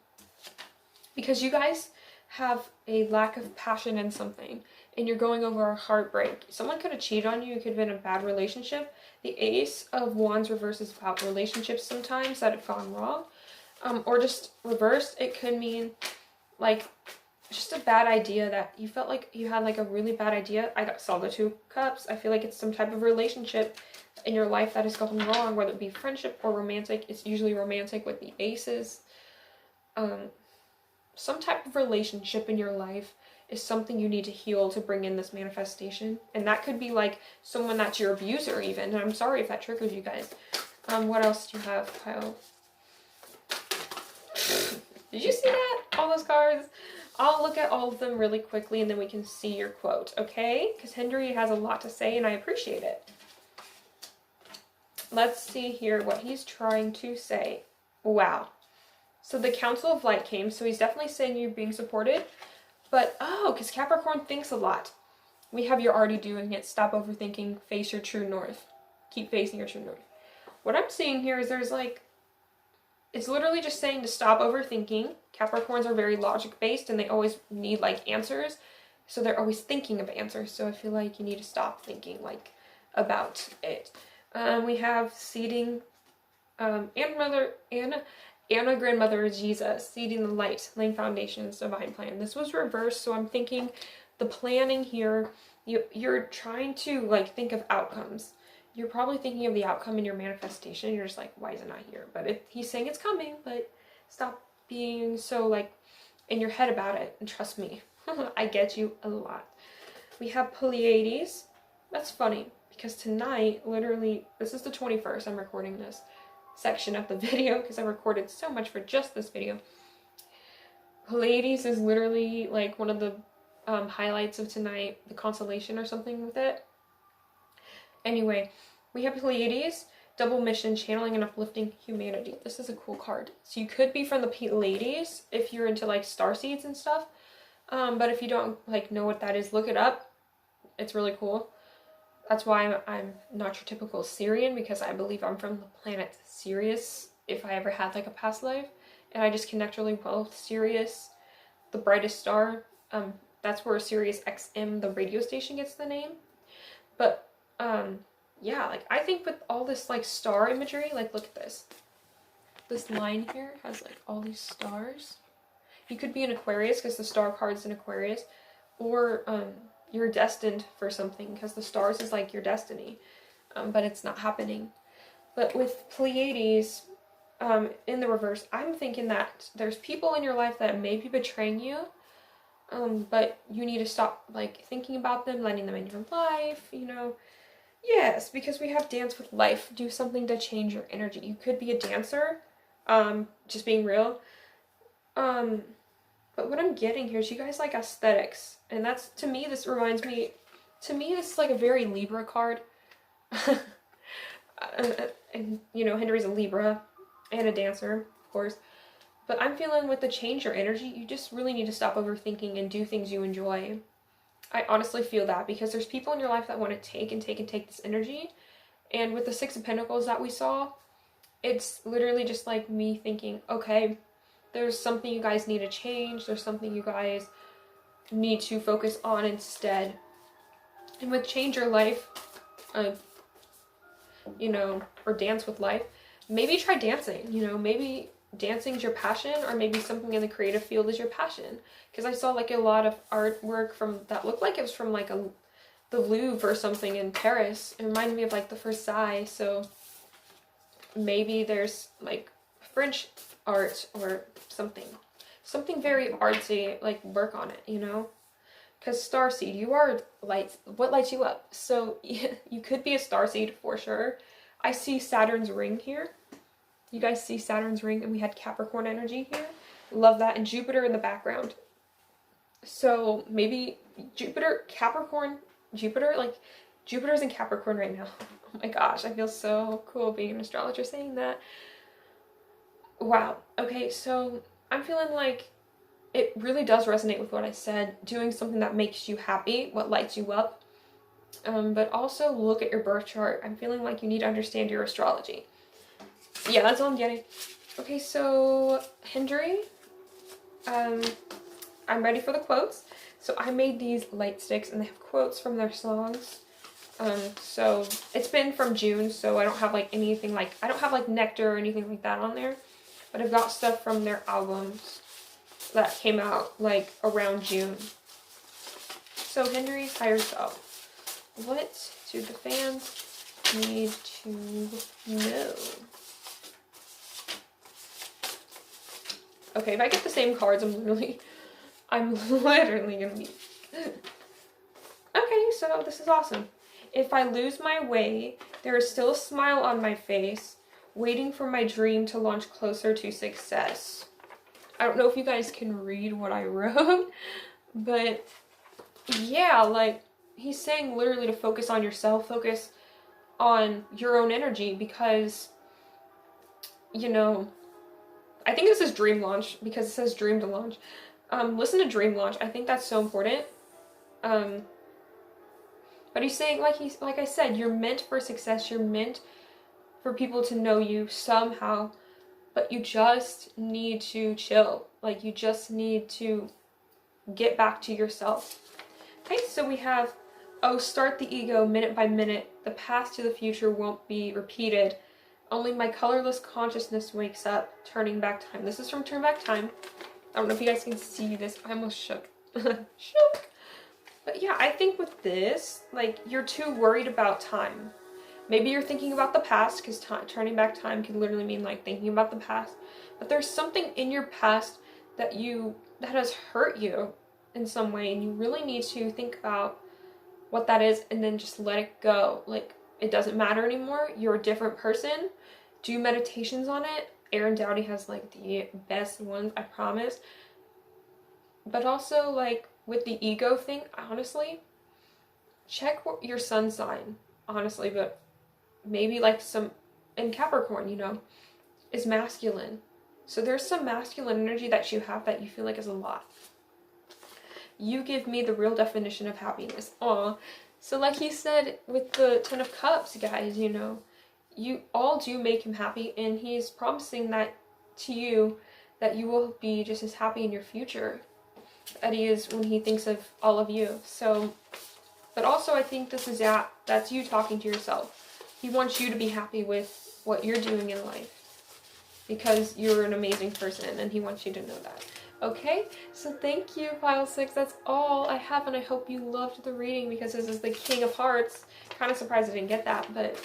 Because you guys have a lack of passion in something, and you're going over a heartbreak. Someone could have cheated on you. It could have been a bad relationship. The Ace of Wands reverse is about relationships sometimes that have gone wrong. Or just reversed, it could mean like just a bad idea that you felt like you had like a really bad idea. I saw the 2 cups. I feel like it's some type of relationship in your life that has gone wrong, whether it be friendship or romantic. It's usually romantic with the aces. Some type of relationship in your life is something you need to heal to bring in this manifestation. And that could be like someone that's your abuser even. And I'm sorry if that triggers you guys. What else do you have, Kyle? Did you see that? All those cards? I'll look at all of them really quickly and then we can see your quote, okay? Because Henry has a lot to say and I appreciate it. let's see here what he's trying to say. Wow. So the Council of Light came, so he's definitely saying you're being supported. But, because Capricorn thinks a lot. We have you're already doing it. Stop overthinking. Face your true north. Keep facing your true north. What I'm seeing here is there's like, it's literally just saying to stop overthinking. Capricorns are very logic-based, and they always need, like, answers. So they're always thinking of answers. So I feel like you need to stop thinking, like, about it. We have seeding, Anna, grandmother Jesus, seeding the light, laying foundations, divine plan. This was reversed, so I'm thinking the planning here, you're trying to, like, think of outcomes. You're probably thinking of the outcome in your manifestation. You're just like, why is it not here? But he's saying it's coming, but stop being so, like, in your head about it, and trust me, I get you a lot. We have Pleiades. That's funny, because tonight, literally, this is the 21st, I'm recording this section of the video, because I recorded so much for just this video. Pleiades is literally, like, one of the highlights of tonight, the constellation or something with it. Anyway, we have Pleiades, double mission, channeling and uplifting humanity. This is a cool card. So you could be from the Pleiades if you're into, like, star seeds and stuff. But if you don't, like, know what that is, look it up. It's really cool. That's why I'm not your typical Syrian, because I believe I'm from the planet Sirius, if I ever had, like, a past life. And I just connect really well with Sirius, the brightest star. That's where Sirius XM, the radio station, gets the name. But, yeah, like, I think with all this, like, star imagery, like, look at this. This line here has, like, all these stars. You could be an Aquarius, because the star card's in Aquarius. Or, you're destined for something, because the stars is, like, your destiny. But it's not happening. But with Pleiades, in the reverse, I'm thinking that there's people in your life that may be betraying you. But you need to stop, like, thinking about them, letting them in your life, you know. Yes, because we have dance with life. Do something to change your energy. You could be a dancer, just being real. But what I'm getting here is you guys like aesthetics. And that's, to me, this reminds me, this is like a very Libra card. And, you know, Henry's a Libra and a dancer, of course. But I'm feeling with the change your energy, you just really need to stop overthinking and do things you enjoy. I honestly feel that, because there's people in your life that want to take this energy. And with the Six of Pentacles that we saw, it's literally just like me thinking, okay, there's something you guys need to change. There's something you guys need to focus on instead. And with change your life, you know, or dance with life, maybe try dancing, you know, maybe dancing is your passion, or maybe something in the creative field is your passion. Because I saw, like, a lot of artwork from that looked like it was from, like, the Louvre or something in Paris. It reminded me of, like, the Versailles. So maybe there's, like, French art or something very artsy, like, work on it, you know. Because starseed, you are lights. What lights you up? So you could be a starseed for sure. I see Saturn's ring here. You guys see Saturn's ring, and we had Capricorn energy here. Love that. And Jupiter in the background. So maybe Jupiter, Capricorn, Jupiter, like, Jupiter's in Capricorn right now. Oh my gosh, I feel so cool being an astrologer saying that. Wow. Okay, so I'm feeling like it really does resonate with what I said. Doing something that makes you happy, what lights you up. But also look at your birth chart. I'm feeling like you need to understand your astrology. Yeah, that's all I'm getting. Okay, so Hendry, I'm ready for the quotes. So I made these light sticks, and they have quotes from their songs. So it's been from June, so I don't have, like, anything, like, I don't have, like, Nectar or anything like that on there. But I've got stuff from their albums that came out, like, around June. So Henry's higher self. What do the fans need to know? Okay, if I get the same cards, I'm literally gonna be... Okay, so this is awesome. If I lose my way, there is still a smile on my face, waiting for my dream to launch closer to success. I don't know if you guys can read what I wrote, but yeah, like, he's saying literally to focus on yourself, focus on your own energy, because, you know, I think this is dream launch because it says dream to launch. Listen to dream launch. I think that's so important. But he's saying, like I said, you're meant for success. You're meant for people to know you somehow, but you just need to chill. Like, you just need to get back to yourself. Okay, so we have, oh, start the ego minute by minute. The past to the future won't be repeated. Only my colorless consciousness wakes up. Turning back time. This is from Turn Back Time. I don't know if you guys can see this. I almost shook. Shook. But yeah, I think with this, like, you're too worried about time. Maybe you're thinking about the past, because turning back time can literally mean, like, thinking about the past. But there's something in your past that has hurt you in some way, and you really need to think about what that is and then just let it go. Like, it doesn't matter anymore. You're a different person. Do meditations on it. Aaron Dowdy has, like, the best ones, I promise. But also, like, with the ego thing, honestly, check your sun sign, honestly, but maybe, like, some, in Capricorn, you know, is masculine. So there's some masculine energy that you have that you feel like is a lot. You give me the real definition of happiness. Aw. So like he said with the Ten of Cups, guys, you know, you all do make him happy, and he's promising that to you, that you will be just as happy in your future that he is when he thinks of all of you. So, but also I think this is that's you talking to yourself. He wants you to be happy with what you're doing in life, because you're an amazing person, and he wants you to know that. Okay, so thank you, Pile 6. That's all I have, and I hope you loved the reading, because this is the King of Hearts. Kind of surprised I didn't get that, but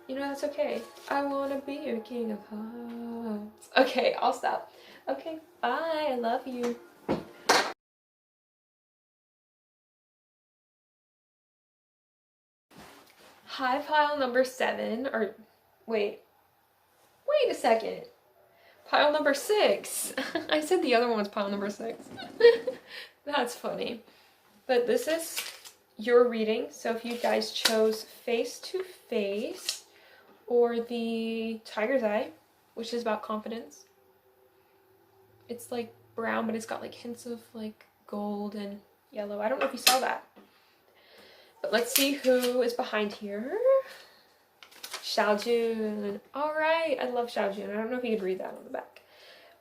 you know, that's okay. I want to be your King of Hearts. Okay, I'll stop. Okay, bye. I love you. Hi, pile number 7, or wait a second. Pile number 6. I said the other one was pile number 6. That's funny. But this is your reading. So if you guys chose Face to Face or the Tiger's Eye, which is about confidence. It's like brown, but it's got like hints of like gold and yellow. I don't know if you saw that. But let's see who is behind here. Xiaojun. Alright, I love Xiaojun. I don't know if you could read that on the back.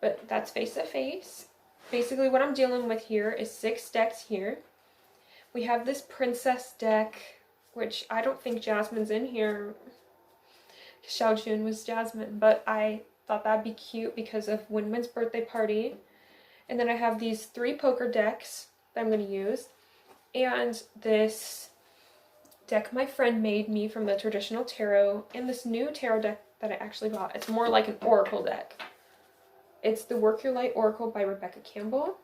But that's Face to Face. Basically what I'm dealing with here is 6 decks here. We have this Princess deck, which I don't think Jasmine's in here. Xiaojun was Jasmine, but I thought that'd be cute because of Winman's birthday party. And then I have these 3 poker decks that I'm going to use. And this deck my friend made me from the traditional tarot, and this new tarot deck that I actually bought. It's more like an oracle deck. It's the Work Your Light Oracle by Rebecca Campbell.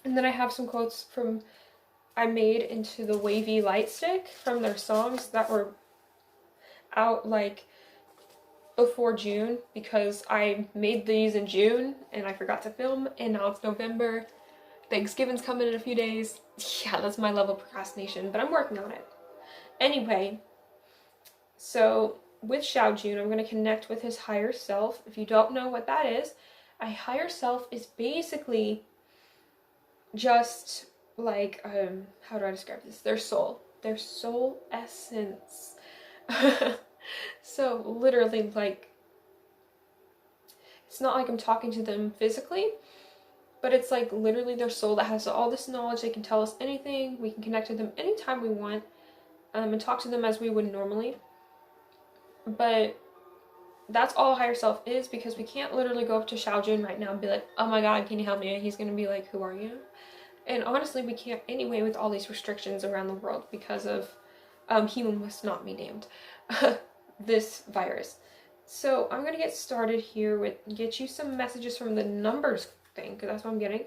And then I have some quotes from I made into the wavy light stick from their songs that were out like before June, because I made these in June and I forgot to film, and now it's November. Thanksgiving's coming in a few days. Yeah, that's my level of procrastination, but I'm working on it. Anyway, so with Xiaojun, I'm going to connect with his higher self. If you don't know what that is, a higher self is basically just like, how do I describe this? Their soul essence. So literally, like, it's not like I'm talking to them physically, but it's like literally their soul that has all this knowledge. They can tell us anything. We can connect with them anytime we want. And talk to them as we would normally. But that's all higher self is, because we can't literally go up to Xiaojun right now and be like, oh my god, can you help me? And he's gonna be like, who are you? And honestly, we can't anyway with all these restrictions around the world because of he must not be named this virus. So I'm gonna get started here with get you some messages from the numbers thing, because that's what I'm getting.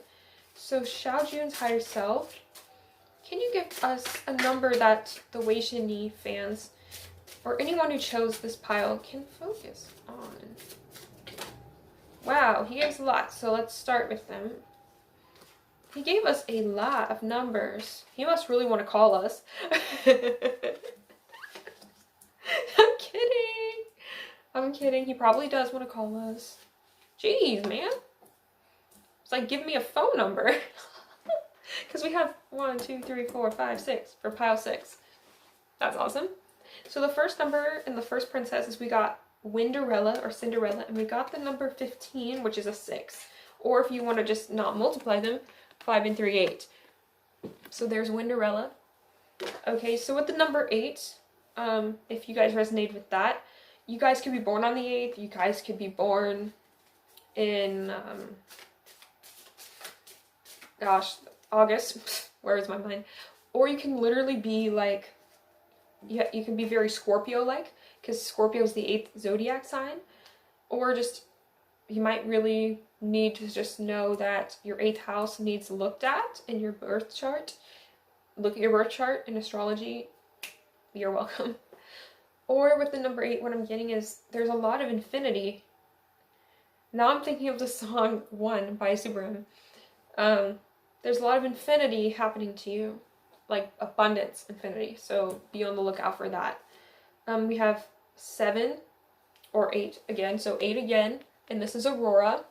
So Xiaojun's higher self, can you give us a number that the Wei Shini fans, or anyone who chose this pile, can focus on? Wow, he gave us a lot, so let's start with them. He gave us a lot of numbers. He must really want to call us. I'm kidding. He probably does want to call us. Jeez, man. It's like, give me a phone number. Because we have 1, 2, 3, 4, 5, 6 for pile 6. That's awesome. So the first number in the first princess is we got Winderella or Cinderella, and we got the number 15, which is a 6. Or if you want to just not multiply them, 5 and 3, 8. So there's Winderella. Okay, so with the number 8, if you guys resonate with that, you guys could be born on the 8th, you guys could be born in, gosh, August. Where is my mind? Or you can literally be like, yeah, you can be very Scorpio-like, because Scorpio is the 8th zodiac sign. Or just, you might really need to just know that your 8th house needs looked at in your birth chart. Look at your birth chart in astrology. You're welcome. Or with the number 8, what I'm getting is there's a lot of infinity. Now I'm thinking of the song 1 by Subarum. There's a lot of infinity happening to you. Like abundance infinity. So be on the lookout for that. We have 7 or 8 again. So 8 again. And this is Aurora.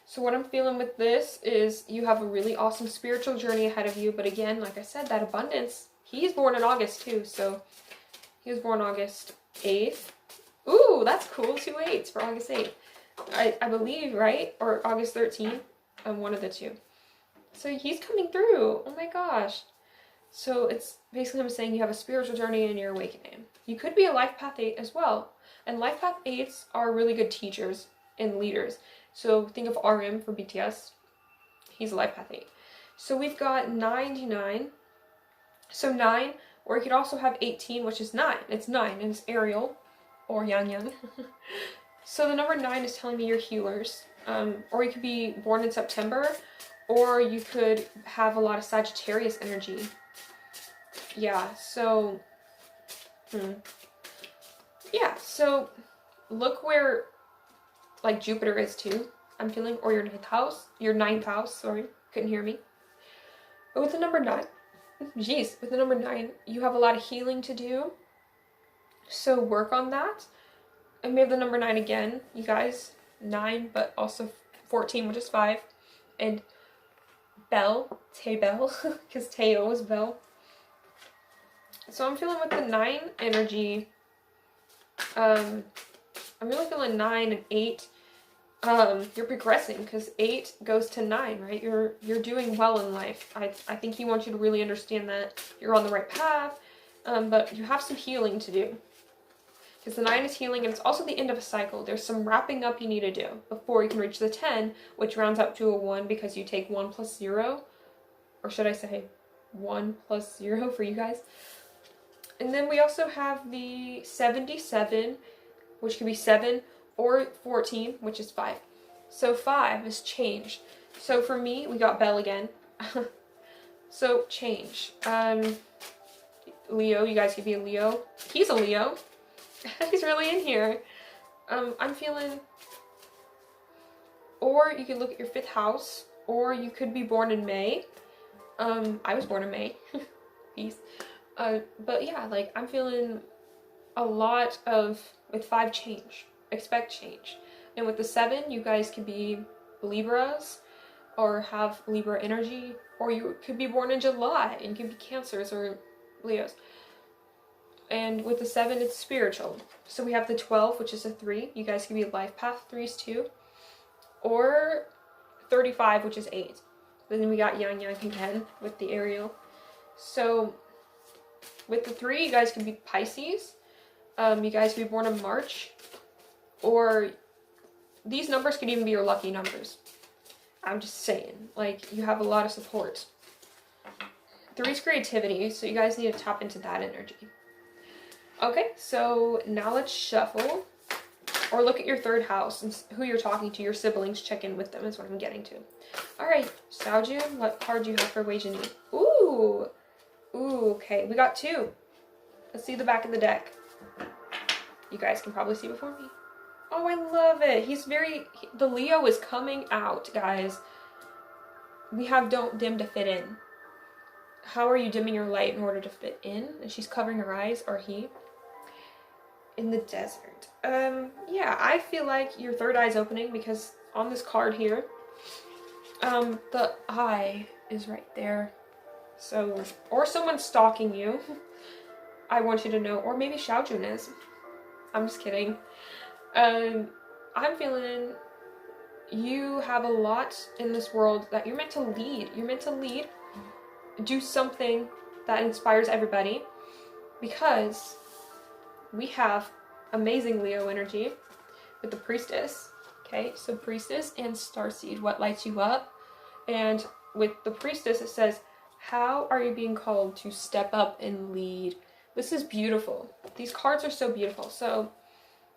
So what I'm feeling with this is you have a really awesome spiritual journey ahead of you. But again, like I said, that abundance. He's born in August too. So he was born August 8th. Ooh, that's cool. 2 8s for August 8th. I believe, right? Or August 13th. One of the two. So he's coming through. Oh my gosh. So it's basically I'm saying you have a spiritual journey in your awakening. You could be a life path 8 as well. And life path 8s are really good teachers and leaders. So think of RM for BTS. He's a life path 8. So we've got 99. So 9, or you could also have 18, which is 9. It's 9, and it's Ariel, or Yang Yang. So the number 9 is telling me you're healers. Or you could be born in September, or you could have a lot of Sagittarius energy. Yeah, so... Yeah, so look where, like, Jupiter is too, I'm feeling, or your 9th house, sorry, couldn't hear me. But with the number 9, with the number 9, you have a lot of healing to do, so work on that. And we have the number 9 again, you guys, 9, but also 14, which is 5, and Bell, because Teo is Bell. So I'm feeling with the 9 energy, I'm really feeling 9 and 8. You're progressing because 8 goes to 9, right? You're doing well in life. I think he wants you to really understand that you're on the right path, but you have some healing to do. Because the 9 is healing, and it's also the end of a cycle. There's some wrapping up you need to do before you can reach the 10, which rounds up to a 1 because you take 1 plus 0. Or should I say 1 plus 0 for you guys? And then we also have the 77, which could be 7, or 14, which is 5. So 5 is change. So for me, we got Belle again. So change. Leo, you guys could be a Leo. He's a Leo. He's really in here. I'm feeling... Or you could look at your 5th house, or you could be born in May. I was born in May. Peace. But yeah, like, I'm feeling a lot of, with 5, change. Expect change. And with the 7, you guys could be Libras, or have Libra energy, or you could be born in July, and you could be Cancers or Leos. And with the 7, it's spiritual. So we have the 12, which is a 3. You guys could be life path 3s too. Or 35, which is 8. Then we got Yang Yang again with the Ariel. So with the 3, you guys could be Pisces. You guys could be born in March. Or these numbers could even be your lucky numbers. I'm just saying. Like, you have a lot of support. 3 is creativity, so you guys need to tap into that energy. Okay, so now let's shuffle. Or look at your 3rd house and who you're talking to, your siblings, check in with them is what I'm getting to. Alright, Xiaojun, what card do you have for Wei Jini? Ooh! Ooh, okay, we got 2. Let's see the back of the deck. You guys can probably see before me. Oh, I love it. The Leo is coming out, guys. We have don't dim to fit in. How are you dimming your light in order to fit in? And she's covering her eyes, or he. in the desert. Yeah, I feel like your third eye is opening because on this card here, the eye is right there. So, or someone's stalking you. I want you to know, or maybe Xiaojun is. I'm just kidding. I'm feeling you have a lot in this world that you're meant to lead. You're meant to lead, do something that inspires everybody, because we have amazing Leo energy with the priestess. Okay, so priestess and starseed, what lights you up? And with the priestess, it says, how are you being called to step up and lead? This is beautiful. These cards are so beautiful. So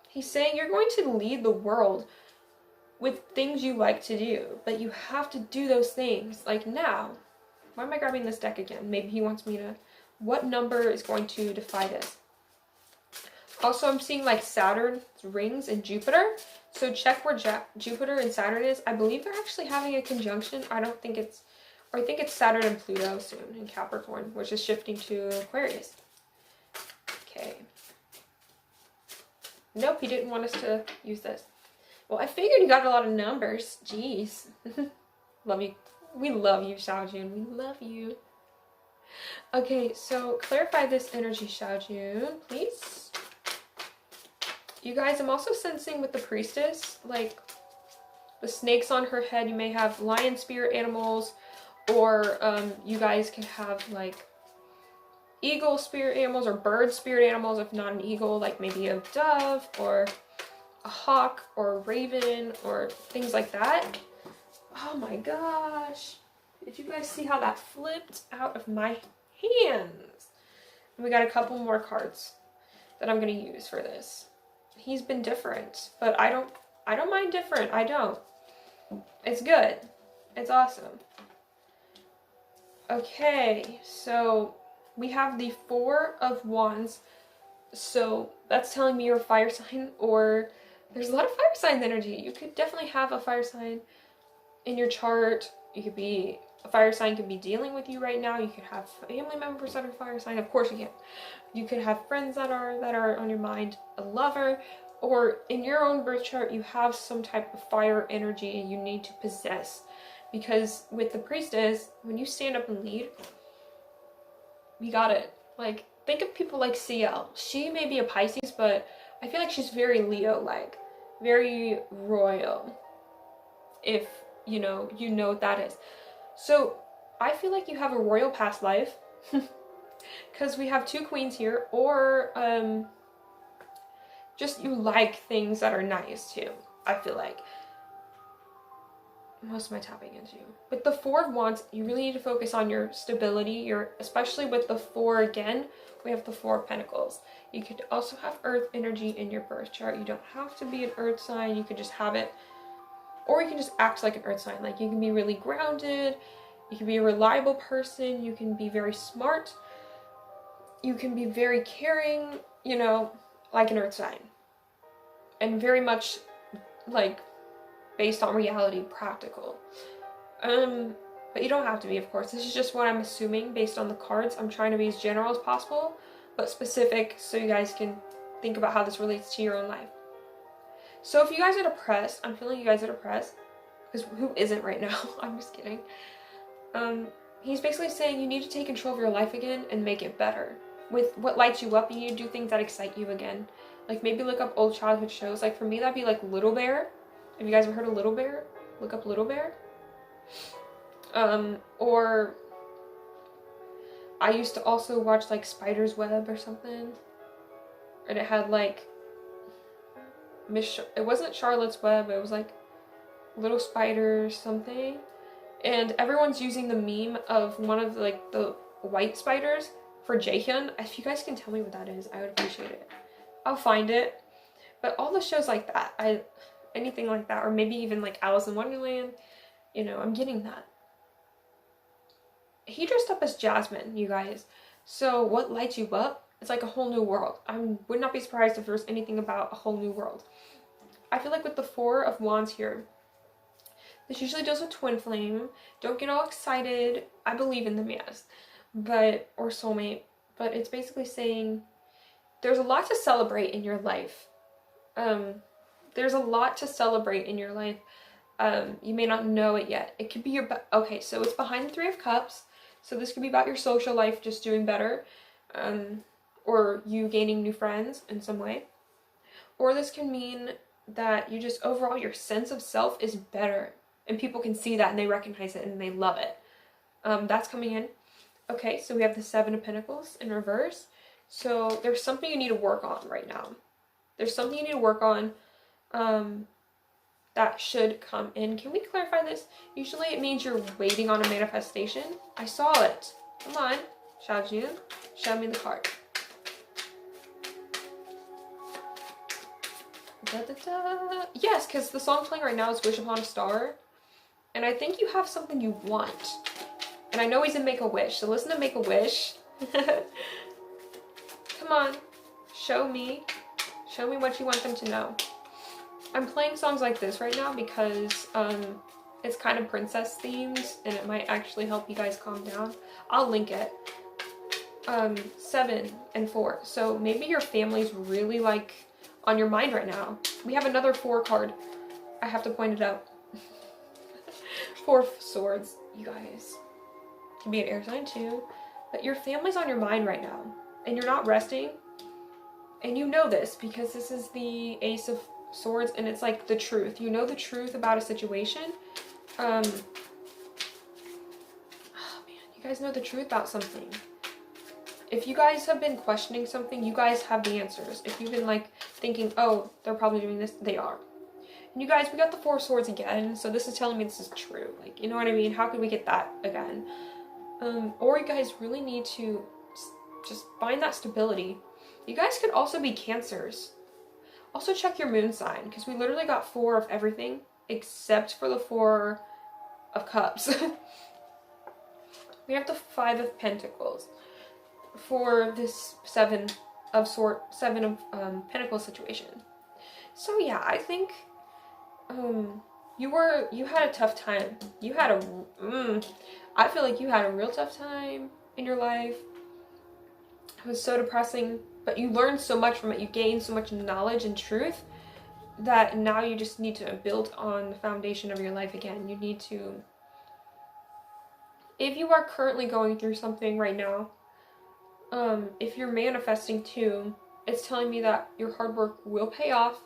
he's saying you're going to lead the world with things you like to do, but you have to do those things. Like now, why am I grabbing this deck again? Maybe he wants me to, what number is going to defy this? Also, I'm seeing like Saturn's rings and Jupiter. So check where Jupiter and Saturn is. I believe they're actually having a conjunction. I think it's Saturn and Pluto soon in Capricorn, which is shifting to Aquarius. Okay. Nope, he didn't want us to use this. Well, I figured you got a lot of numbers. Jeez. Love you. We love you, Xiaojun. We love you. Okay, so clarify this energy, Xiaojun, please. You guys, I'm also sensing with the priestess, like the snakes on her head, you may have lion spirit animals, or you guys could have like eagle spirit animals or bird spirit animals, if not an eagle, like maybe a dove or a hawk or a raven or things like that. Oh my gosh. Did you guys see how that flipped out of my hands? And we got a couple more cards that I'm going to use for this. He's been different, but I don't mind different. I don't. It's good. It's awesome. Okay, so we have the Four of Wands. So that's telling me you're a fire sign, or there's a lot of fire signs energy. You could definitely have a fire sign in your chart. You could be, a fire sign could be dealing with you right now. You could have family members that are fire sign. Of course you can. You could have friends that are on your mind, a lover, or in your own birth chart you have some type of fire energy you need to possess. Because with the priestess, when you stand up and lead, you got it. Like, think of people like CL. She may be a Pisces, but I feel like she's very Leo-like, very royal, if you know what that is. So I feel like you have a royal past life, because we have two queens here, or just you like things that are nice too, I feel like. Most of my tapping into. With the Four of Wands, you really need to focus on your stability, especially with the Four again, we have the Four of Pentacles. You could also have earth energy in your birth chart. You don't have to be an earth sign, you could just have it, or you can just act like an earth sign. Like, you can be really grounded, you can be a reliable person, you can be very smart, you can be very caring, like an earth sign. And very much like based on reality, practical. But you don't have to be, of course. This is just what I'm assuming based on the cards. I'm trying to be as general as possible, but specific, so you guys can think about how this relates to your own life. So if you guys are depressed, I'm feeling you guys are depressed, because who isn't right now? I'm just kidding. He's basically saying you need to take control of your life again and make it better. With what lights you up, you need to do things that excite you again. Like, maybe look up old childhood shows. Like, for me, that'd be like Little Bear. Have you guys ever heard of Little Bear? Look up Little Bear. Or I used to also watch like Spider's Web or something. And it had like it wasn't Charlotte's Web, it was like Little Spider something. And everyone's using the meme of one of like the white spiders for Jaehyun. If you guys can tell me what that is, I would appreciate it. I'll find it. But all the shows like that, anything like that, or maybe even like Alice in Wonderland, I'm getting that. He dressed up as Jasmine, you guys. So what lights you up? It's like a whole new world. I would not be surprised if there was anything about a whole new world. I feel like with the Four of Wands here, this usually does a twin flame. Don't get all excited. I believe in them, yes. Or soulmate. But it's basically saying there's a lot to celebrate in your life. There's a lot to celebrate in your life. You may not know it yet. It could be your, okay, so it's behind the Three of Cups. So this could be about your social life just doing better, or you gaining new friends in some way. Or this can mean that you just overall, your sense of self is better. And people can see that and they recognize it and they love it. That's coming in. Okay, so we have the Seven of Pentacles in reverse. So there's something you need to work on right now. There's something you need to work on that should come in. Can we clarify this? Usually it means you're waiting on a manifestation. I saw it. Come on, Xiaojun, show me the card. Da, da, da. Yes, because the song playing right now is Wish Upon a Star. And I think you have something you want. And I know he's in Make-A-Wish, so listen to Make-A-Wish. Come on, show me what you want them to know. I'm playing songs like this right now because it's kind of princess themes and it might actually help you guys calm down. I'll link it. 7 and 4. So maybe your family's really like on your mind right now. We have another 4 card. I have to point it out. 4 swords, you guys. Can be an air sign too. But your family's on your mind right now. And you're not resting. And you know this because this is the Ace of Swords and it's like the truth. You know the truth about a situation. Oh man, you guys know the truth about something. If you guys have been questioning something, you guys have the answers. If you've been like thinking, oh, they're probably doing this, they are. And you guys, we got the 4 swords again, so this is telling me this is true. Like, you know what I mean? How could we get that again? Or you guys really need to just find that stability. You guys could also be Cancers. Also check your moon sign, because we literally got 4 of everything, except for the 4 of Cups. We have the 5 of Pentacles for this 7 of Pentacles situation. So yeah, I think you had a tough time. You had I feel like you had a real tough time in your life. It was so depressing, but you learned so much from it. You gained so much knowledge and truth that now you just need to build on the foundation of your life again. You need to, if you are currently going through something right now, if you're manifesting too, it's telling me that your hard work will pay off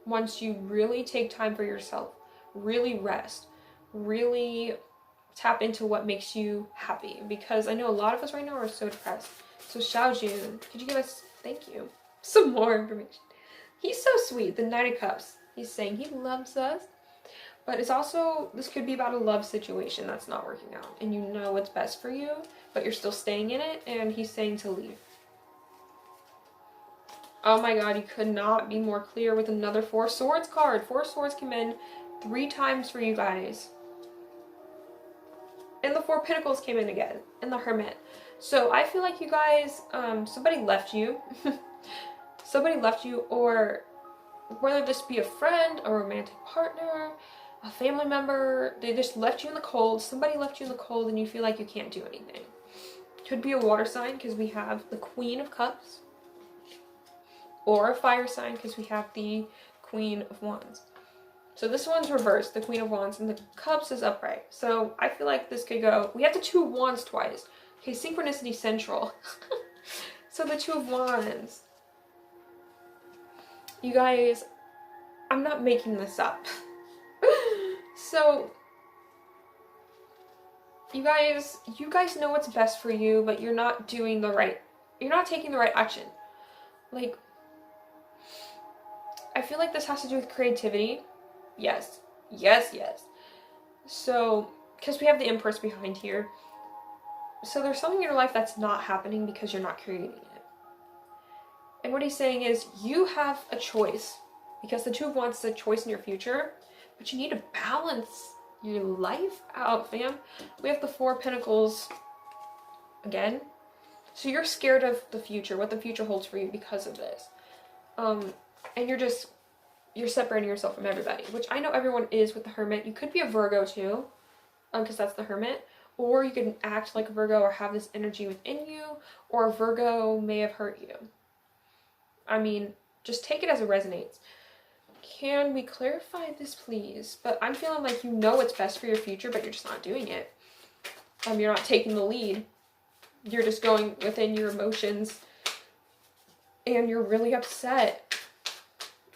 once you really take time for yourself, really rest, really tap into what makes you happy. Because I know a lot of us right now are so depressed. So Xiaojun, could you give us, thank you, some more information? He's so sweet, the Knight of Cups. He's saying he loves us. But it's also, this could be about a love situation that's not working out. And you know what's best for you, but you're still staying in it. And he's saying to leave. Oh my god, you could not be more clear with another 4 swords card. 4 swords came in 3 times for you guys. And the 4 pentacles came in again. And the Hermit. So I feel like you guys, somebody left you. Somebody left you, or whether this be a friend, a romantic partner, a family member, they just left you in the cold. Somebody left you in the cold and you feel like you can't do anything. Could be a water sign because we have the Queen of Cups. Or a fire sign because we have the Queen of Wands. So this one's reversed, the Queen of Wands, and the Cups is upright. So I feel like this could go, we have the 2 of Wands twice. Okay, synchronicity central. So the 2 of Wands. You guys, I'm not making this up. So, you guys know what's best for you, but you're not doing the right, you're not taking the right action. Like, I feel like this has to do with creativity. Yes. Yes, yes. So, because we have the Empress behind here. So there's something in your life that's not happening because you're not creating it. And what he's saying is, you have a choice. Because the 2 of Wands is a choice in your future. But you need to balance your life out, fam. We have the 4 Pentacles again. So you're scared of the future, what the future holds for you because of this. And you're separating yourself from everybody, which I know everyone is with the Hermit. You could be a Virgo too, because that's the Hermit. Or you can act like a Virgo or have this energy within you, or a Virgo may have hurt you. I mean, just take it as it resonates. Can we clarify this, please? But I'm feeling like you know what's best for your future, but you're just not doing it. You're not taking the lead. You're just going within your emotions, and you're really upset.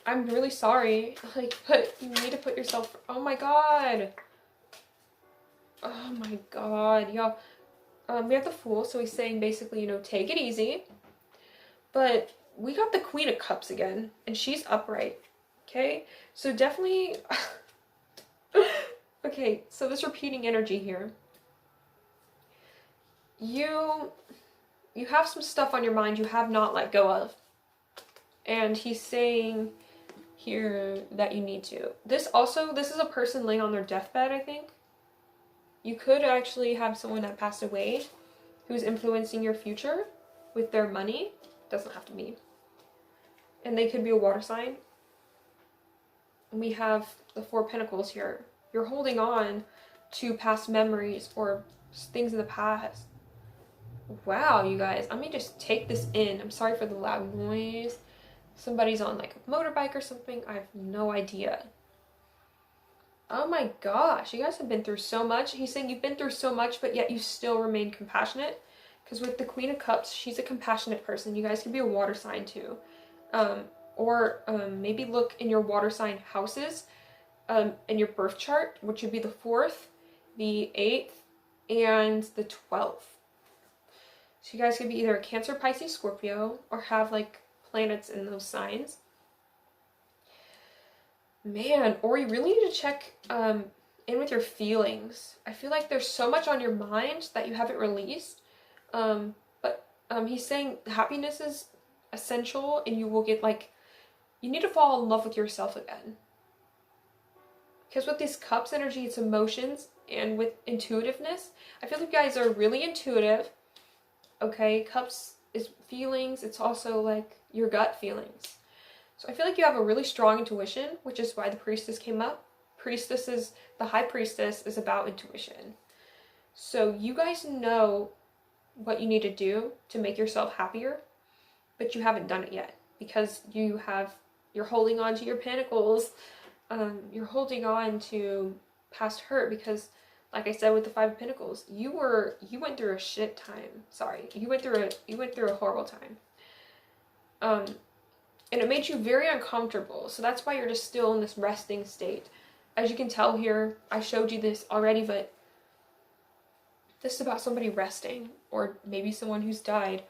I'm really sorry. Like, but you need to put yourself. Oh my god. Oh my god, y'all. We have the Fool, so he's saying basically, you know, take it easy. But we got the Queen of Cups again, and she's upright. Okay, so definitely. Okay, so this repeating energy here. You have some stuff on your mind you have not let go of. And he's saying here that you need to. This is a person laying on their deathbed, I think. You could actually have someone that passed away who's influencing your future with their money. Doesn't have to be. And they could be a water sign. And we have the Four of Pentacles here. You're holding on to past memories or things in the past. Wow, you guys. Let me just take this in. I'm sorry for the loud noise. Somebody's on like a motorbike or something. I have no idea. Oh my gosh, you guys have been through so much. He's saying you've been through so much, but yet you still remain compassionate. Because with the Queen of Cups, she's a compassionate person. You guys could be a water sign too. Or maybe look in your water sign houses in your birth chart, which would be the 4th, the 8th, and the 12th. So you guys could be either a Cancer, Pisces, Scorpio, or have like planets in those signs. Man, or you really need to check in with your feelings. I feel like there's so much on your mind that you haven't released. But he's saying happiness is essential, and you will get like, you need to fall in love with yourself again. Because with these cups energy, it's emotions, and with intuitiveness, I feel like you guys are really intuitive. Okay, cups is feelings. It's also like your gut feelings. So I feel like you have a really strong intuition, which is why the Priestess came up. The High Priestess is about intuition. So you guys know what you need to do to make yourself happier, but you haven't done it yet because you're holding on to your pentacles. You're holding on to past hurt because, like I said with the 5 of Pentacles, you went through a shit time. Sorry, you went through a horrible time. And it made you very uncomfortable. So that's why you're just still in this resting state. As you can tell here, I showed you this already, but this is about somebody resting, or maybe someone who's died.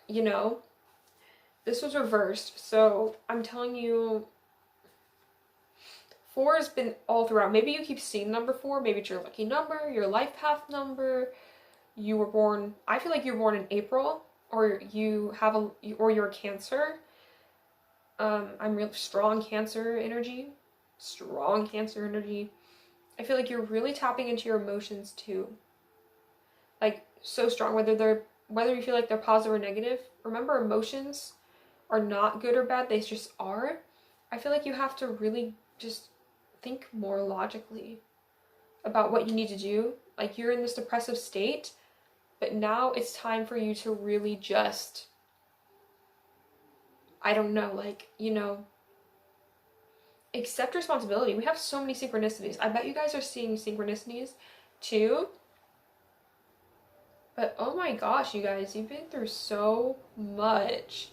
You know, this was reversed. So I'm telling you, 4 has been all throughout. Maybe you keep seeing number 4. Maybe it's your lucky number, your life path number. You were born, I feel like you were born in April, or you're a Cancer. I'm real strong Cancer energy. Strong Cancer energy. I feel like you're really tapping into your emotions too. Like, so strong, whether you feel like they're positive or negative. Remember, emotions are not good or bad, they just are. I feel like you have to really just think more logically about what you need to do. Like, you're in this depressive state, but now it's time for you to really just, I don't know, like, you know, accept responsibility. We have so many synchronicities. I bet you guys are seeing synchronicities too. But oh my gosh, you guys, you've been through so much.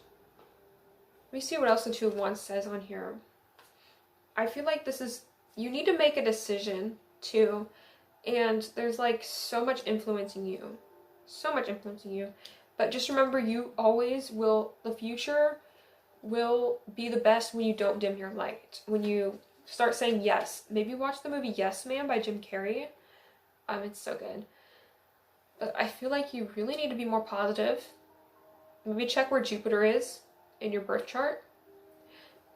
Let me see what else the 2 of Wands says on here. I feel like you need to make a decision too. And there's like so much influencing you. So much influencing you. But just remember, you always will, the future will be the best when you don't dim your light. When you start saying yes. Maybe watch the movie Yes Man by Jim Carrey. It's so good. But I feel like you really need to be more positive. Maybe check where Jupiter is in your birth chart.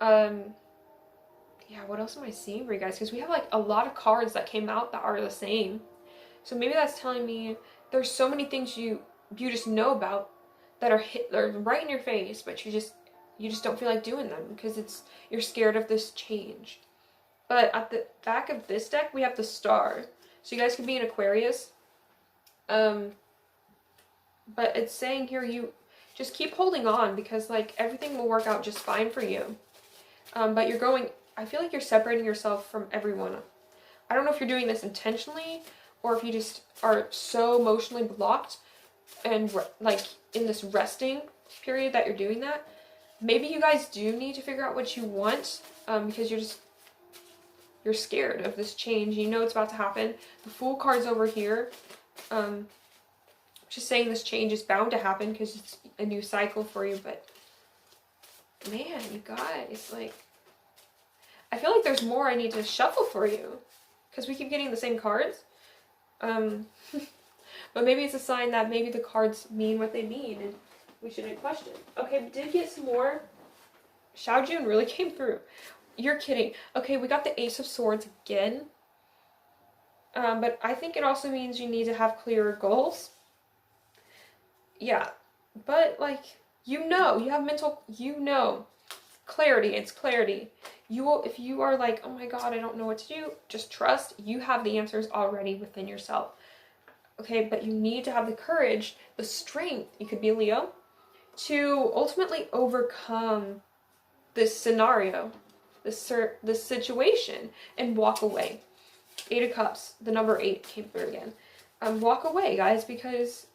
Yeah, what else am I seeing for you guys? Because we have like a lot of cards that came out that are the same. So maybe that's telling me there's so many things you just know about that they're right in your face, but you just don't feel like doing them because you're scared of this change. But at the back of this deck, we have the Star. So you guys could be an Aquarius. But it's saying here, you just keep holding on, because like everything will work out just fine for you. But you're going, I feel like you're separating yourself from everyone. I don't know if you're doing this intentionally or if you just are so emotionally blocked and like in this resting period that you're doing that. Maybe you guys do need to figure out what you want, because you're scared of this change. You know it's about to happen. The Fool card's over here. Just saying this change is bound to happen because it's a new cycle for you. But man, you guys, like, I feel like there's more I need to shuffle for you because we keep getting the same cards. But maybe it's a sign that maybe the cards mean what they mean and we shouldn't question. Okay, we did get some more. Xiaojun really came through. You're kidding. Okay, we got the Ace of Swords again. But I think it also means you need to have clearer goals. Yeah, but like, you have mental, clarity. It's clarity. You will, if you are like, oh my God, I don't know what to do, just trust you have the answers already within yourself. Okay, but you need to have the courage, the strength, you could be Leo, to ultimately overcome this scenario, this situation, and walk away. 8 of Cups, the number 8 came through again. Walk away, guys, because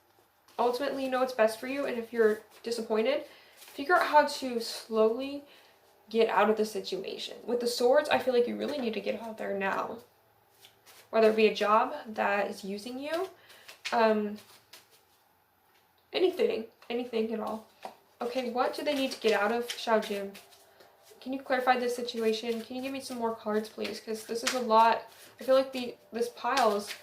ultimately you know what's best for you, and if you're disappointed, figure out how to slowly get out of the situation. With the Swords, I feel like you really need to get out there now. Whether it be a job that is using you, anything at all. Okay, what do they need to get out of, Xiaojun? Can you clarify this situation? Can you give me some more cards, please? Because this is a lot. I feel like this pile is...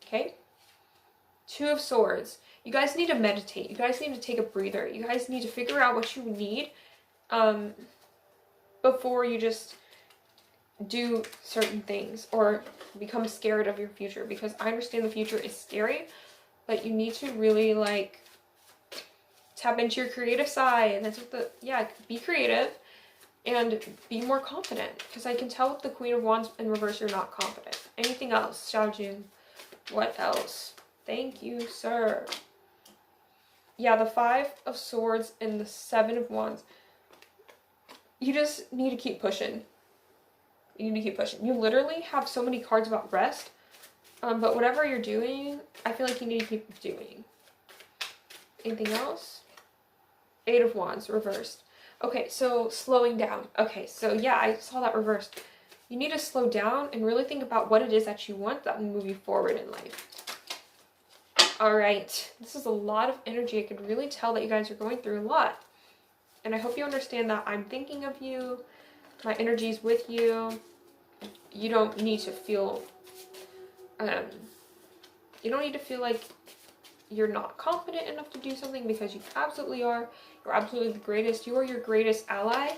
Okay. 2 of Swords. You guys need to meditate. You guys need to take a breather. You guys need to figure out what you need before you just do certain things or become scared of your future. Because I understand the future is scary, but you need to really like tap into your creative side. And that's what be creative and be more confident. Because I can tell with the Queen of Wands in reverse, you're not confident. Anything else, Xiaojun? What else? Thank you, sir. Yeah, the 5 of Swords and the 7 of Wands. You just need to keep pushing. You need to keep pushing. You literally have so many cards about rest. But whatever you're doing, I feel like you need to keep doing. Anything else? 8 of Wands, reversed. Okay, so slowing down. Okay, so yeah, I saw that reversed. You need to slow down and really think about what it is that you want that will move you forward in life. All right, this is a lot of energy. I could really tell that you guys are going through a lot. And I hope you understand that I'm thinking of you. My energy is with you. You don't need to feel, you don't need to feel like you're not confident enough to do something, because you absolutely are. You're absolutely the greatest. You are your greatest ally.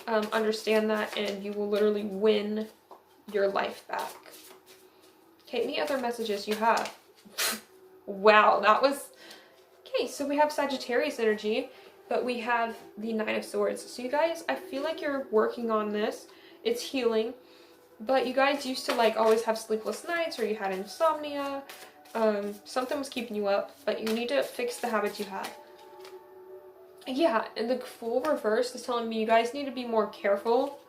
Understand that, and you will literally win your life back. Okay, any other messages you have? Wow, that was... Okay, so we have Sagittarius energy, but we have the 9 of Swords. So you guys, I feel like you're working on this. It's healing. But you guys used to like always have sleepless nights, or you had insomnia. Something was keeping you up, but you need to fix the habits you have. Yeah, and the Fool reverse is telling me you guys need to be more careful.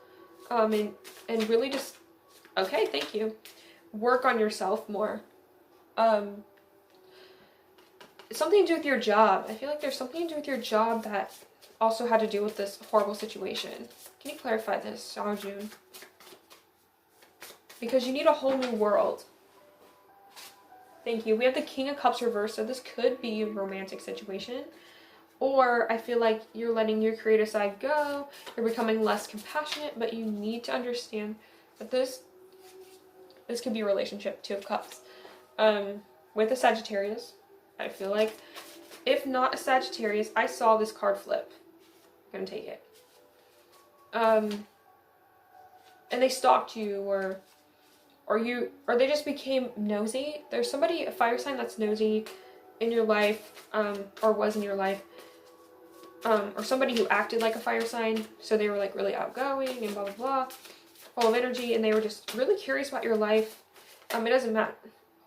And really just... Okay, thank you. Work on yourself more. Something to do with your job. I feel like there's something to do with your job that also had to do with this horrible situation. Can you clarify this, Xiaojun? Because you need a whole new world. Thank you. We have the King of Cups reversed, so this could be a romantic situation. Or I feel like you're letting your creative side go. You're becoming less compassionate, but you need to understand that this could be a relationship. 2 of Cups. With a Sagittarius. I feel like, if not a Sagittarius, I saw this card flip. I'm gonna take it. And they stalked you, or they just became nosy. There's somebody, a fire sign that's nosy in your life, or was in your life, or somebody who acted like a fire sign. So they were like really outgoing and blah blah blah, full of energy, and they were just really curious about your life. It doesn't matter.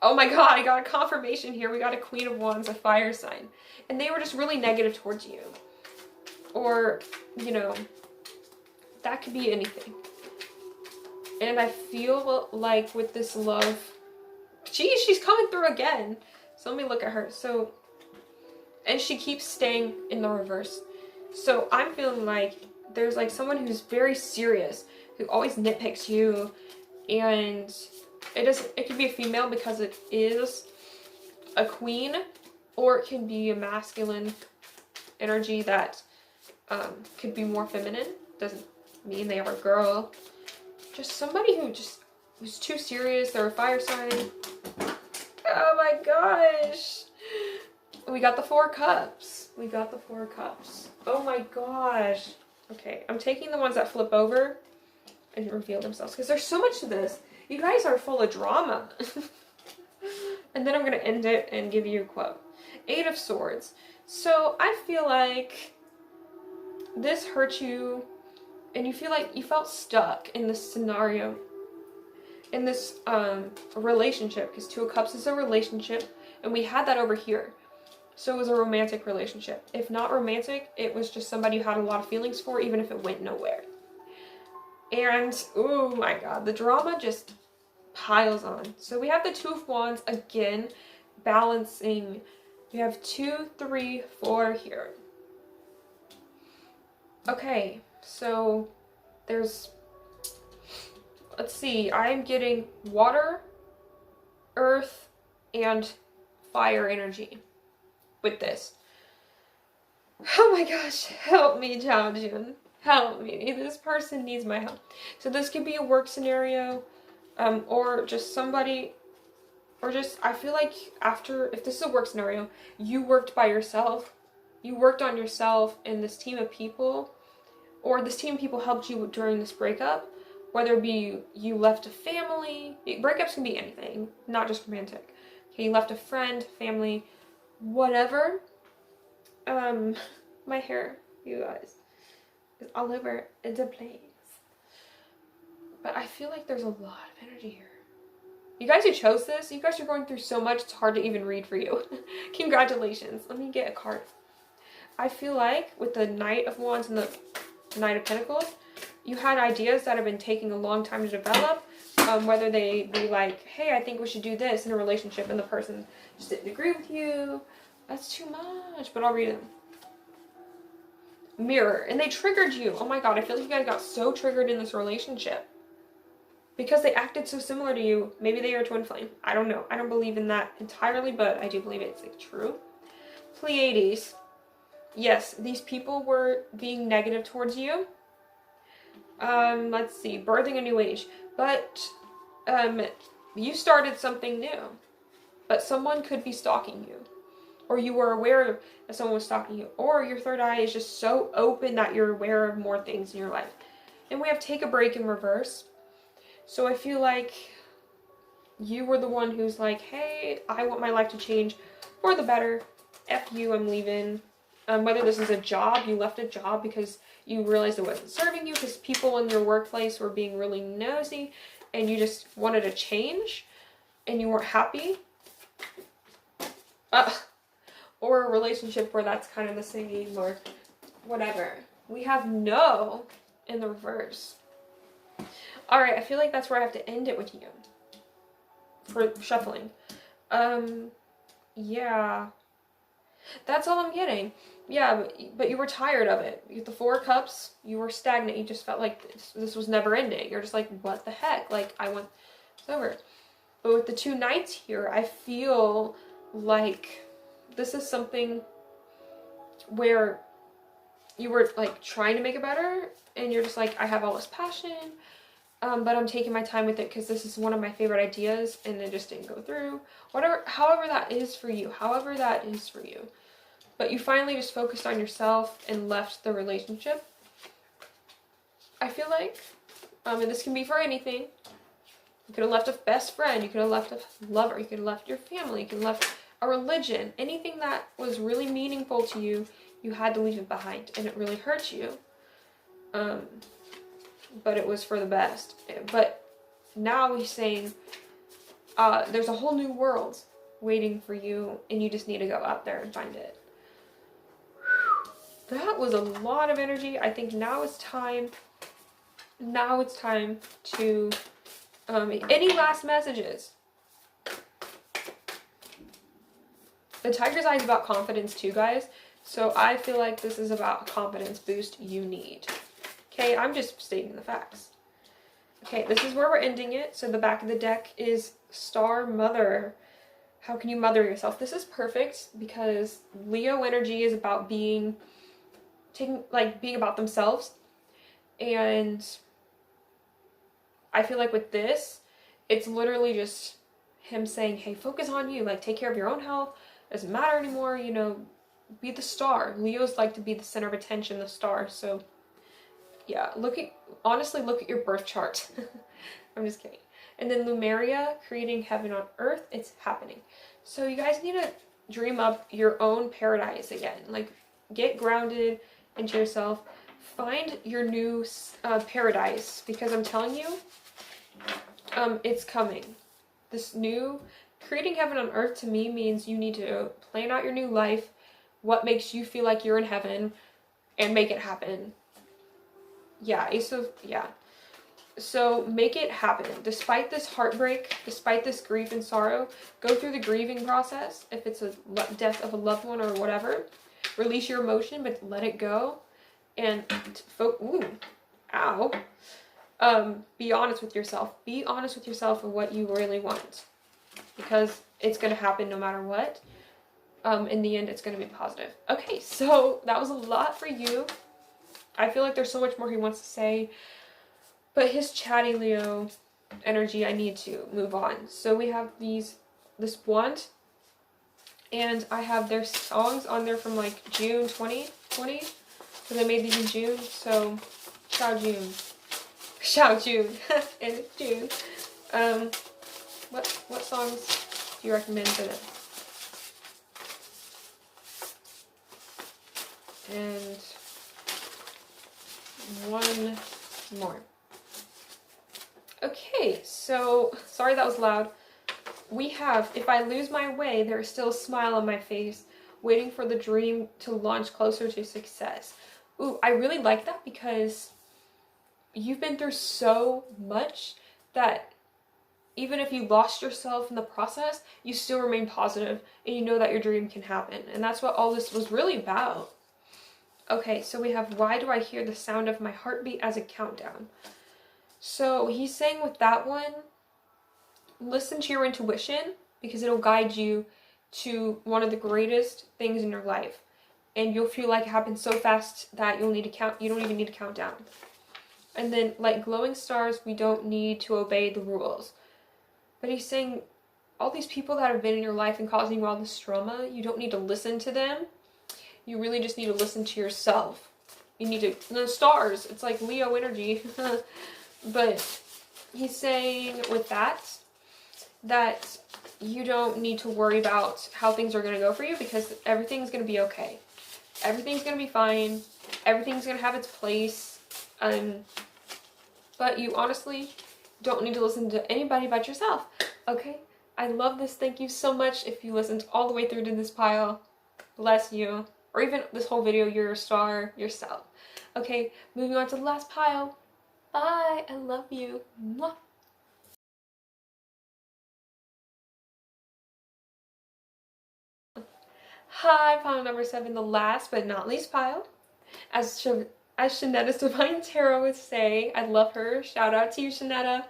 Oh my god, I got a confirmation here. We got a Queen of Wands, a fire sign. And they were just really negative towards you. Or, you know, that could be anything. And I feel like with this love, geez, she's coming through again. So let me look at her. So, and she keeps staying in the reverse. So I'm feeling like there's like someone who's very serious, who always nitpicks you, and it could be a female because it is a queen, or it can be a masculine energy that could be more feminine. Doesn't mean they are a girl. Just somebody who just was too serious. They're a fire sign. Oh my gosh. We got the 4 cups. We got the 4 cups. Oh my gosh. Okay, I'm taking the ones that flip over and reveal themselves because there's so much to this. You guys are full of drama. And then I'm going to end it and give you a quote. 8 of Swords. So I feel like this hurt you and you feel like you felt stuck in this scenario, in this relationship, because 2 of Cups is a relationship and we had that over here. So it was a romantic relationship. If not romantic, it was just somebody you had a lot of feelings for, even if it went nowhere. And, oh my god, the drama just piles on. So we have the 2 of Wands again, balancing. We have 2, 3, 4 here. Okay, so there's, let's see, I'm getting water, earth, and fire energy with this. Oh my gosh, help me, Jiaojun. Help me. This person needs my help. So this could be a work scenario, or just somebody, or just, I feel like after, if this is a work scenario, you worked by yourself. You worked on yourself and this team of people, or this team of people helped you during this breakup, whether it be you left a family. Breakups can be anything, not just romantic. Okay, you left a friend, family, whatever. My hair, you guys, is all over the place. But I feel like there's a lot of energy here. You guys who chose this, you guys are going through so much, it's hard to even read for you. Congratulations. Let me get a card. I feel like with the Knight of Wands and the Knight of Pentacles, you had ideas that have been taking a long time to develop. Whether they be like, hey, I think we should do this in a relationship, and the person just didn't agree with you. That's too much, but I'll read them. Mirror, and they triggered you. Oh my god, I feel like you guys got so triggered in this relationship because they acted so similar to you. Maybe they are twin flame. I don't know. I don't believe in that entirely, but I do believe it's like true. Pleiades. Yes, these people were being negative towards you. Let's see, birthing a new age, but you started something new, but someone could be stalking you, or you were aware that someone was stalking you, or your third eye is just so open that you're aware of more things in your life. And we have take a break in reverse. So I feel like you were the one who's like, hey, I want my life to change for the better. F you, I'm leaving. Whether this is a job, you left a job because you realized it wasn't serving you, because people in your workplace were being really nosy and you just wanted to change and you weren't happy. Or a relationship where that's kind of the same, or whatever. We have no in the reverse. Alright, I feel like that's where I have to end it with you for shuffling. Yeah. That's all I'm getting. Yeah, but you were tired of it. You get the 4 cups, you were stagnant. You just felt like this was never ending. You're just like, what the heck? Like, I want it's over. But with the 2 knights here, I feel like this is something where you were like trying to make it better, and you're just like, I have all this passion, but I'm taking my time with it because this is one of my favorite ideas and it just didn't go through. Whatever, however that is for you, But you finally just focused on yourself and left the relationship. I feel like, and this can be for anything. You could have left a best friend, you could have left a lover, you could have left your family, you could have left a religion. Anything that was really meaningful to you, you had to leave it behind, and it really hurt you. But it was for the best. But now he's saying, there's a whole new world waiting for you, and you just need to go out there and find it. That was a lot of energy. I think now it's time to, any last messages? The tiger's eye is about confidence too, guys. So I feel like this is about a confidence boost you need. Okay, I'm just stating the facts. Okay, this is where we're ending it. So the back of the deck is Star Mother. How can you mother yourself? This is perfect because Leo energy is about being about themselves. And I feel like with this, it's literally just him saying, hey, focus on you. Like, take care of your own health. Doesn't matter anymore, you know, be the star. Leos like to be the center of attention, the star. So yeah, honestly look at your birth chart. I'm just kidding. And then Lumeria, creating heaven on earth, it's happening. So you guys need to dream up your own paradise again. Like, get grounded into yourself. Find your new paradise, because I'm telling you, it's coming. This new creating heaven on earth to me means you need to plan out your new life, what makes you feel like you're in heaven, and make it happen. Yeah, so make it happen. Despite this heartbreak, despite this grief and sorrow, go through the grieving process. If it's a death of a loved one or whatever, release your emotion, but let it go. And be honest with yourself. Be honest with yourself of what you really want, because it's going to happen no matter what. In the end, it's going to be positive. Okay, so that was a lot for you. I feel like there's so much more he wants to say, but his chatty Leo energy, I need to move on. So we have this wand, and I have their songs on there from like June 2020, because I made these in June. So Shout June, and it's June. What songs do you recommend for them? And one more. Okay, so sorry that was loud. We have, if I lose my way, there is still a smile on my face, waiting for the dream to launch closer to success. Ooh, I really like that, because you've been through so much that even if you lost yourself in the process, you still remain positive, and you know that your dream can happen. And that's what all this was really about. Okay, so we have, why do I hear the sound of my heartbeat as a countdown? So he's saying with that one, listen to your intuition, because it'll guide you to one of the greatest things in your life. And you'll feel like it happens so fast that you don't even need to count down. And then, like glowing stars, we don't need to obey the rules. But he's saying, all these people that have been in your life and causing you all this trauma, you don't need to listen to them. You really just need to listen to yourself. You need to, the stars, it's like Leo energy. But he's saying with that you don't need to worry about how things are going to go for you, because everything's going to be okay. Everything's going to be fine. Everything's going to have its place. But you honestly don't need to listen to anybody but yourself. Okay? I love this. Thank you so much. If you listened all the way through to this pile, bless you. Or even this whole video, you're a star yourself. Okay, moving on to the last pile. Bye. I love you. Mwah. Hi, pile number 7, the last but not least pile. As Shanetta's Divine Tarot would say, I love her. Shout out to you, Shanetta.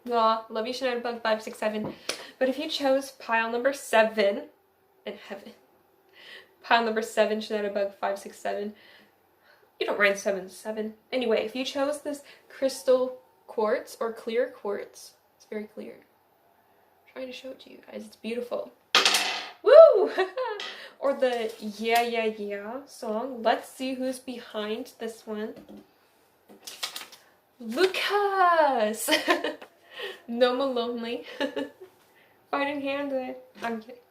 Mwah. Love you, Shanetta Bug 567. But if you chose pile number 7 in heaven, pile number 7, Shanetta Bug 567. You don't write 7. Anyway, if you chose this crystal quartz or clear quartz, it's very clear. I'm trying to show it to you guys. It's beautiful. Woo! Or the Yeah Yeah Yeah song. Let's see who's behind this one. Lucas! No more lonely. Fighting hand with. I'm kidding.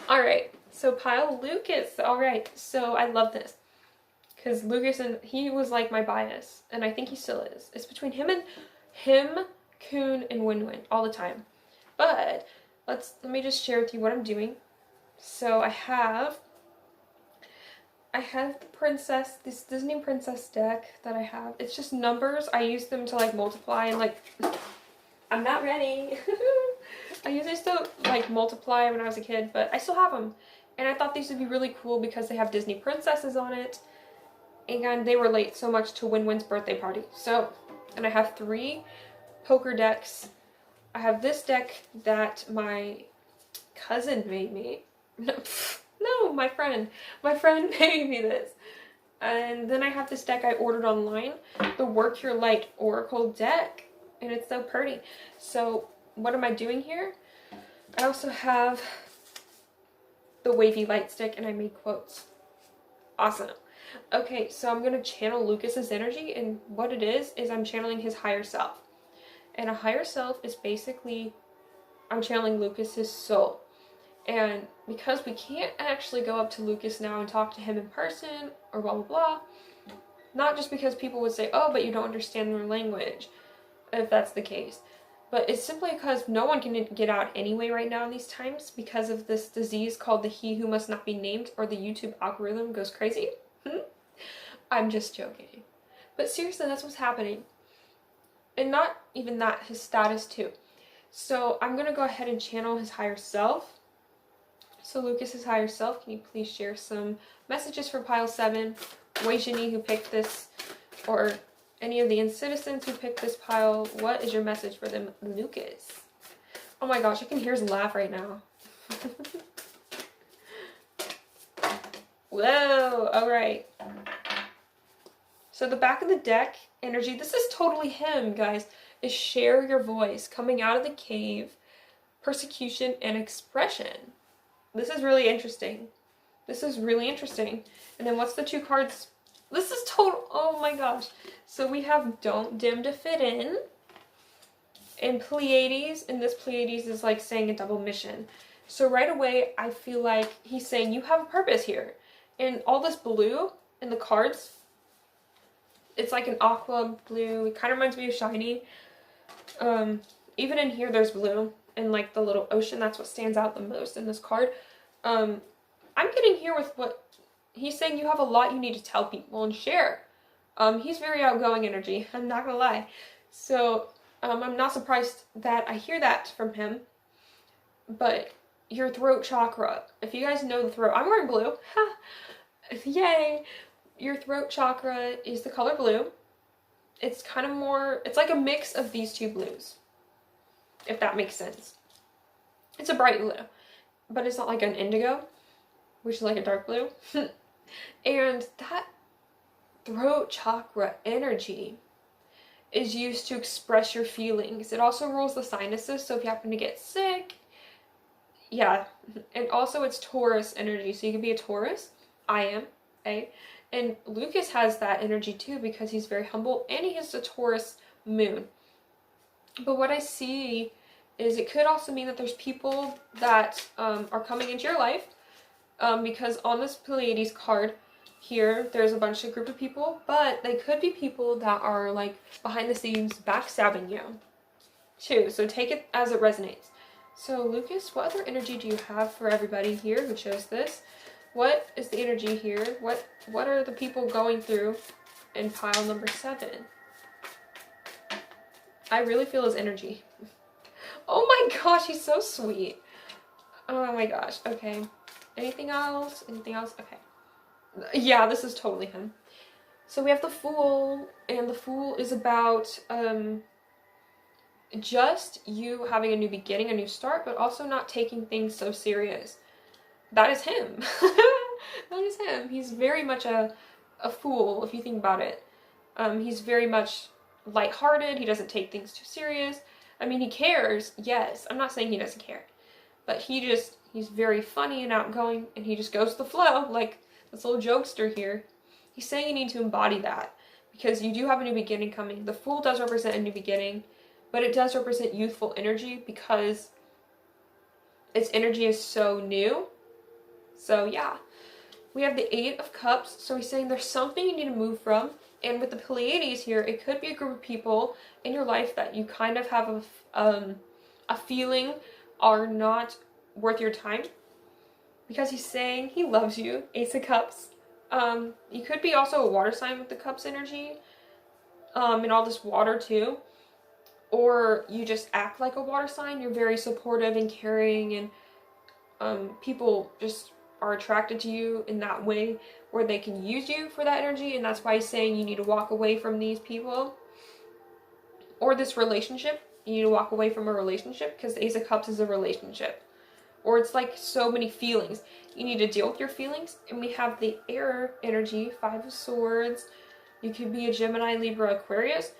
Alright, so pile Lucas. Alright, so I love this. Because Lucas, he was like my bias, and I think he still is. It's between him, Kun, and Win-Win all the time. But let me just share with you what I'm doing. So I have the princess, this Disney princess deck that I have. It's just numbers. I use them to like multiply and like, I'm not ready. I used to like multiply when I was a kid, but I still have them. And I thought these would be really cool because they have Disney princesses on it. And they relate so much to Win-Win's birthday party. So, and I have 3 poker decks. I have this deck that my cousin made me. No, my friend. My friend made me this. And then I have this deck I ordered online, the Work Your Light Oracle deck. And it's so pretty. So what am I doing here? I also have the wavy light stick and I made quotes. Awesome. Okay, so I'm going to channel Lucas's energy, and what it is I'm channeling his higher self. And a higher self is basically, I'm channeling Lucas's soul. And because we can't actually go up to Lucas now and talk to him in person or blah blah blah, not just because people would say, oh, but you don't understand their language, if that's the case, but it's simply because no one can get out anyway right now in these times because of this disease called the He Who Must Not Be Named, or the YouTube algorithm goes crazy. I'm just joking. But seriously, that's what's happening. And not even that, his status too. So I'm going to go ahead and channel his higher self. So Lucas's higher self, can you please share some messages for pile 7? Wei-Jini, who picked this, or any of the citizens who picked this pile, what is your message for them, Lucas? Oh my gosh, I can hear his laugh right now. Whoa, alright. So the back of the deck energy, this is totally him, guys, is share your voice, coming out of the cave, persecution, and expression. This is really interesting. This is really interesting. And then what's the 2 cards? This is total, oh my gosh. So we have Don't Dim to Fit In, and Pleiades, and this Pleiades is like saying a double mission. So right away, I feel like he's saying you have a purpose here. And all this blue in the cards, it's like an aqua blue. It kind of reminds me of Shiny. Even in here, there's blue. And like the little ocean, that's what stands out the most in this card. I'm getting here with what he's saying. You have a lot you need to tell people and share. He's very outgoing energy. I'm not gonna lie. So I'm not surprised that I hear that from him. But your throat chakra, if you guys know the throat, I'm wearing blue. Yay! Your throat chakra is the color blue. It's kind of more, it's like a mix of these 2 blues, if that makes sense. It's a bright blue, but it's not like an indigo, which is like a dark blue. And that throat chakra energy is used to express your feelings. It also rules the sinuses, so if you happen to get sick, yeah. And also it's Taurus energy, so you can be a Taurus. I am, and Lucas has that energy too because he's very humble and he has a Taurus moon. But what I see is it could also mean that there's people that are coming into your life because on this Pleiades card here, there's a group of people, but they could be people that are like behind the scenes backstabbing you too. So take it as it resonates. So Lucas, what other energy do you have for everybody here who chose this? What is the energy here? What are the people going through in pile number 7? I really feel his energy. Oh my gosh, he's so sweet. Oh my gosh, okay. Anything else? Anything else? Okay. Yeah, this is totally him. So we have the Fool, and the Fool is about just you having a new beginning, a new start, but also not taking things so serious. That is him. That is him. He's very much a fool, if you think about it. He's very much lighthearted. He doesn't take things too serious. I mean, he cares, yes. I'm not saying he doesn't care. But he's very funny and outgoing, and he just goes with the flow, like this little jokester here. He's saying you need to embody that, because you do have a new beginning coming. The Fool does represent a new beginning, but it does represent youthful energy, because its energy is so new. So yeah, we have the 8 of Cups. So he's saying there's something you need to move from. And with the Pleiades here, it could be a group of people in your life that you kind of have a feeling are not worth your time, because he's saying he loves you. Ace of Cups. You could be also a water sign with the Cups energy, and all this water too. Or you just act like a water sign. You're very supportive and caring, and people just are attracted to you in that way where they can use you for that energy, and that's why he's saying you need to walk away from these people. Or this relationship. You need to walk away from a relationship, because the Ace of Cups is a relationship. Or it's like so many feelings. You need to deal with your feelings. And we have the air energy, Five of Swords. You could be a Gemini, Libra, Aquarius.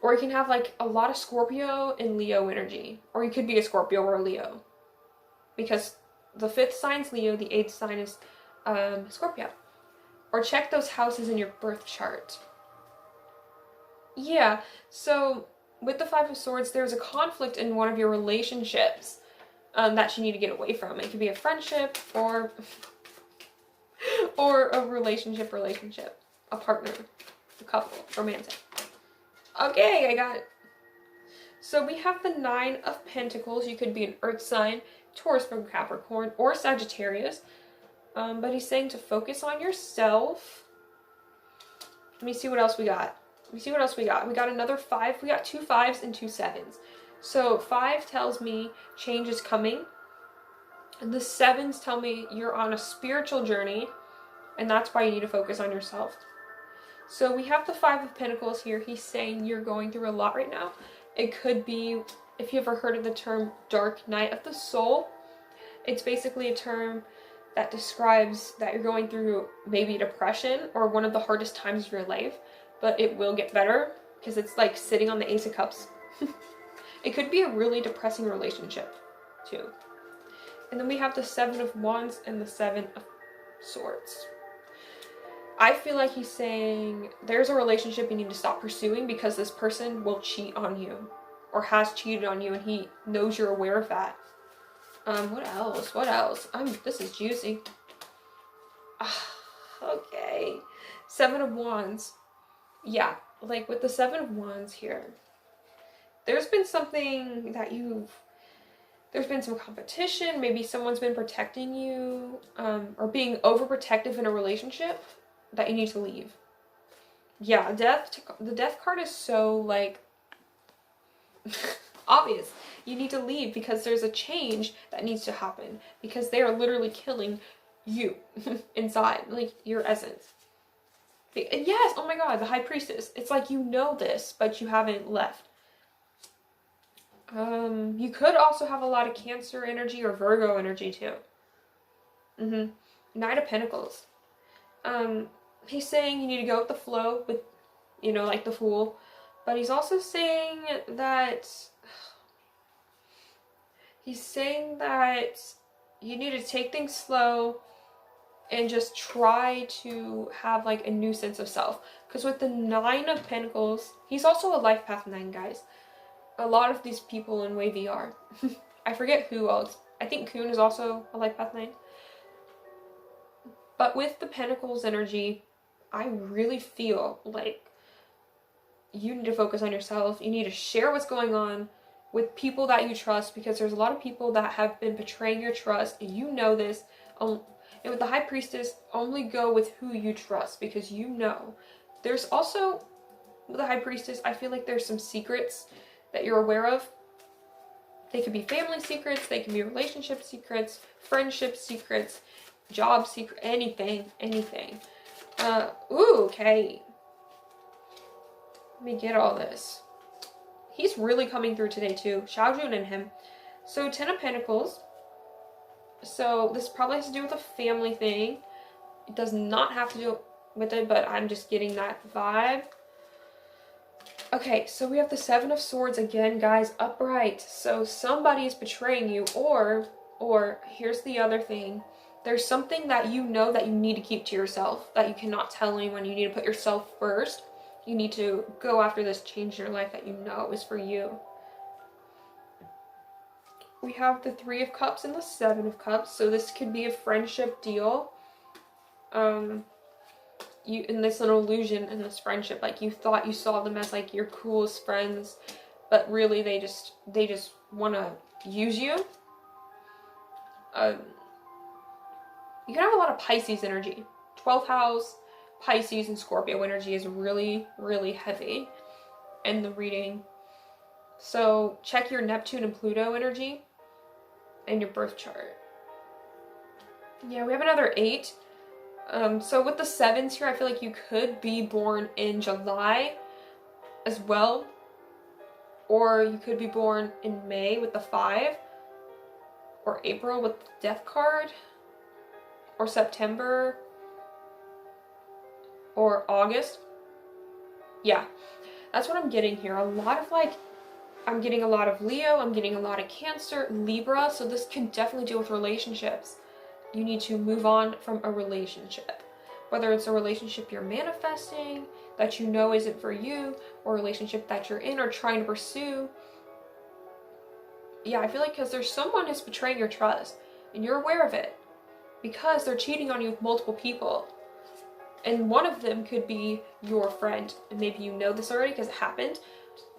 Or you can have like a lot of Scorpio and Leo energy. Or you could be a Scorpio or a Leo. Because the 5th sign's Leo, the 8th sign is Scorpio. Or check those houses in your birth chart. Yeah, so with the Five of Swords, there's a conflict in one of your relationships that you need to get away from. It could be a friendship or a relationship, a partner, a couple, romantic. Okay, I got it. So we have the 9 of Pentacles. You could be an Earth sign, Taurus from Capricorn, or Sagittarius. But he's saying to focus on yourself. Let me see what else we got. We got another 5. We got 2 5s and 2 7s. So 5 tells me change is coming. And the 7s tell me you're on a spiritual journey. And that's why you need to focus on yourself. So we have the 5 of Pentacles here. He's saying you're going through a lot right now. It could be, if you ever heard of the term dark night of the soul, it's basically a term that describes that you're going through maybe depression or one of the hardest times of your life. But it will get better, because it's like sitting on the Ace of Cups. It could be a really depressing relationship, too. And then we have the 7 of Wands and the 7 of Swords. I feel like he's saying there's a relationship you need to stop pursuing because this person will cheat on you. Or has cheated on you, and he knows you're aware of that. What else? This is juicy. Okay. 7 of Wands. Yeah, like with the 7 of Wands here, there's been something that there's been some competition, maybe someone's been protecting you, or being overprotective in a relationship that you need to leave. Yeah, the Death card is so, like, obvious. You need to leave because there's a change that needs to happen, because they are literally killing you inside, like, your essence. Yes, oh my god, the High Priestess. It's like you know this, but you haven't left. You could also have a lot of Cancer energy or Virgo energy too. Knight of Pentacles. He's saying you need to go with the flow with, like the Fool. But he's also saying that you need to take things slow and just try to have like a new sense of self. Because with the 9 of Pentacles, he's also a life path 9, guys. A lot of these people in WayV are. I forget who else. I think Kuhn is also a life path 9. But with the Pentacles energy, I really feel like you need to focus on yourself. You need to share what's going on with people that you trust, because there's a lot of people that have been betraying your trust, and you know this. And with the High Priestess, only go with who you trust, because you know. There's also, with the High Priestess, I feel like there's some secrets that you're aware of. They could be family secrets, they can be relationship secrets, friendship secrets, job secret, anything. Ooh, okay. Let me get all this. He's really coming through today too. Shoutout and him. So 10 of Pentacles. So this probably has to do with a family thing. It does not have to do with it, but I'm just getting that vibe. Okay, so we have the 7 of Swords again, guys, upright. So somebody is betraying you, or here's the other thing. There's something that you know that you need to keep to yourself, that you cannot tell anyone. You need to put yourself first. You need to go after this change in your life that you know is for you. We have the 3 of Cups and the 7 of Cups. So this could be a friendship deal. And this an illusion in this friendship. Like, you thought you saw them as like your coolest friends, but really they just want to use you. You can have a lot of Pisces energy. 12th house, Pisces, and Scorpio energy is really, really heavy in the reading. So check your Neptune and Pluto energy in your birth chart. Yeah, we have another 8. So with the 7s here, I feel like you could be born in July as well. Or you could be born in May with the 5. Or April with the Death card. Or September. Or August. Yeah, that's what I'm getting here. A lot of like, I'm getting a lot of Leo, I'm getting a lot of Cancer, Libra, so this can definitely deal with relationships. You need to move on from a relationship. Whether it's a relationship you're manifesting, that you know isn't for you, or a relationship that you're in or trying to pursue. Yeah, I feel like because there's someone who's betraying your trust, and you're aware of it, because they're cheating on you with multiple people. And one of them could be your friend, and maybe you know this already because it happened,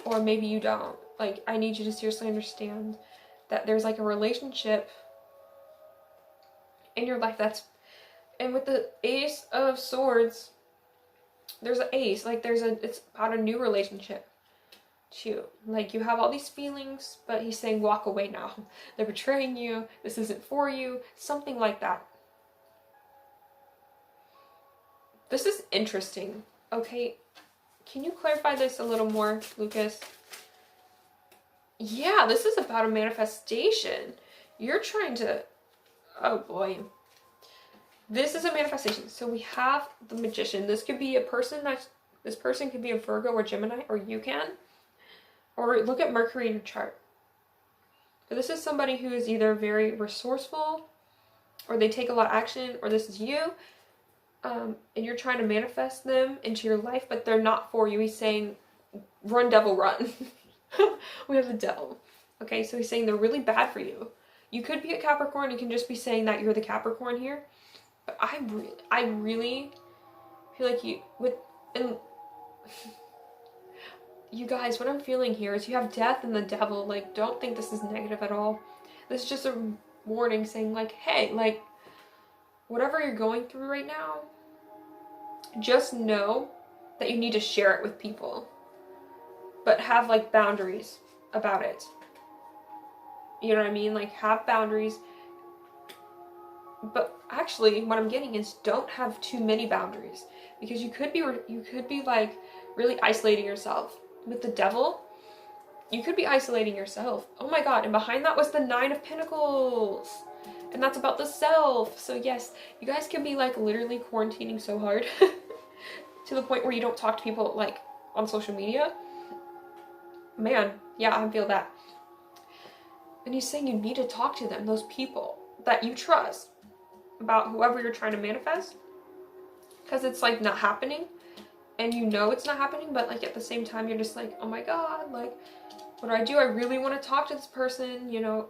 or maybe you don't. Like, I need you to seriously understand that there's like a relationship in your life that's, and with the Ace of Swords, there's an ace, like it's about a new relationship too. Like, you have all these feelings, but he's saying walk away now. They're betraying you, this isn't for you, something like that. This is interesting. Okay, can you clarify this a little more, Lucas? Yeah, this is about a manifestation. You're trying to, oh boy. This is a manifestation. So we have the Magician. This could be a person this person could be a Virgo or Gemini, or you can. Or look at Mercury in your chart. So this is somebody who is either very resourceful, or they take a lot of action, or this is you. And you're trying to manifest them into your life, but they're not for you. He's saying, run, devil, run. We have the devil. Okay, so he's saying they're really bad for you. You could be a Capricorn. You can just be saying that you're the Capricorn here. But I really feel like you guys, what I'm feeling here is you have death and the devil. Like, don't think this is negative at all. This is just a warning saying like, hey, like, whatever you're going through right now, just know that you need to share it with people. But have like boundaries about it. You know what I mean? Like, have boundaries. But actually, what I'm getting is don't have too many boundaries, because you could be like really isolating yourself. With the devil, you could be isolating yourself. Oh my god, and behind that was the 9 of Pentacles. And that's about the self. So yes, you guys can be like literally quarantining so hard to the point where you don't talk to people like on social media. Man, yeah, I feel that. And he's saying you need to talk to them, those people that you trust, about whoever you're trying to manifest. Because it's like not happening. And you know it's not happening, but like at the same time you're just like, oh my god, like, what do I do? I really want to talk to this person, you know,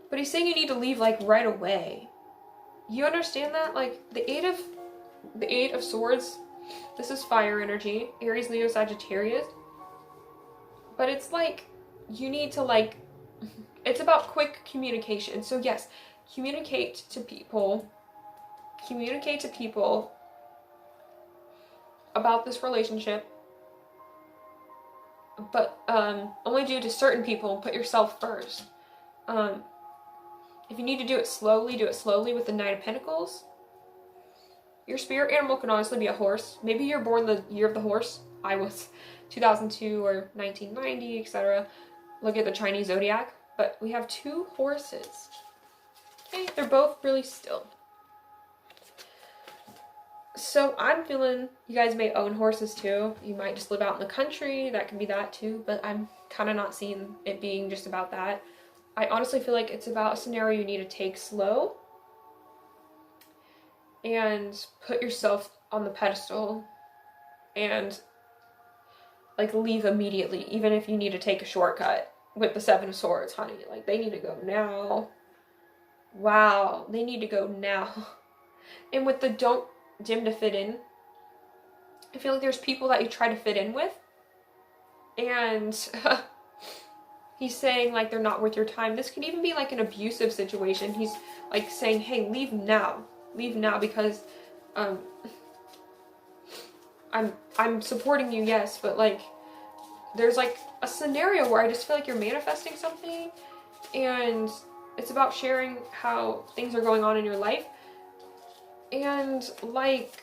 but he's saying you need to leave like right away. You understand that? Like the eight of Swords, this is fire energy, Aries, Leo, Sagittarius. But it's like, you need to like, it's about quick communication. So yes, communicate to people about this relationship, but only do it to certain people and put yourself first. If you need to do it slowly with the 9 of Pentacles. Your spirit animal can honestly be a horse. Maybe you're born the year of the horse. I was 2002 or 1990, etc. Look at the Chinese zodiac. But we have 2 horses. Okay, they're both really still. So I'm feeling you guys may own horses too. You might just live out in the country. That can be that too. But I'm kind of not seeing it being just about that. I honestly feel like it's about a scenario you need to take slow. And put yourself on the pedestal. And like leave immediately. Even if you need to take a shortcut. With the 7 of Swords, honey. Like, they need to go now. Wow. They need to go now. And with the don't dim to fit in, I feel like there's people that you try to fit in with. And He's saying like they're not worth your time. This could even be like an abusive situation. He's like saying, hey, leave now because I'm supporting you, yes, but like there's like a scenario where I just feel like you're manifesting something and it's about sharing how things are going on in your life, and like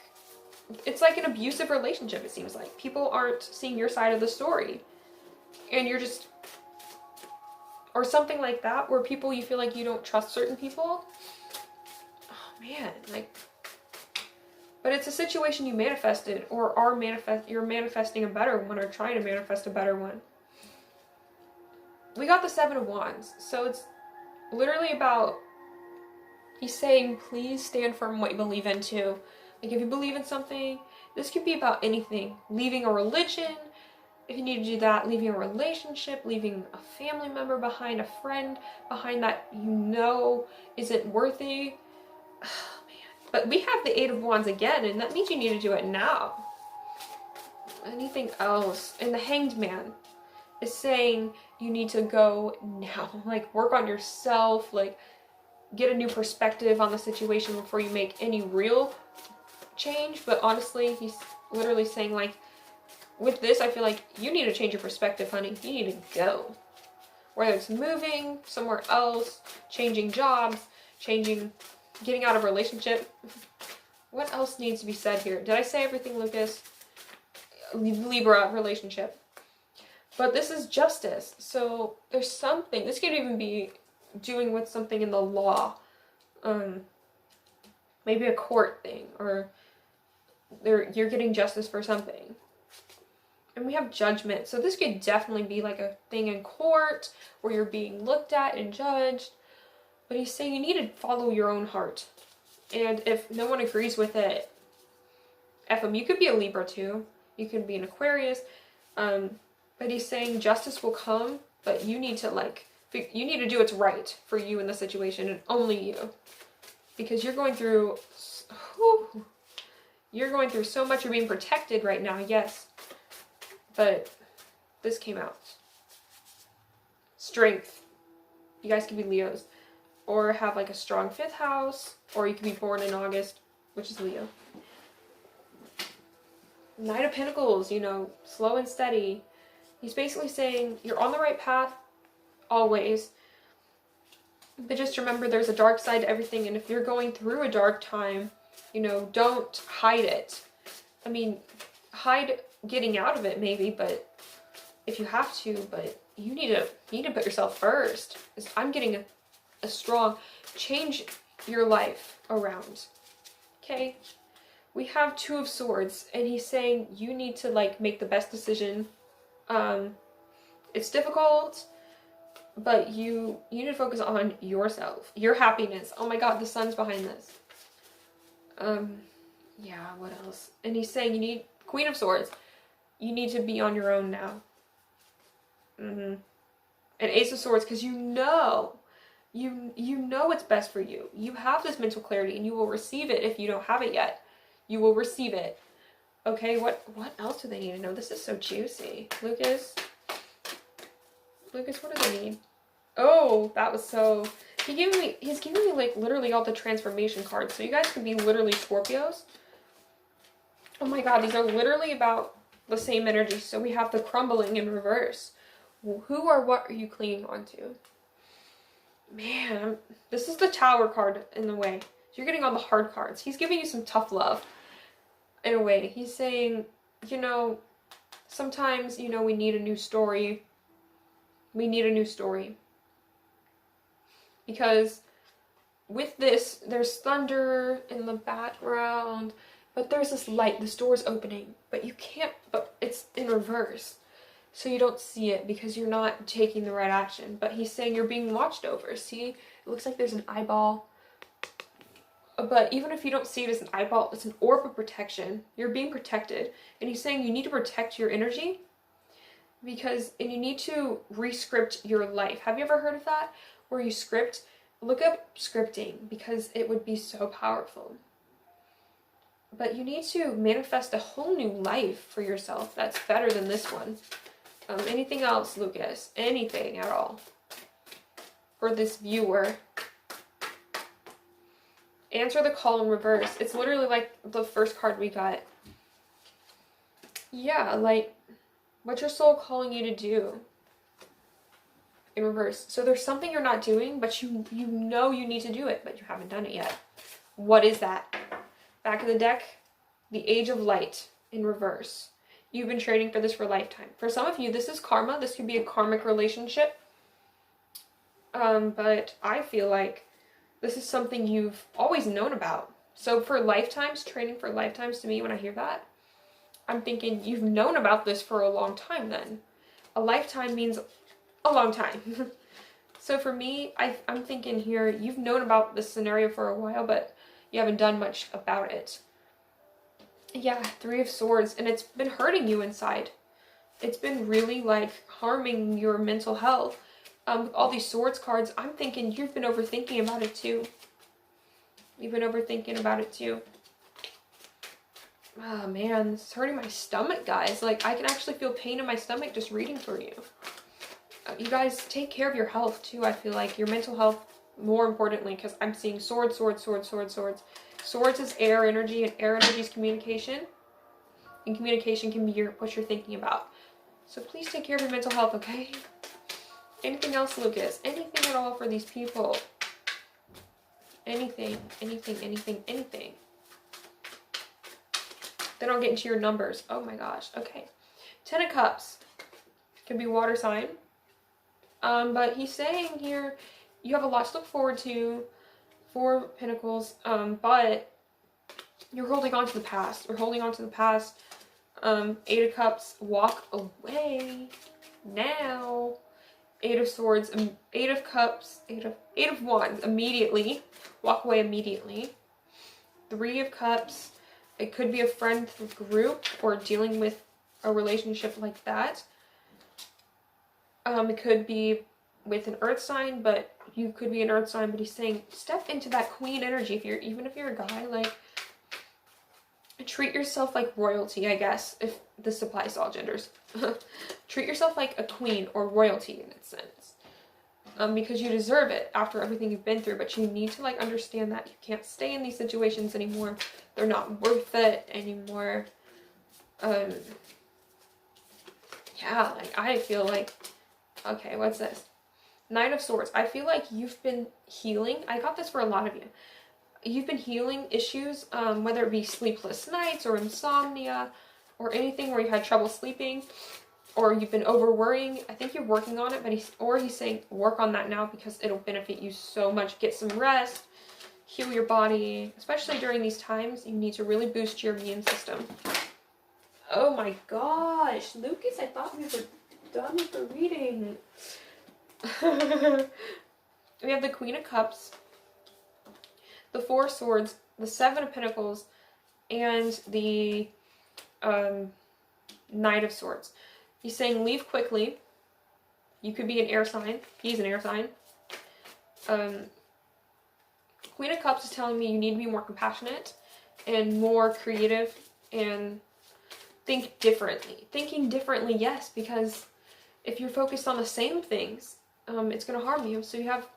it's like an abusive relationship. It seems like people aren't seeing your side of the story, and you're just, or something like that, where people, you feel like you don't trust certain people. Oh man, like, but it's a situation you manifested, or you're manifesting a better one, or trying to manifest a better one. We got the Seven of Wands, so it's literally about, he's saying, please stand firm in what you believe in too. Like if you believe in something, this could be about anything. Leaving a religion, if you need to do that, leaving a relationship, leaving a family member behind, a friend behind that you know isn't worthy. Oh, man. But we have the Eight of Wands again, and that means you need to do it now. Anything else? And the Hanged Man is saying you need to go now. Like work on yourself, like get a new perspective on the situation before you make any real change. But honestly, he's literally saying like, with this, I feel like you need to change your perspective, honey. You need to go. Whether it's moving somewhere else, changing jobs, getting out of a relationship. What else needs to be said here? Did I say everything, Lucas? Libra relationship. But this is justice. So there's something. This could even be doing with something in the law. Maybe a court thing, or you're getting justice for something. And we have Judgment. So this could definitely be like a thing in court where you're being looked at and judged. But he's saying you need to follow your own heart. And if no one agrees with it, F them. You could be a Libra too. You could be an Aquarius. But he's saying justice will come, but you need to do what's right for you in the situation, and only you. Because you're going through so much. You're being protected right now, yes. But this came out. Strength. You guys could be Leos. Or have like a strong 5th house. Or you could be born in August, which is Leo. Knight of Pentacles, slow and steady. He's basically saying you're on the right path always. But just remember there's a dark side to everything. And if you're going through a dark time, don't hide it. I mean, hide getting out of it maybe, but if you have to, but you need to put yourself first. I'm getting a strong change your life around. Okay? We have Two of Swords, and he's saying you need to make the best decision. It's difficult, but you need to focus on yourself, your happiness. Oh my god, the sun's behind this. Yeah, what else? And he's saying you need Queen of Swords. You need to be on your own now. And Ace of Swords, because you know what's best for you. You have this mental clarity, and you will receive it if you don't have it yet. You will receive it. Okay, what else do they need to know? This is so juicy. Lucas, what do they need? Oh, that was so... He's giving me literally all the transformation cards. So you guys could be literally Scorpios. Oh my god, these are literally about the same energy. So we have the crumbling in reverse. Who or what are you clinging on to? Man, this is the Tower card in the way. So you're getting all the hard cards. He's giving you some tough love. In a way. He's saying, sometimes, we need a new story. We need a new story. Because with this, there's thunder in the background, but there's this light, this door's opening, but it's in reverse. So you don't see it because you're not taking the right action. But he's saying you're being watched over. See, it looks like there's an eyeball. But even if you don't see it as an eyeball, it's an orb of protection. You're being protected. And he's saying you need to protect your energy. And you need to re-script your life. Have you ever heard of that? Where you script? Look up scripting, because it would be so powerful. But you need to manifest a whole new life for yourself that's better than this one. Anything else, Lucas? Anything at all? For this viewer. Answer the call in reverse. It's literally like the first card we got. Yeah, like, what's your soul calling you to do? In reverse. So there's something you're not doing, but you know you need to do it, but you haven't done it yet. What is that? Back of the deck, the Age of Light in reverse. You've been training for this for a lifetime. For some of you, this is karma. This could be a karmic relationship. But I feel like this is something you've always known about. So for lifetimes, training for lifetimes, to me, when I hear that, I'm thinking you've known about this for a long time then. A lifetime means a long time. So for me, I'm thinking here, you've known about this scenario for a while, but you haven't done much about it. Yeah, Three of Swords, and it's been hurting you inside. It's been really, like, harming your mental health. With all these Swords cards, I'm thinking you've been overthinking about it too. You've been overthinking about it too. Oh man, this is hurting my stomach, guys. Like, I can actually feel pain in my stomach just reading for you. You guys, take care of your health too, I feel like. Your mental health, more importantly, because I'm seeing swords, swords, swords, swords, swords. Swords is air energy, and air energy is communication. And communication can be what you're thinking about. So please take care of your mental health, okay? Anything else, Lucas? Anything at all for these people? Anything, anything, anything, anything. Then I'll get into your numbers. Oh my gosh, okay. Ten of Cups. Could be water sign. But he's saying here, you have a lot to look forward to. Four of Pentacles, but you're holding on to the past. You're holding on to the past. Eight of Cups, walk away now. Eight of Swords, Eight of Cups, Eight of Wands, immediately. Walk away immediately. Three of Cups, it could be a friend group or dealing with a relationship like that. It could be with an earth sign, but you could be an earth sign, but he's saying step into that queen energy. Even if you're a guy, like, treat yourself like royalty, I guess, if this applies to all genders. Treat yourself like a queen or royalty in its sense. Because you deserve it after everything you've been through, but you need to, like, understand that you can't stay in these situations anymore. They're not worth it anymore. Yeah, like, I feel like, okay, what's this? Nine of Swords. I feel like you've been healing. I got this for a lot of you. You've been healing issues, whether it be sleepless nights or insomnia or anything where you had trouble sleeping or you've been over worrying. I think you're working on it, but he's saying work on that now because it'll benefit you so much. Get some rest, heal your body, especially during these times. You need to really boost your immune system. Oh my gosh, Lucas, I thought we were done with the reading. We have the Queen of Cups, the Four of Swords, the Seven of Pentacles, and the Knight of Swords. He's saying leave quickly. You could be an air sign. He's an air sign. Queen of Cups is telling me you need to be more compassionate and more creative and think differently. Thinking differently, yes, because if you're focused on the same things, it's going to harm you. So you have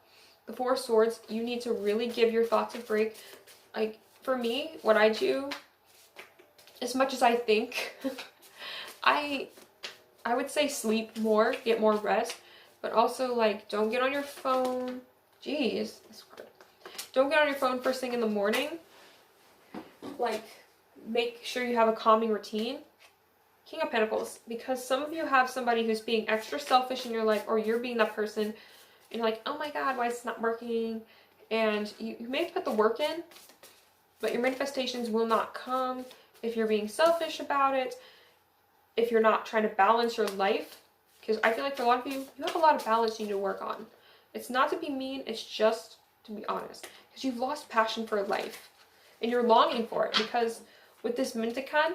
the Four of Swords. You need to really give your thoughts a break. Like, for me, what I do, as much as I think, I would say sleep more, get more rest, but also, like, don't get on your phone. Jeez, that's hard. Don't get on your phone first thing in the morning. Like, make sure you have a calming routine. King of Pentacles, because some of you have somebody who's being extra selfish in your life, or you're being that person, and you're like, oh my god, why is this not working? And you may put the work in, but your manifestations will not come if you're being selfish about it, if you're not trying to balance your life, because I feel like for a lot of you, you have a lot of balance you need to work on. It's not to be mean, it's just to be honest, because you've lost passion for life, and you're longing for it, because with this Mintakan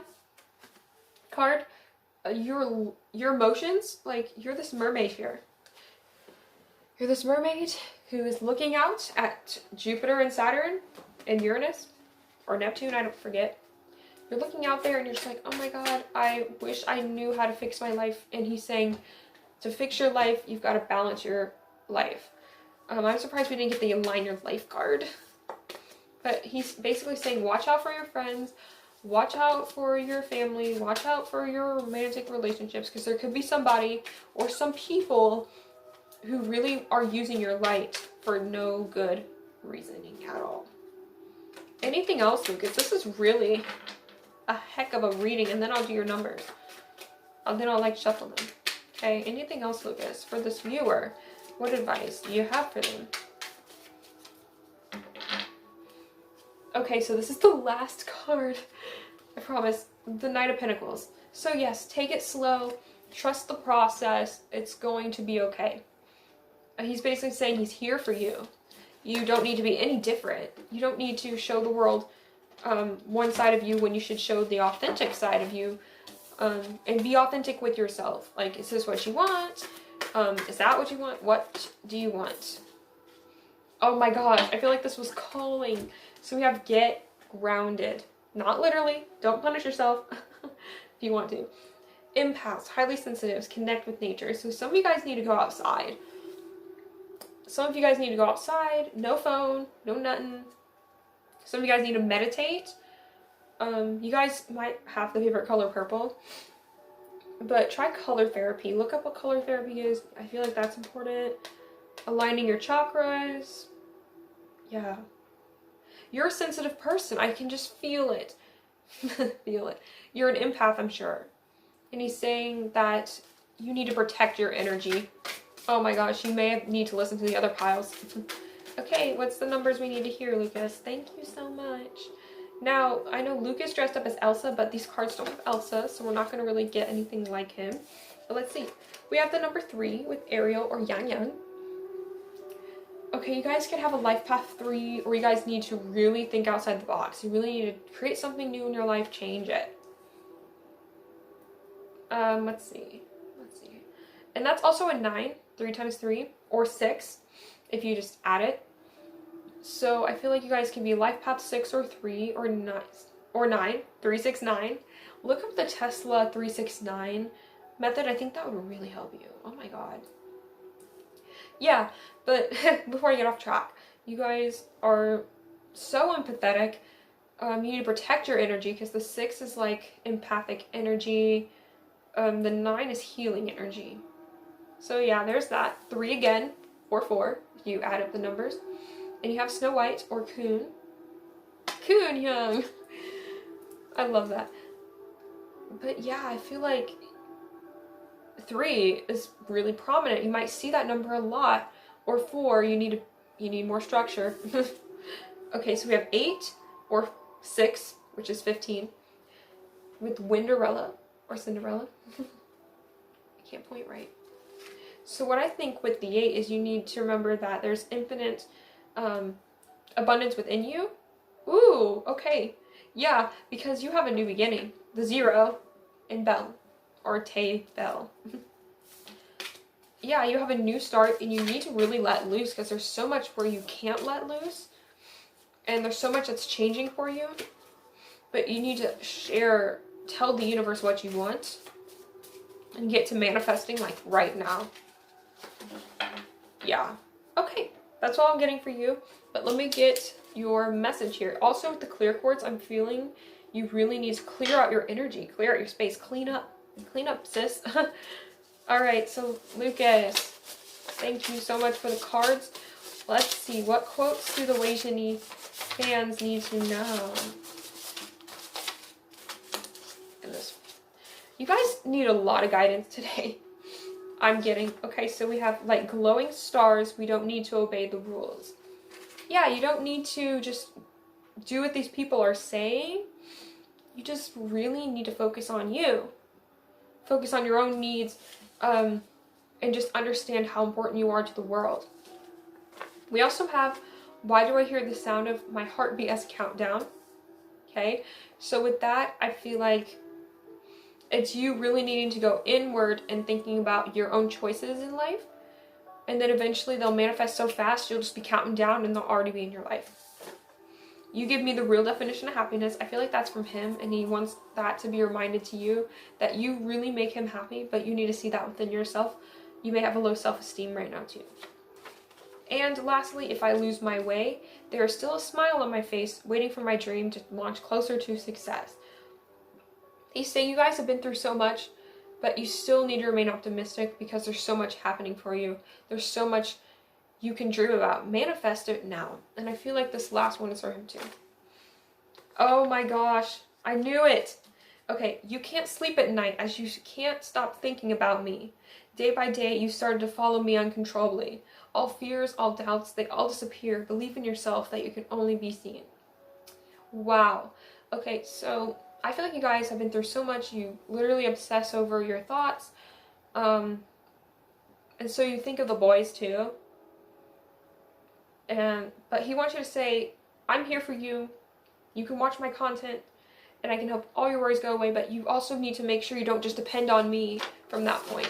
card, your emotions, like, you're this mermaid here. You're this mermaid who is looking out at Jupiter and Saturn and Uranus, or Neptune, I don't forget. You're looking out there and you're just like, oh my God, I wish I knew how to fix my life. And he's saying, to fix your life, you've got to balance your life. I'm surprised we didn't get the align your life card. But he's basically saying, watch out for your friends, watch out for your family, watch out for your romantic relationships, because there could be somebody or some people who really are using your light for no good reasoning at all. Anything else, Lucas? This is really a heck of a reading, and then I'll do your numbers. And then I'll like shuffle them. Okay, anything else, Lucas, for this viewer? What advice do you have for them? Okay, so this is the last card. I promise. The Knight of Pentacles. So yes, take it slow. Trust the process. It's going to be okay. He's basically saying he's here for you. You don't need to be any different. You don't need to show the world one side of you when you should show the authentic side of you. And be authentic with yourself. Like, is this what you want? Is that what you want? What do you want? Oh my gosh, I feel like this was calling. So we have get grounded. Not literally. Don't punish yourself if you want to. Empaths, highly sensitives, connect with nature. So some of you guys need to go outside. Some of you guys need to go outside. No phone, no nothing. Some of you guys need to meditate. You guys might have the favorite color purple. But try color therapy. Look up what color therapy is. I feel like that's important. Aligning your chakras. Yeah. You're a sensitive person. I can just feel it. Feel it. You're an empath, I'm sure. And he's saying that you need to protect your energy. Oh my gosh, you may need to listen to the other piles. Okay, what's the numbers we need to hear, Lucas? Thank you so much. Now, I know Lucas dressed up as Elsa, but these cards don't have Elsa, so we're not going to really get anything like him. But let's see. We have the number 3 with Ariel or Yang Yang. Okay, you guys can have a life path 3, or you guys need to really think outside the box. You really need to create something new in your life, change it. Let's see. And that's also a 9, 3 times 3, or 6, if you just add it. So I feel like you guys can be life path 6 or 3 or 9, 369. Look up the Tesla 369 method. I think that would really help you. Oh my God. Yeah, but before I get off track, you guys are so empathetic. You need to protect your energy because the 6 is like empathic energy. The 9 is healing energy. So yeah, there's that. 3 again, or 4, if you add up the numbers. And you have Snow White or Coon. Coon Young. I love that. But yeah, I feel like 3 is really prominent. You might see that number a lot. Or 4, you need more structure. Okay, so we have 8 or 6, which is 15. With Winderella or Cinderella. I can't point right. So what I think with the 8 is you need to remember that there's infinite abundance within you. Ooh, okay. Yeah, because you have a new beginning. The 0 in Belle, or Tay Belle. Yeah, you have a new start and you need to really let loose because there's so much where you can't let loose. And there's so much that's changing for you. But you need to tell the universe what you want and get to manifesting like right now. Yeah. Okay. That's all I'm getting for you, but let me get your message here. Also with the clear quartz, I'm feeling you really need to clear out your energy, clear out your space, clean up, sis. All right, so Lucas, thank you so much for the cards. Let's see, what quotes do the WayV fans need to know? You guys need a lot of guidance today. I'm getting. Okay, so we have like glowing stars. We don't need to obey the rules. Yeah, you don't need to just do what these people are saying. You just really need to focus on you. Focus on your own needs, and just understand how important you are to the world. We also have, why do I hear the sound of my heartbeat as a countdown? Okay, so with that, I feel like it's you really needing to go inward and thinking about your own choices in life. And then eventually they'll manifest so fast, you'll just be counting down and they'll already be in your life. You give me the real definition of happiness. I feel like that's from him, and he wants that to be reminded to you that you really make him happy, but you need to see that within yourself. You may have a low self-esteem right now too. And lastly, if I lose my way, there is still a smile on my face waiting for my dream to launch closer to success. He's saying you guys have been through so much, but you still need to remain optimistic because there's so much happening for you. There's so much you can dream about. Manifest it now. And I feel like this last one is for him too. Oh my gosh, I knew it. Okay, you can't sleep at night as you can't stop thinking about me. Day by day, you started to follow me uncontrollably. All fears, all doubts, they all disappear. Believe in yourself that you can only be seen. Wow. Okay, so I feel like you guys have been through so much. You literally obsess over your thoughts. And so you think of the boys too. But he wants you to say, I'm here for you. You can watch my content and I can help all your worries go away, but you also need to make sure you don't just depend on me from that point.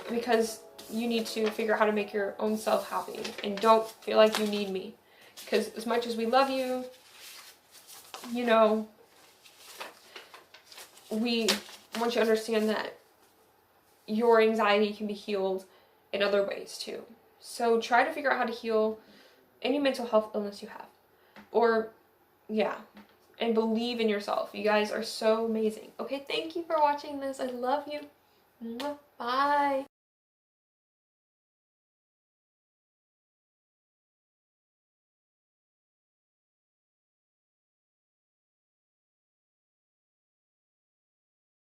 Because you need to figure out how to make your own self happy and don't feel like you need me. Because as much as we love you, you know, we want you to understand that your anxiety can be healed in other ways too. So try to figure out how to heal any mental health illness you have. Or, yeah. And believe in yourself. You guys are so amazing. Okay, thank you for watching this. I love you. Bye.